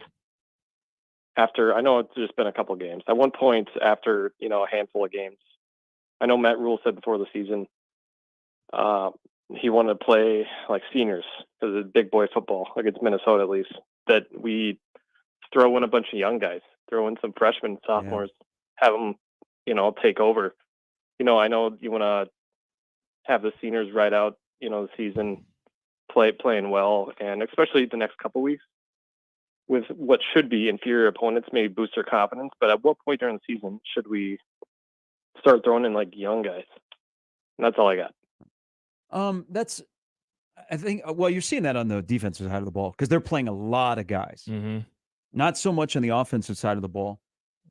after, I know it's just been a couple games, at one point after, a handful of games, I know Matt Rule said before the season, he wanted to play like seniors because it's big boy football against Minnesota, at least, that we throw in a bunch of young guys, throw in some freshmen, sophomores, have them, take over. I know you want to have the seniors ride out, the season, playing well, and especially the next couple weeks with what should be inferior opponents, maybe boost their confidence. But at what point during the season should we start throwing in like young guys? And that's all I got. I think, you're seeing that on the defensive side of the ball because they're playing a lot of guys. Not so much on the offensive side of the ball,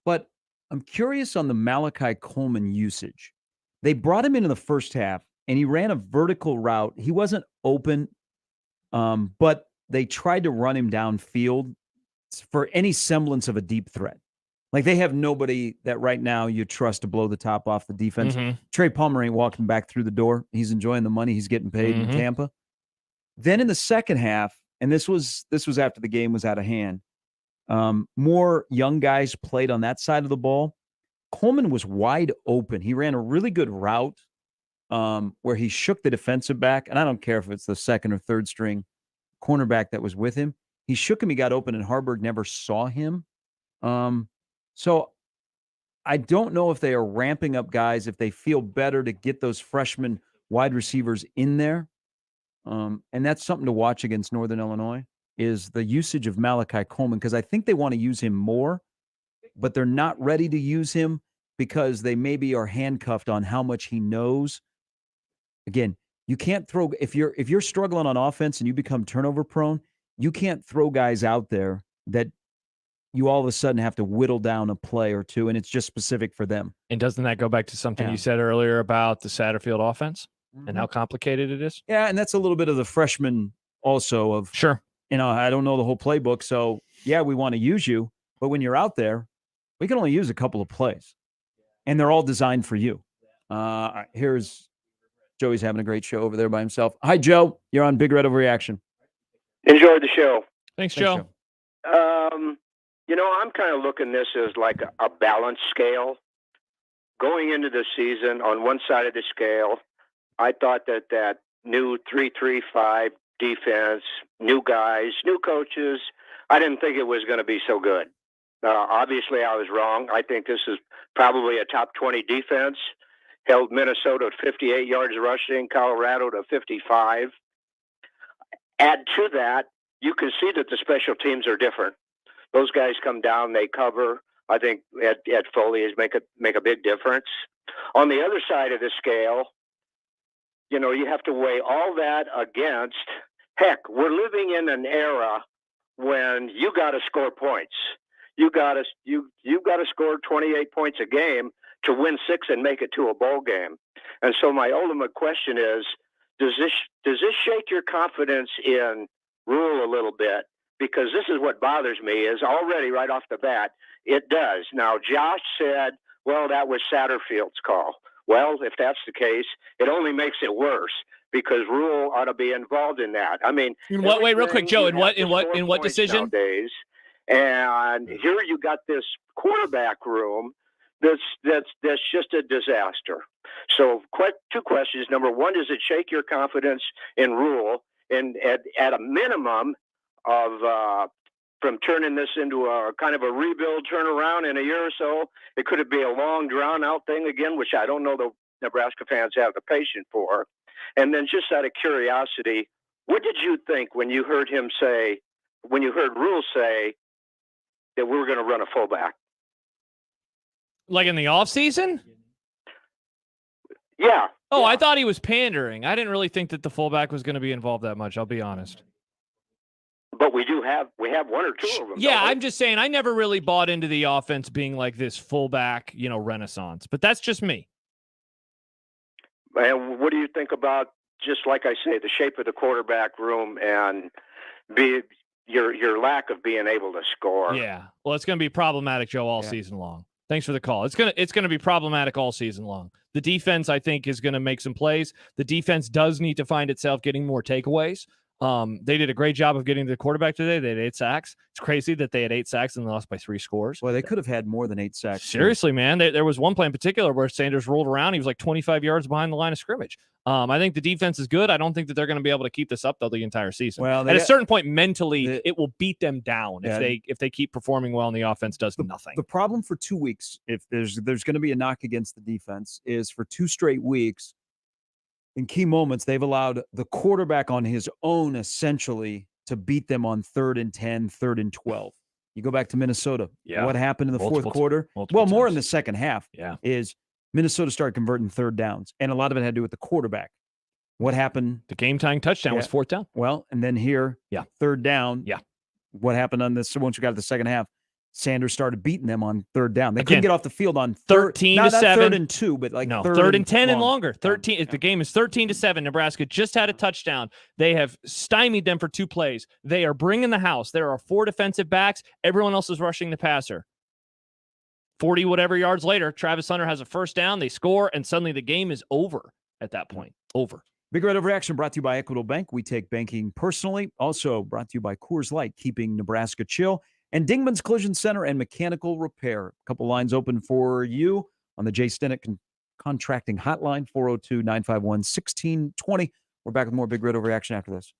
but I'm curious on the Malachi Coleman usage. They brought him into the first half and he ran a vertical route. He wasn't open, but they tried to run him downfield for any semblance of a deep threat. Like they have nobody that right now you trust to blow the top off the defense. Trey Palmer ain't walking back through the door. He's enjoying the money he's getting paid in Tampa. Then in the second half, and this was after the game was out of hand, more young guys played on that side of the ball. Coleman was wide open. He ran a really good route where he shook the defensive back, and I don't care if it's the second or third string cornerback that was with him. He shook him, he got open, and Harburg never saw him. So I don't know if they are ramping up guys, if they feel better to get those freshman wide receivers in there. And that's something to watch against Northern Illinois is the usage of Malachi Coleman, because I think they want to use him more, but they're not ready to use him because they maybe are handcuffed on how much he knows. Again, you can't throw if you're struggling on offense and you become turnover prone, you can't throw guys out there that you all of a sudden have to whittle down a play or two, and it's just specific for them. And doesn't that go back to something you said earlier about the Satterfield offense and how complicated it is? Yeah, and that's a little bit of the freshman also of, I don't know the whole playbook, so yeah, we want to use you, but when you're out there, we can only use a couple of plays, and they're all designed for you. Here's Joey's having a great show over there by himself. Hi, Joe. You're on Big Red Overreaction. Enjoyed the show. Thanks, Joe. I'm kind of looking this as like a balance scale. Going into the season, on one side of the scale, I thought that new 3-3-5 defense, new guys, new coaches, I didn't think it was going to be so good. Obviously, I was wrong. I think this is probably a top 20 defense. Held Minnesota at 58 yards rushing, Colorado to 55. Add to that, you can see that the special teams are different. Those guys come down, they cover. I think at Foley make a big difference. On the other side of the scale, you have to weigh all that against. Heck, we're living in an era when you got to score points. You got to score 28 points a game to win 6 and make it to a bowl game. And so my ultimate question is, does this shake your confidence in Rule a little bit? Because this is what bothers me is already right off the bat, it does. Now, Josh said, well, that was Satterfield's call. Well, if that's the case, it only makes it worse because Rule ought to be involved in that. I mean, wait, real quick, Joe, in what decision? Nowadays, and here you got this quarterback room that's just a disaster. So, two questions. Number one, does it shake your confidence in Rule? And at a minimum of from turning this into a kind of a rebuild turnaround in a year or so, it could be a long drawn out thing again, which I don't know the Nebraska fans have the patience for. And then just out of curiosity, what did you think when you heard Rule say that we were going to run a fullback? Like in the offseason? Yeah. Oh, I thought he was pandering. I didn't really think that the fullback was going to be involved that much, I'll be honest. But we have one or two of them. Yeah, I'm just saying I never really bought into the offense being like this fullback, renaissance. But that's just me. And what do you think about, just like I say, the shape of the quarterback room and your lack of being able to score? Yeah. Well, it's going to be problematic, Joe, all season long. Thanks for the call. It's gonna be problematic all season long. The defense, I think, is going to make some plays. The defense does need to find itself getting more takeaways. They did a great job of getting to the quarterback today. They had 8 sacks. It's crazy that they had 8 sacks and they lost by 3 scores. Well, they could have had more than 8 sacks. Seriously, man. There was one play in particular where Sanders rolled around. He was like 25 yards behind the line of scrimmage. I think the defense is good. I don't think that they're going to be able to keep this up, though, the entire season. Well, at a certain point, mentally, it will beat them down if they keep performing well and the offense does nothing. The problem for 2 weeks, if there's going to be a knock against the defense, is for 2 straight weeks, in key moments, they've allowed the quarterback on his own, essentially, to beat them on 3rd and 10, 3rd and 12. You go back to Minnesota. Yeah. What happened in the fourth quarter? Well, more in the second half. Is Minnesota started converting 3rd downs, and a lot of it had to do with the quarterback. What happened? The game-tying touchdown was 4th down. Well, and then here, 3rd down. Yeah. What happened on this? Once you got to the second half, Sanders started beating them on 3rd down. They couldn't get off the field on 13 to 7. 3rd and 2, but like 3rd and 10 and longer. 13. The game is 13 to 7. Nebraska just had a touchdown. They have stymied them for 2 plays. They are bringing the house. There are 4 defensive backs. Everyone else is rushing the passer. 40 whatever yards later, Travis Hunter has a 1st down. They score, and suddenly the game is over at that point. Over. Big Red Overreaction brought to you by Equitable Bank. We take banking personally. Also brought to you by Coors Light, keeping Nebraska chill. And Dingman's Collision Center and Mechanical Repair. A couple lines open for you on the Jay Stennett Contracting Hotline, 402-951-1620. We're back with more Big Red Overreaction after this.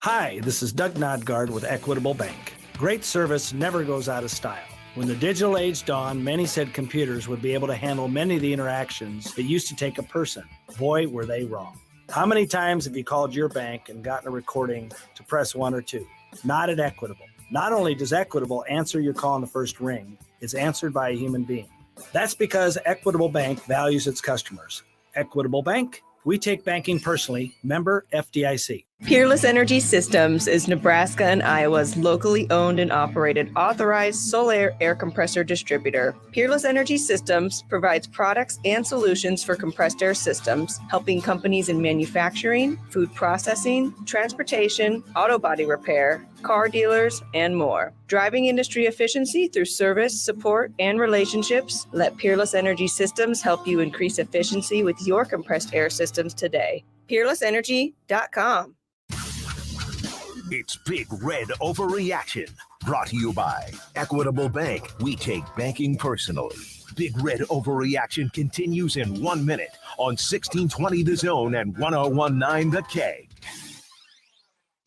Hi, this is Doug Nodgard with Equitable Bank. Great service never goes out of style. When the digital age dawned, many said computers would be able to handle many of the interactions that used to take a person. Boy, were they wrong. How many times have you called your bank and gotten a recording to press 1 or 2? Not at Equitable. Not only does Equitable answer your call in the first ring, it's answered by a human being. That's because Equitable Bank values its customers. Equitable Bank, we take banking personally. Member FDIC. Peerless Energy Systems is Nebraska and Iowa's locally owned and operated authorized solar air compressor distributor. Peerless Energy Systems provides products and solutions for compressed air systems, helping companies in manufacturing, food processing, transportation, auto body repair, car dealers, and more. Driving industry efficiency through service, support, and relationships, let Peerless Energy Systems help you increase efficiency with your compressed air systems today. PeerlessEnergy.com. It's Big Red Overreaction, brought to you by Equitable Bank. We take banking personally. Big Red Overreaction continues in 1 minute on 1620 The Zone and 1019 The K.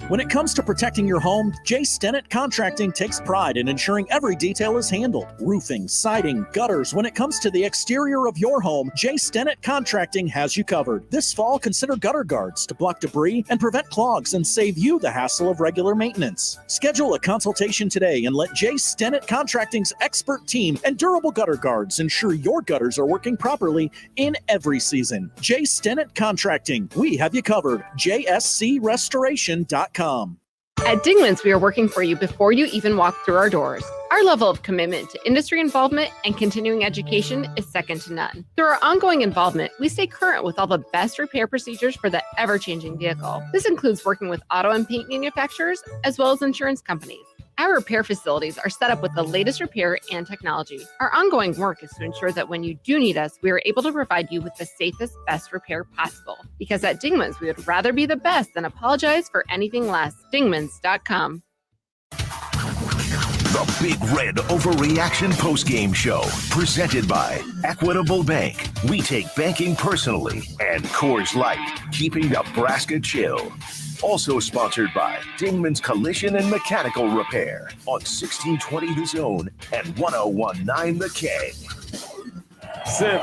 When it comes to protecting your home, Jay Stennett Contracting takes pride in ensuring every detail is handled. Roofing, siding, gutters. When it comes to the exterior of your home, Jay Stennett Contracting has you covered. This fall, consider gutter guards to block debris and prevent clogs and save you the hassle of regular maintenance. Schedule a consultation today and let Jay Stennett Contracting's expert team and durable gutter guards ensure your gutters are working properly in every season. Jay Stennett Contracting. We have you covered. JSCRestoration.com. At Dingman's, we are working for you before you even walk through our doors. Our level of commitment to industry involvement and continuing education is second to none. Through our ongoing involvement, we stay current with all the best repair procedures for the ever-changing vehicle. This includes working with auto and paint manufacturers, as well as insurance companies. Our repair facilities are set up with the latest repair and technology. Our ongoing work is to ensure that when you do need us, we are able to provide you with the safest, best repair possible. Because at Dingman's, we would rather be the best than apologize for anything less. Dingmans.com. The Big Red Overreaction postgame show, presented by Equitable Bank. We take banking personally, and Coors Light, keeping Nebraska chill. Also sponsored by Dingman's Collision and Mechanical Repair on 1620 The Zone and 1019 The K. Sims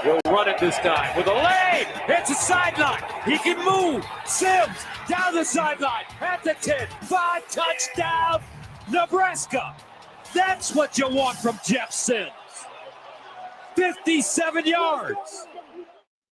He'll run it this time with a lane. It's a sideline. He can move. Sims down the sideline at the 10. 5 touchdown, Nebraska. That's what you want from Jeff Sims. 57 yards.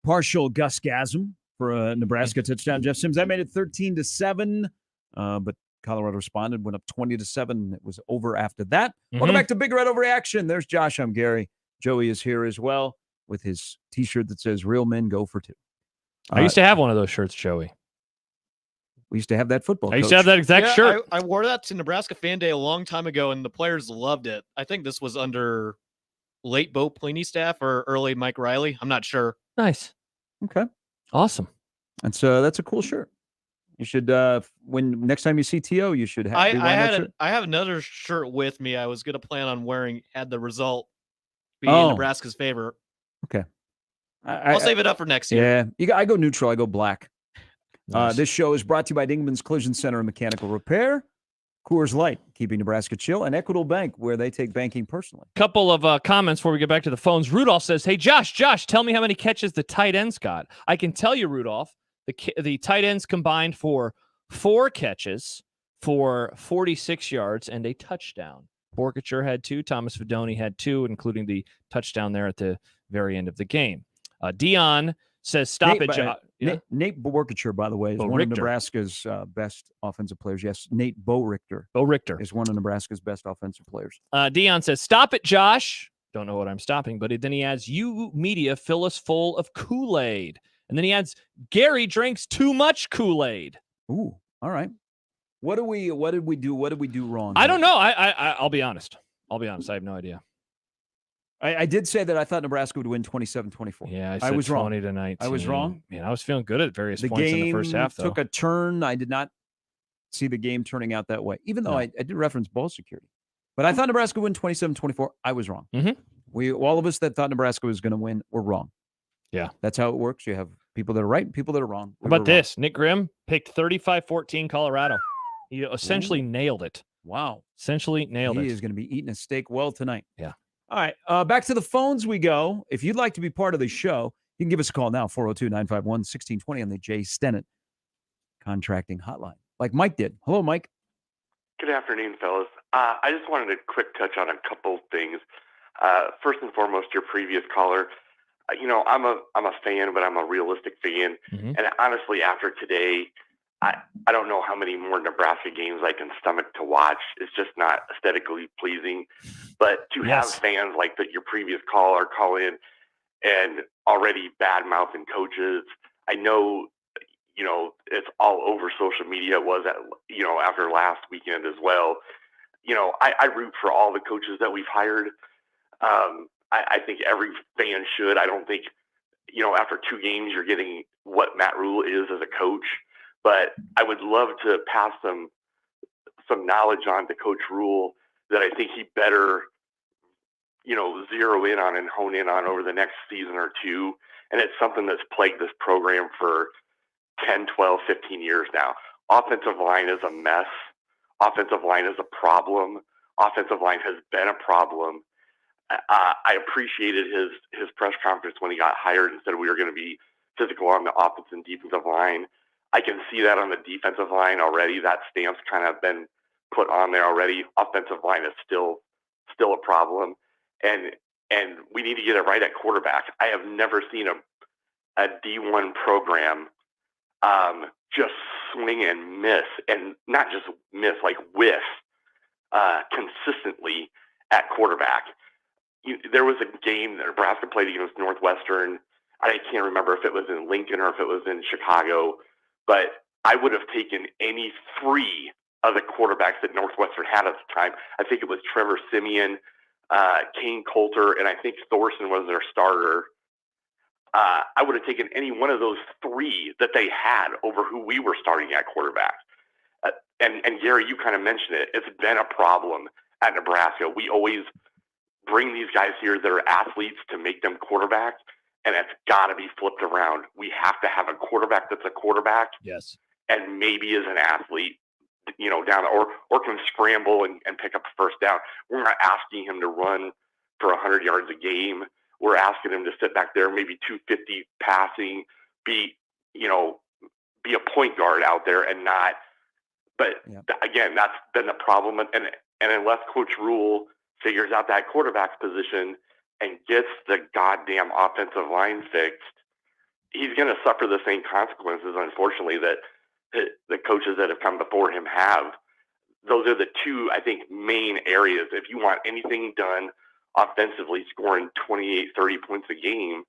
Partial Gusgasm for a Nebraska touchdown. Jeff Sims, that made it 13-7, but Colorado responded, went up 20-7. It was over after that. Welcome back to Big Red Overreaction. There's Josh. I'm Gary. Joey is here as well with his T-shirt that says "Real Men Go for Two." I used to have one of those shirts, Joey. We used to have that football. I used to have that exact shirt. I wore that to Nebraska Fan Day a long time ago, and the players loved it. I think this was under late Bo Pelini staff or early Mike Riley. I'm not sure. Nice. Okay. Awesome. That's a cool shirt. You should when next time you see T.O., you should have. I have another shirt with me. I was gonna plan on wearing had the result be in Nebraska's favor. Okay. I'll save it up for next year. Yeah. I go neutral. I go black. Nice. This show is brought to you by Dingman's Collision Center and Mechanical Repair, Coors Light, keeping Nebraska chill, and Equitable Bank, where they take banking personally. Couple of comments before we get back to the phones. Rudolph says, "Hey, Josh, tell me how many catches the tight ends got." I can tell you, Rudolph, the tight ends combined for 4 catches for 46 yards and a touchdown. Borkature had 2. Thomas Fedoni had 2, including the touchdown there at the very end of the game. Dion says, "Stop it, Josh." Nate Borkature, by the way, is one of Nebraska's best offensive players. Yes, Nate Bo Richter is one of Nebraska's best offensive players. Dion says, "Stop it, Josh." Don't know what I'm stopping, but then he adds, "You media fill us full of Kool-Aid." And then he adds, "Gary drinks too much Kool-Aid." Ooh, all right. What did we do? What did we do wrong? I don't know. I'll be honest. I have no idea. I did say that I thought Nebraska would win 27-24. Yeah, I was 20 to 19. I was wrong. Man, I was feeling good at various points game in the first half, though. Took a turn. I did not see the game turning out that way, even though I did reference ball security. But I thought Nebraska would win 27-24. I was wrong. Mm-hmm. All of us that thought Nebraska was going to win were wrong. Yeah. That's how it works. You have people that are right and people that are wrong. How about this? Nick Grimm picked 35-14 Colorado. He essentially nailed it. Wow. Essentially nailed it. He is going to be eating a steak well tonight. Yeah. All right. Back to the phones we go. If you'd like to be part of the show, you can give us a call now, 402-951-1620 on the Jay Stennett Contracting Hotline, like Mike did. Hello, Mike. Good afternoon, fellas. I just wanted a quick touch on a couple things. First and foremost, your previous caller. I'm a fan, but I'm a realistic fan. Mm-hmm. And honestly, after today, I don't know how many more Nebraska games I can stomach to watch. It's just not aesthetically pleasing. But to have fans like your previous caller call in and already bad-mouthing coaches, I know, it's all over social media. It was, after last weekend as well. I root for all the coaches that we've hired. I think every fan should. I don't think, after 2 games you're getting what Matt Rule is as a coach. But I would love to pass some knowledge on to Coach Rule that I think he better, zero in on and hone in on over the next season or 2. And it's something that's plagued this program for 10, 12, 15 years now. Offensive line is a mess. Offensive line is a problem. Offensive line has been a problem. I appreciated his press conference when he got hired and said we were going to be physical on the offensive and defensive line. I can see that on the defensive line already. That stamp's kind of been put on there already. Offensive line is still a problem, and we need to get it right at quarterback. I have never seen a D1 program just swing and miss, and not just miss, like whiff consistently at quarterback. There was a game that Nebraska played against Northwestern. I can't remember if it was in Lincoln or if it was in Chicago, but I would have taken any 3 of the quarterbacks that Northwestern had at the time. I think it was Trevor Siemian, Kane Coulter, and I think Thorson was their starter. I would have taken any one of those 3 that they had over who we were starting at quarterback. And Gary, you kind of mentioned it. It's been a problem at Nebraska. We always bring these guys here that are athletes to make them quarterbacks, and it's got to be flipped around. We have to have a quarterback that's a quarterback. Yes. And maybe is an athlete, down or can scramble and pick up a first down. We're not asking him to run for 100 yards a game. we're asking him to sit back there, maybe 250 passing, be a point guard out there and not. But again, that's been the problem. And unless Coach Rule figures out that quarterback position and gets the goddamn offensive line fixed, he's going to suffer the same consequences, unfortunately, that the coaches that have come before him have. Those are the two, I think, main areas. If you want anything done offensively, scoring 28, 30 points a game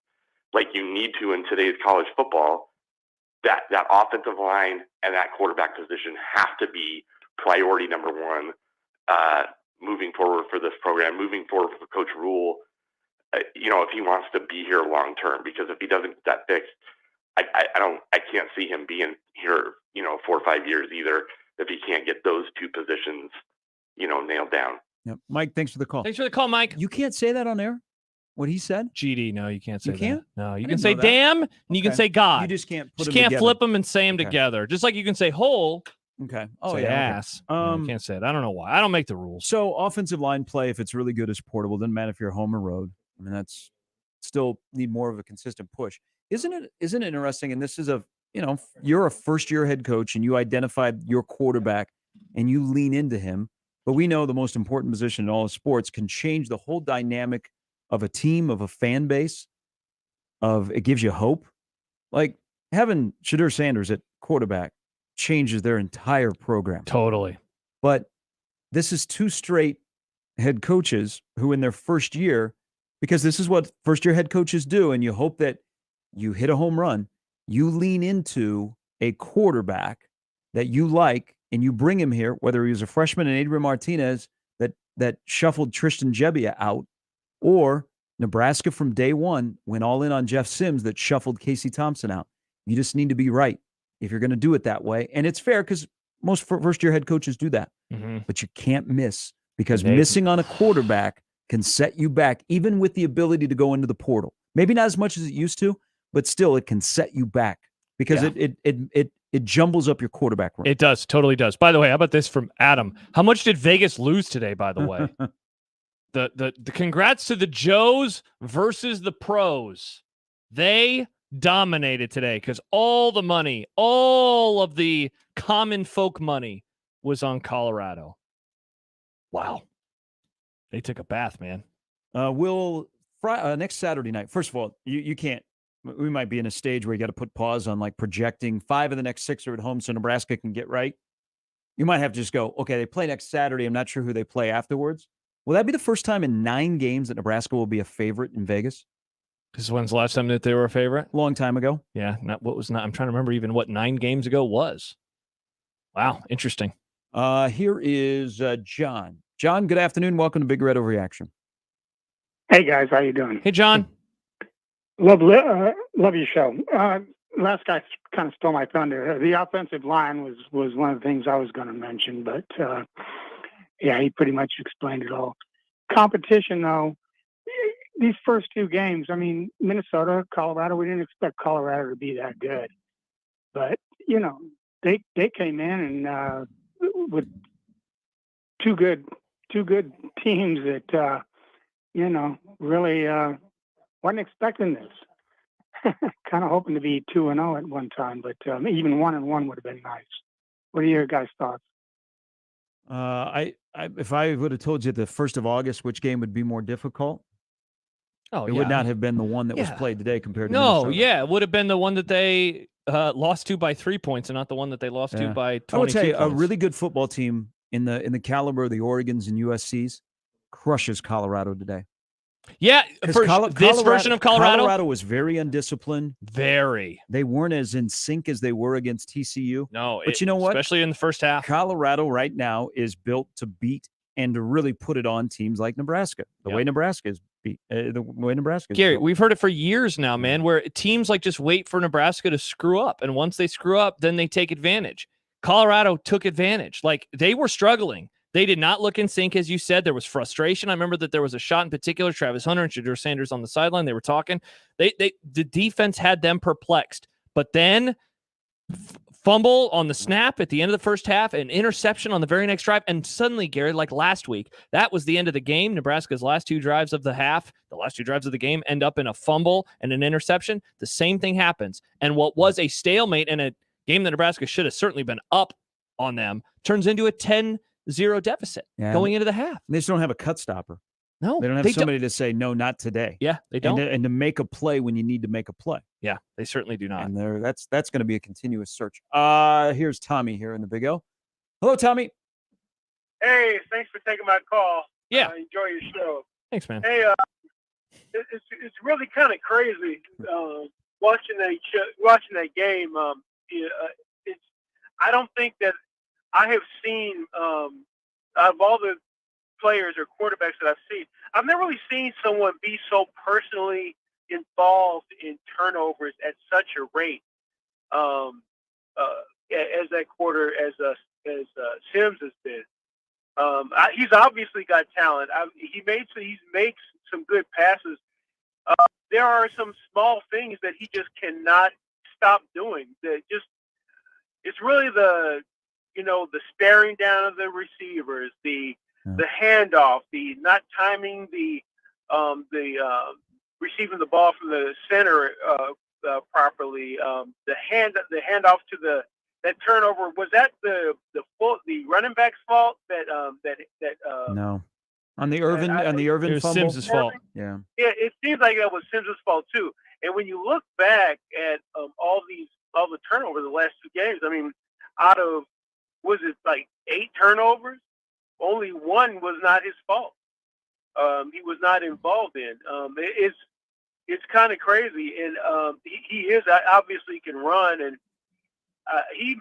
like you need to in today's college football, that offensive line and that quarterback position have to be priority number one moving forward for this program, moving forward for Coach Rule, if he wants to be here long term. Because if he doesn't get that fixed, I can't see him being here, 4 or 5 years either, if he can't get those two positions, nailed down. Yep. Mike, thanks for the call. Thanks for the call, Mike. You can't say that on air? What he said? GD, no, you can't say You can't? that. No, you I can didn't say know that. damn, and you can Okay. say God. You just can't put them can't together. flip them and say them Okay. together. Just like you can say hole. Okay. Oh, say yeah. ass. Okay. No, you can't say it. I don't know why. I don't make the rules. So offensive line play, if it's really good, is portable. Doesn't matter if you're home or road. I mean, that's still need more of a consistent push. Isn't it interesting? And this is you're a first-year head coach and you identified your quarterback and you lean into him. But we know the most important position in all of sports can change the whole dynamic of a team, of a fan base, it gives you hope. Like having Shedeur Sanders at quarterback changes their entire program. Totally. But this is 2 straight head coaches who in their first year, because this is what first-year head coaches do, and you hope that you hit a home run, you lean into a quarterback that you like, and you bring him here, whether he was a freshman in Adrian Martinez that shuffled Tristan Gebbia out, or Nebraska from day one went all in on Jeff Sims that shuffled Casey Thompson out. You just need to be right if you're going to do it that way. And it's fair because most first-year head coaches do that. Mm-hmm. But you can't miss, because missing on a quarterback can set you back, even with the ability to go into the portal. Maybe not as much as it used to, but still it can set you back because it jumbles up your quarterback room. It does. Totally does. By the way, how about this from Adam? How much did Vegas lose today, by the way? The congrats to the Joes versus the pros. They dominated today because all the money, all of the common folk money was on Colorado. Wow. They took a bath, man. Next Saturday night, first of all, you can't, we might be in a stage where you got to put pause on like projecting 5 of the next 6 are at home so Nebraska can get right. You might have to just go, okay, they play next Saturday. I'm not sure who they play afterwards. Will that be the first time in 9 games that Nebraska will be a favorite in Vegas? This is when's the last time that they were a favorite? Long time ago. Yeah. I'm trying to remember even what 9 games ago was. Wow. Interesting. Here is John. John, good afternoon. Welcome to Big Red Overreaction. Hey guys, how you doing? Hey John. Love your show. Last guy kind of stole my thunder. The offensive line was one of the things I was going to mention, but he pretty much explained it all. Competition, though, these first 2 games. I mean, Minnesota, Colorado. We didn't expect Colorado to be that good, but they came in and with two good teams that really wasn't expecting this. Kind of hoping to be 2-0 at one time, but even 1-1 would have been nice. What are your guys' thoughts? If I would have told you the 1st of August which game would be more difficult, it would not have been the one that was played today compared to Minnesota. It would have been the one that they lost to by 3 points and not the one that they lost to by 22 I would say points. a really good football team in the caliber of the Oregons and USCs crushes Colorado today. Yeah, for this version of Colorado was very undisciplined. Very. They weren't as in sync as they were against TCU. No, but you know what? Especially in the first half. Colorado right now is built to beat and to really put it on teams like Nebraska. The way Nebraska is beat. The way Nebraska is Gary, built. we've heard it for years now, man, where teams like just wait for Nebraska to screw up. And once they screw up, then they take advantage. Colorado took advantage. Like, they were struggling. They did not look in sync, as you said. There was frustration. I remember that there was a shot in particular, Travis Hunter and Shedeur Sanders on the sideline. They were talking. The defense had them perplexed. But then fumble on the snap at the end of the first half, an interception on the very next drive, and suddenly, Gary, like last week, that was the end of the game. Nebraska's last 2 drives of the half, the last 2 drives of the game end up in a fumble and an interception. The same thing happens. And what was a stalemate in a game that Nebraska should have certainly been up on them turns into a 10-0 deficit going into the half. They just don't have a cut stopper. No. They don't have somebody to say, no, not today. Yeah, they don't. And to make a play when you need to make a play. Yeah, they certainly do not. And that's going to be a continuous search. Here's Tommy here in the Big O. Hello, Tommy. Hey, thanks for taking my call. Yeah. Enjoy your show. Thanks, man. Hey, it's really kind of crazy watching that game. I don't think that I have seen of all the players or quarterbacks that I've seen, I've never really seen someone be so personally involved in turnovers at such a rate as that Sims has been. He's obviously got talent. He makes some good passes. There are some small things that he just cannot stop doing. It's really the staring down of the receivers, the handoff, the not timing the receiving the ball from the center properly, the handoff to that turnover. Was that the running back's fault? No, on the Irvin fumble. Sims' fault. Yeah, it seems like that was Sims' fault too. And when you look back at all the turnovers the last 2 games, I mean, out of was it like 8 turnovers? Only 1 was not his fault. He was not involved in. It's kind of crazy, and he is obviously can run, and he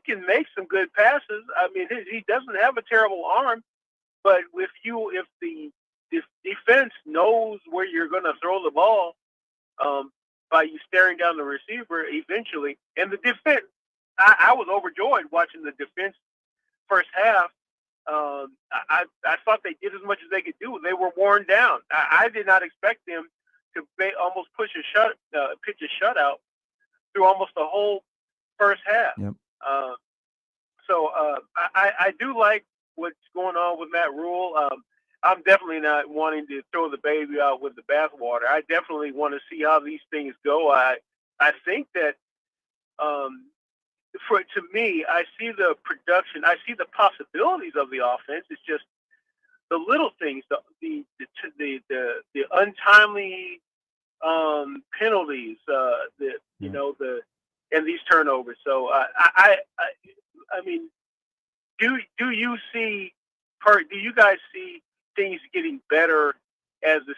can make some good passes. I mean, he doesn't have a terrible arm, but if the defense knows where you're going to throw the ball by you staring down the receiver eventually, and the defense, I was overjoyed watching the defense first half. I thought they did as much as they could do. They were worn down. I did not expect them to almost pitch a shutout through almost the whole first half. Yep. So I do like what's going on with Matt Rule. I'm definitely not wanting to throw the baby out with the bathwater. I definitely want to see how these things go. I think that to me, I see the production. I see the possibilities of the offense. It's just the little things, the untimely penalties, and these turnovers. So I mean, do you guys see things getting better as the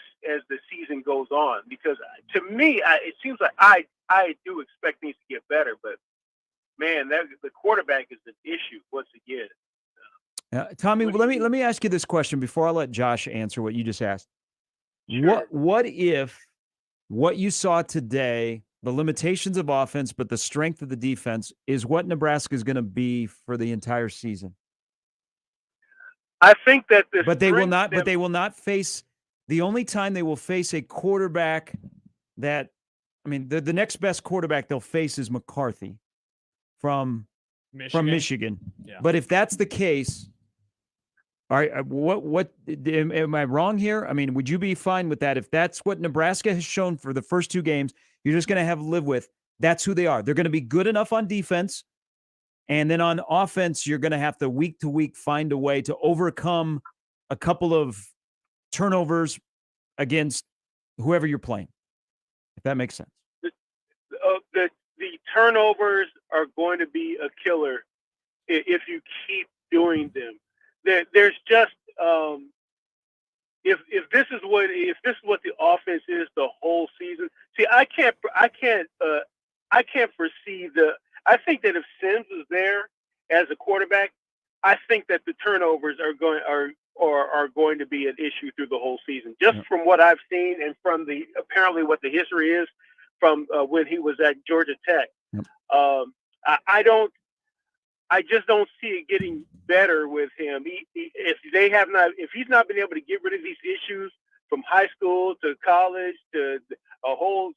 season goes on? Because to me, it seems like I do expect things to get better, but man, the quarterback is an issue once again. Tommy, let me ask you this question before I let Josh answer what you just asked. Sure. What if what you saw today, the limitations of offense, but the strength of the defense, is what Nebraska is going to be for the entire season? I think that they will not face. The only time they will face a quarterback that, I mean, the next best quarterback they'll face is McCarthy from Michigan. Yeah. But if that's the case, all right, what am I wrong here? I mean, would you be fine with that if that's what Nebraska has shown for the first 2 games? You're just going to have to live with. That's who they are. They're going to be good enough on defense, and then on offense, you're going to have to week to week find a way to overcome a couple of turnovers against whoever you're playing. If that makes sense. The turnovers are going to be a killer if you keep doing them. There's just if this is what the offense is the whole season. See, I can't foresee I think that if Sims is there as a quarterback, I think that the turnovers are going to be an issue through the whole season. Just from what I've seen and from apparently what the history is from when he was at Georgia Tech. I just don't see it getting better with him. If he's not been able to get rid of these issues from high school to college to a whole,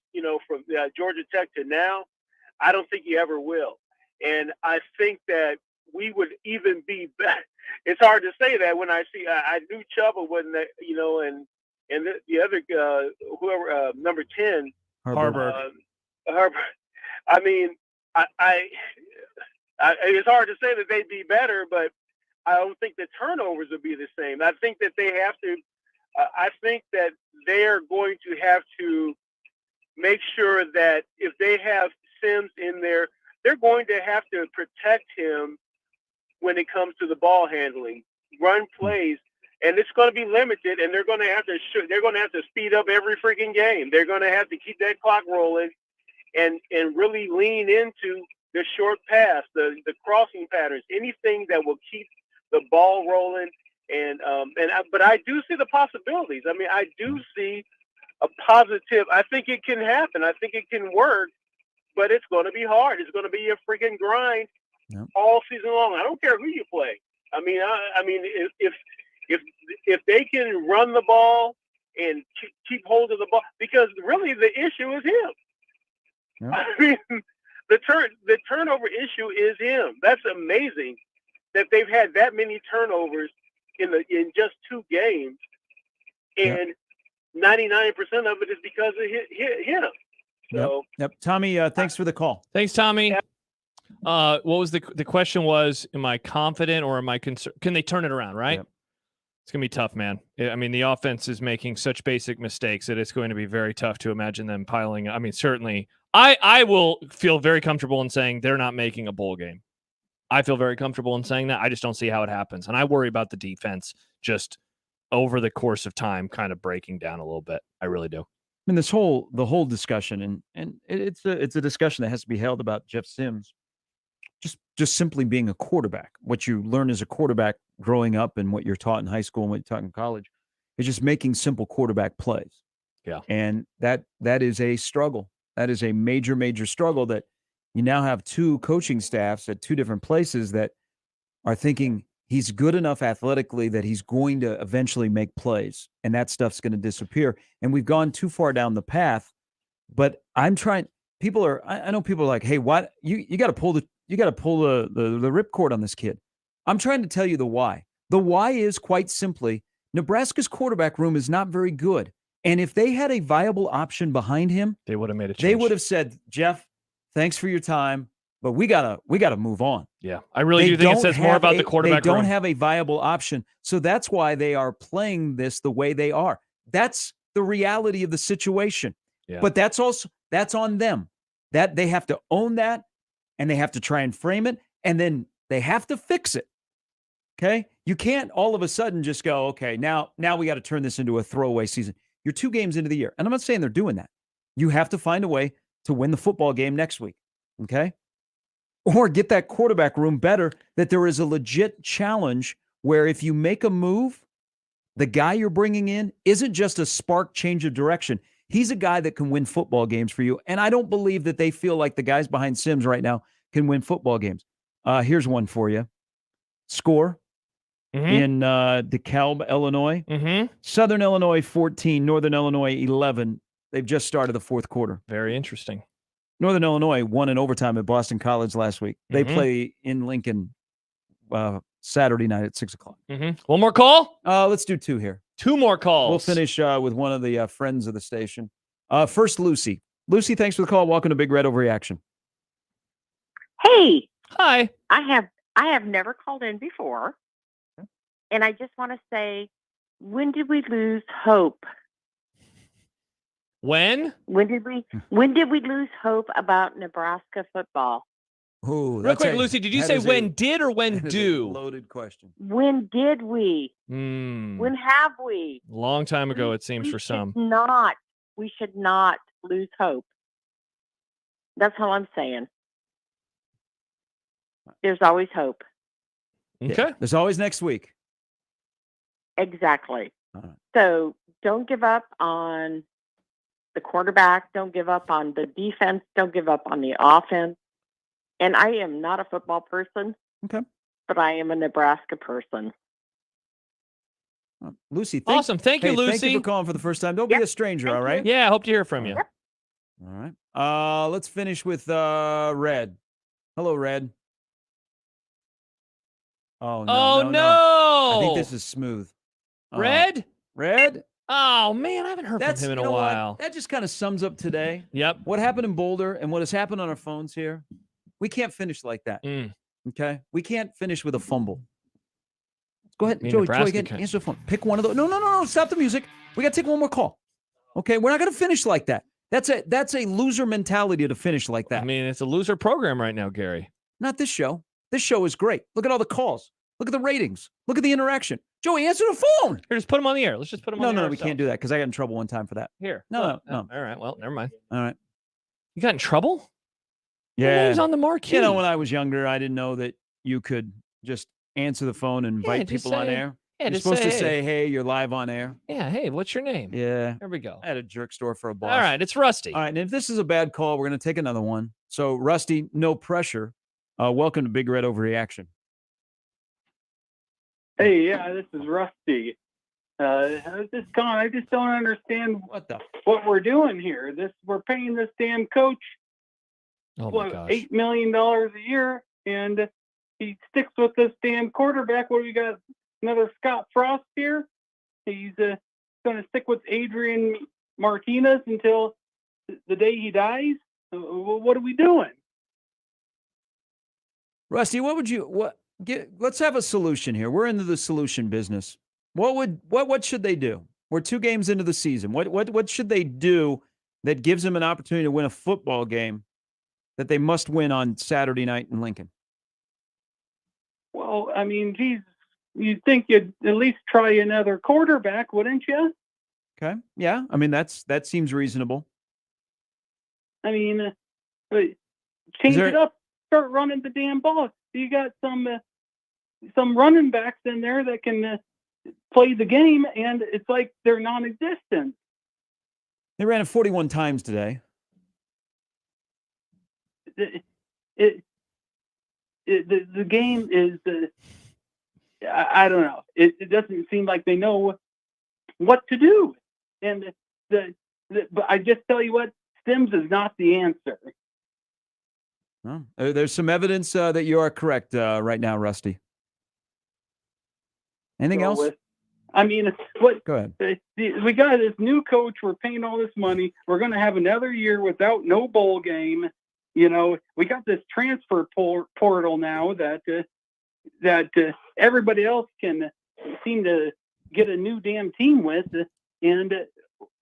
from Georgia Tech to now, I don't think he ever will. And I think that we would even be better. It's hard to say that when I see, I knew Chuba wasn't that, and the other, whoever, number 10, Harburg. Harburg. I mean, it's hard to say that they'd be better, but I don't think the turnovers would be the same. I think that they have to, I think that they are going to have to make sure that if they have Sims in there, they're going to have to protect him when it comes to the ball handling, run plays, and it's going to be limited. And they're going to have to speed up every freaking game. They're going to have to keep that clock rolling, and really lean into the short pass, the crossing patterns, anything that will keep the ball rolling. But I do see the possibilities. I mean, I do see a positive. I think it can happen. I think it can work, but it's going to be hard. It's going to be a freaking grind all season long. I don't care who you play. I mean, if they can run the ball and keep hold of the ball, because really the issue is him. Yeah. I mean, the turnover issue is him. That's amazing that they've had that many turnovers in just 2 games, and 99% of it is because of him. So, Yep. Tommy, thanks for the call. Thanks, Tommy. What was the question was, am I confident or am I concerned? Can they turn it around, right? Yep. It's going to be tough, man. I mean, the offense is making such basic mistakes that it's going to be very tough to imagine them piling. I mean, certainly, I will feel very comfortable in saying they're not making a bowl game. I feel very comfortable in saying that. I just don't see how it happens. And I worry about the defense just over the course of time kind of breaking down a little bit. I really do. I mean, the whole discussion, and it's a discussion that has to be held about Jeff Sims. Just simply being a quarterback, what you learn as a quarterback growing up and what you're taught in high school and what you're taught in college is just making simple quarterback plays. Yeah. And that is a struggle. That is a major, major struggle that you now have 2 coaching staffs at 2 different places that are thinking he's good enough athletically that he's going to eventually make plays, and that stuff's going to disappear. And we've gone too far down the path, but I'm trying. I know people are like, hey, what you got to pull the ripcord on this kid. I'm trying to tell you the why. The why is quite simply Nebraska's quarterback room is not very good. And if they had a viable option behind him, they would have made a change. They would have said, Jeff, thanks for your time, but we gotta move on. Yeah, I really do think it says more about the quarterback room. They don't have a viable option. So that's why they are playing this the way they are. That's the reality of the situation. Yeah. But that's on them. That they have to own that, and they have to try and frame it, and then they have to fix it. Okay? You can't all of a sudden just go, okay, now we got to turn this into a throwaway season. You're 2 games into the year. And I'm not saying they're doing that. You have to find a way to win the football game next week. Okay? Or get that quarterback room better, that there is a legit challenge where if you make a move, the guy you're bringing in isn't just a spark change of direction. He's a guy that can win football games for you. And I don't believe that they feel like the guys behind Sims right now can win football games. Here's one for you. Score in DeKalb, Illinois. Southern Illinois 14, Northern Illinois 11. They've just started the 4th quarter. Very interesting. Northern Illinois won in overtime at Boston College last week. They play in Lincoln Saturday night at 6:00. One more call? Let's do 2 here. 2 more calls. We'll finish with one of the friends of the station. First, Lucy. Lucy, thanks for the call. Welcome to Big Red Overreaction. Hey. Hi. I have never called in before. And I just want to say, when did we lose hope? When? When did we lose hope about Nebraska football? Ooh, real quick, Lucy, did you say when did or when do? Loaded question. When did we? When have we? Long time ago, it seems, for some. We should not lose hope. That's all I'm saying. There's always hope. Okay. Yeah, there's always next week. Exactly. So don't give up on the quarterback. Don't give up on the defense. Don't give up on the offense. And I am not a football person. Okay. But I am a Nebraska person. Lucy, awesome. Thank you, Lucy. Thank you for calling for the first time. Don't be a stranger, all right? Yeah, I hope to hear from you. All right. Let's finish with Red. Hello, Red. Oh, no. Oh, no. no. I think this is smooth. Red? Red? Oh, man, I haven't heard from him in a while. That just kind of sums up today. Yep. What happened in Boulder and what has happened on our phones here. We can't finish like that. Okay? We can't finish with a fumble. Go ahead, Joey, again, answer the phone. Pick one of those. No. Stop the music. We got to take one more call. Okay? We're not going to finish like that. That's a loser mentality to finish like that. I mean, it's a loser program right now, Gary. Not this show. This show is great. Look at all the calls. Look at the ratings. Look at the interaction. Joey, answer the phone. Here, just put him on the air. Let's just put him on the air. No, we can't do that because I got in trouble one time for that. Here. No. All right. Well, never mind. All right. You got in trouble? Yeah. Your name's on the marquee. You know, when I was younger, I didn't know that you could just answer the phone and invite people on air. Yeah, You're just supposed to hey. say, hey, you're live on air. Yeah, hey, what's your name? Yeah. There we go. I had a jerk store for a boss. All right, it's Rusty. All right, and if this is a bad call, we're going to take another one. So, Rusty, no pressure. Welcome to Big Red Overreaction. Hey, yeah, this is Rusty. I just don't understand what we're doing here. We're paying this damn coach $8 million a year, and he sticks with this damn quarterback. What do we got? Another Scott Frost here? He's going to stick with Adrian Martinez until the day he dies. What are we doing? Rusty, let's have a solution here. We're into the solution business. What should they do? We're 2 games into the season. What should they do that gives them an opportunity to win a football game that they must win on Saturday night in Lincoln? Well, I mean, geez, you'd think you'd at least try another quarterback, wouldn't you? Okay. Yeah. I mean, that seems reasonable. I mean, change it up. Start running the damn ball. You got some running backs in there that can play the game, and it's like they're non-existent. They ran it 41 times today. The game is I don't know. It doesn't seem like they know what to do, and but I just tell you what, Sims is not the answer. Well, there's some evidence that you are correct right now, Rusty. Anything else? I mean, Go ahead. We got this new coach. We're paying all this money. We're going to have another year without no bowl game. You know, we got this transfer portal now that everybody else can seem to get a new damn team with, and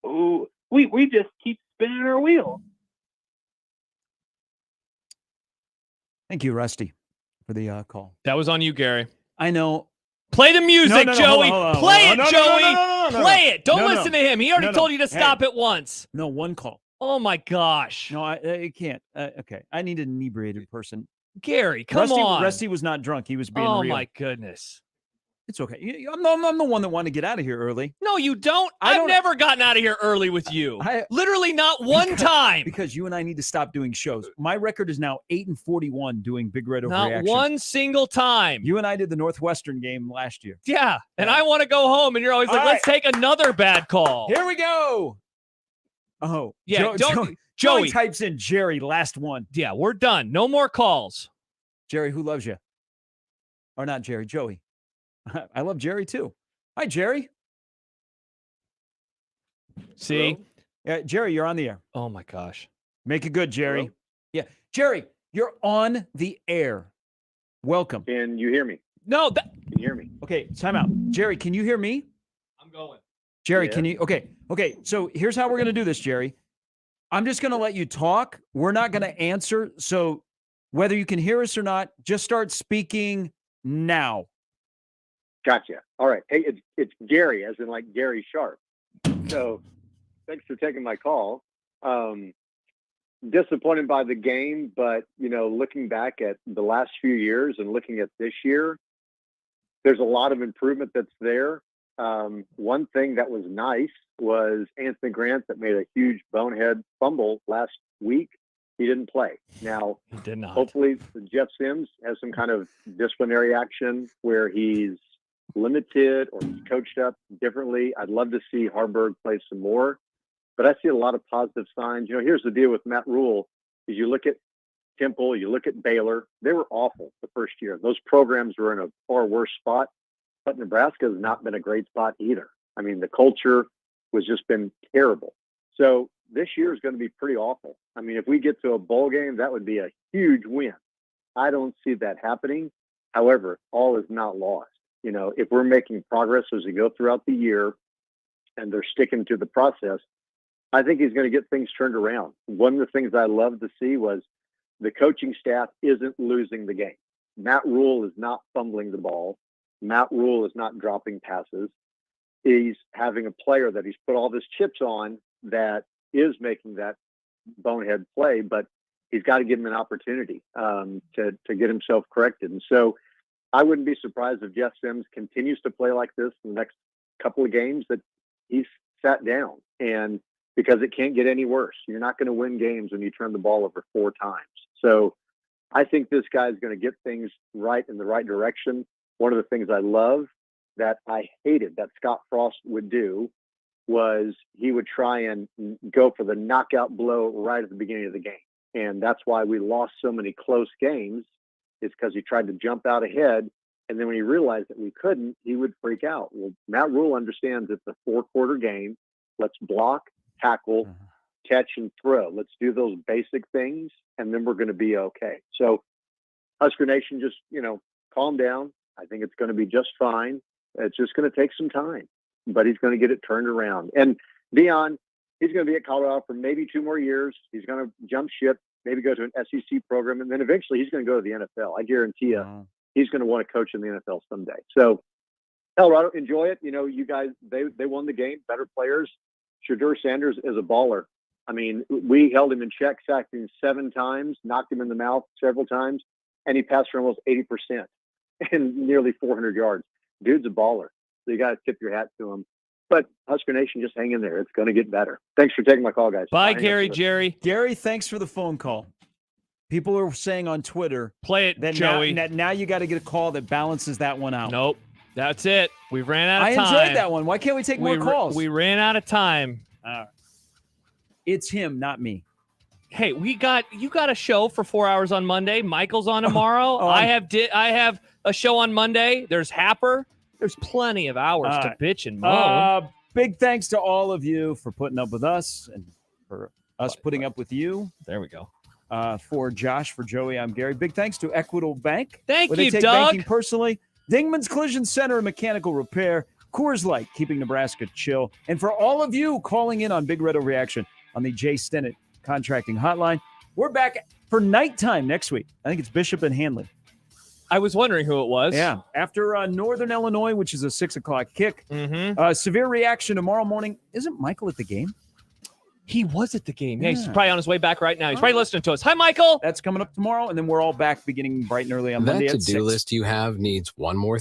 we just keep spinning our wheel. Thank you, Rusty, for the call. That was on you, Gary. I know. Play the music, No, Joey. hold on. Play it, No, no, Joey. no. Play it. Don't No, no. listen to him. He already No. told you to stop Hey. it once. No, one call. Oh, my gosh. No, I can't. Okay. I need an inebriated person. Gary, come Rusty, on. Rusty was not drunk. He was being Oh, real. my goodness. It's okay. I'm the one that wanted to get out of here early. No, you don't. I've never gotten out of here early with you. Literally not one time. Because you and I need to stop doing shows. My record is now 8-41 doing Big Red Overreaction. Not one single time. You and I did the Northwestern game last year. Yeah, and I want to go home, and you're always like, All let's take another bad call. Here we go. Oh, Yeah, Joey Joey types in Jerry, last one. Yeah, we're done. No more calls. Jerry, who loves you? Or not Jerry, Joey. I love Jerry too. Hi, Jerry. See? Hello? Yeah, Jerry, you're on the air. Oh my gosh. Make it good, Jerry. Hello? Yeah. Jerry, you're on the air. Welcome. Can you hear me? No. Can you hear me? Okay, time out. Jerry, can you hear me? I'm going. Jerry, Yeah. can you? Okay. So here's how we're going to do this, Jerry. I'm just going to let you talk. We're not going to answer. So whether you can hear us or not, just start speaking now. Gotcha. All right. Hey, it's Gary, as in like Gary Sharp. So thanks for taking my call. Disappointed by the game, but, looking back at the last few years and looking at this year, there's a lot of improvement that's there. One thing that was nice was Anthony Grant that made a huge bonehead fumble last week. He didn't play. Now, He did not. hopefully Jeff Sims has some kind of disciplinary action where he's limited or he's coached up differently. I'd love to see Harburg play some more, but I see a lot of positive signs. Here's the deal with Matt Rule is you look at Temple, you look at Baylor, they were awful the first year. Those programs were in a far worse spot, but Nebraska has not been a great spot either. I mean, the culture was just been terrible. So this year is going to be pretty awful. I mean, if we get to a bowl game, that would be a huge win. I don't see that happening. However, all is not lost. You know, if we're making progress as we go throughout the year and they're sticking to the process, I think he's going to get things turned around. One of the things I loved to see was the coaching staff isn't losing the game. Matt Rule is not fumbling the ball. Matt Rule is not dropping passes. He's having a player that he's put all his chips on that is making that bonehead play, but he's got to give him an opportunity to get himself corrected. And so I wouldn't be surprised if Jeff Sims continues to play like this in the next couple of games, that he's sat down, and because it can't get any worse. You're not going to win games when you turn the ball over 4 times. So I think this guy's going to get things right in the right direction. One of the things I love that I hated that Scott Frost would do was he would try and go for the knockout blow right at the beginning of the game. And that's why we lost so many close games, is because he tried to jump out ahead. And then when he realized that we couldn't, he would freak out. Well, Matt Rule understands it's a 4-quarter game. Let's block, tackle, catch, and throw. Let's do those basic things, and then we're going to be okay. So Husker Nation, just, calm down. I think it's going to be just fine. It's just going to take some time, but he's going to get it turned around. And Deion, he's going to be at Colorado for maybe 2 more years. He's going to jump ship, maybe go to an SEC program, and then eventually he's going to go to the NFL. I guarantee you, he's going to want to coach in the NFL someday. So Colorado, enjoy it. You guys, they won the game, better players. Shadur Sanders is a baller. I mean, we held him in check, sacked him 7 times, knocked him in the mouth several times, and he passed for almost 80% and nearly 400 yards. Dude's a baller. So you got to tip your hat to him. But Husker Nation, just hang in there. It's going to get better. Thanks for taking my call, guys. Bye, Gary, Jerry. Gary, thanks for the phone call. People are saying on Twitter, play it, that Joey. Now you got to get a call that balances that one out. Nope. That's it. We ran out of time. I enjoyed that one. Why can't we take more calls? We ran out of time. It's him, not me. Hey, you got a show for 4 hours on Monday. Michael's on tomorrow. I have a show on Monday. There's Happer. There's plenty of hours to bitch and moan. Big thanks to all of you for putting up with us and for us putting up with you. There we go. For Josh, for Joey, I'm Gary. Big thanks to Equitable Bank. Thank where you, they take Doug. banking personally. Dingman's Collision Center and Mechanical Repair. Coors Light, keeping Nebraska chill. And for all of you calling in on Big Red Overreaction on the Jay Stennett Contracting Hotline, we're back for nighttime next week. I think it's Bishop and Hanley. I was wondering who it was. Yeah. After Northern Illinois, which is a 6 o'clock kick. Mm-hmm. Severe reaction tomorrow morning. Isn't Michael at the game? He was at the game. Yeah, he's probably on his way back right now. He's probably listening to us. Hi, Michael. That's coming up tomorrow, and then we're all back beginning bright and early on Monday at 6. That to-do list you have needs one more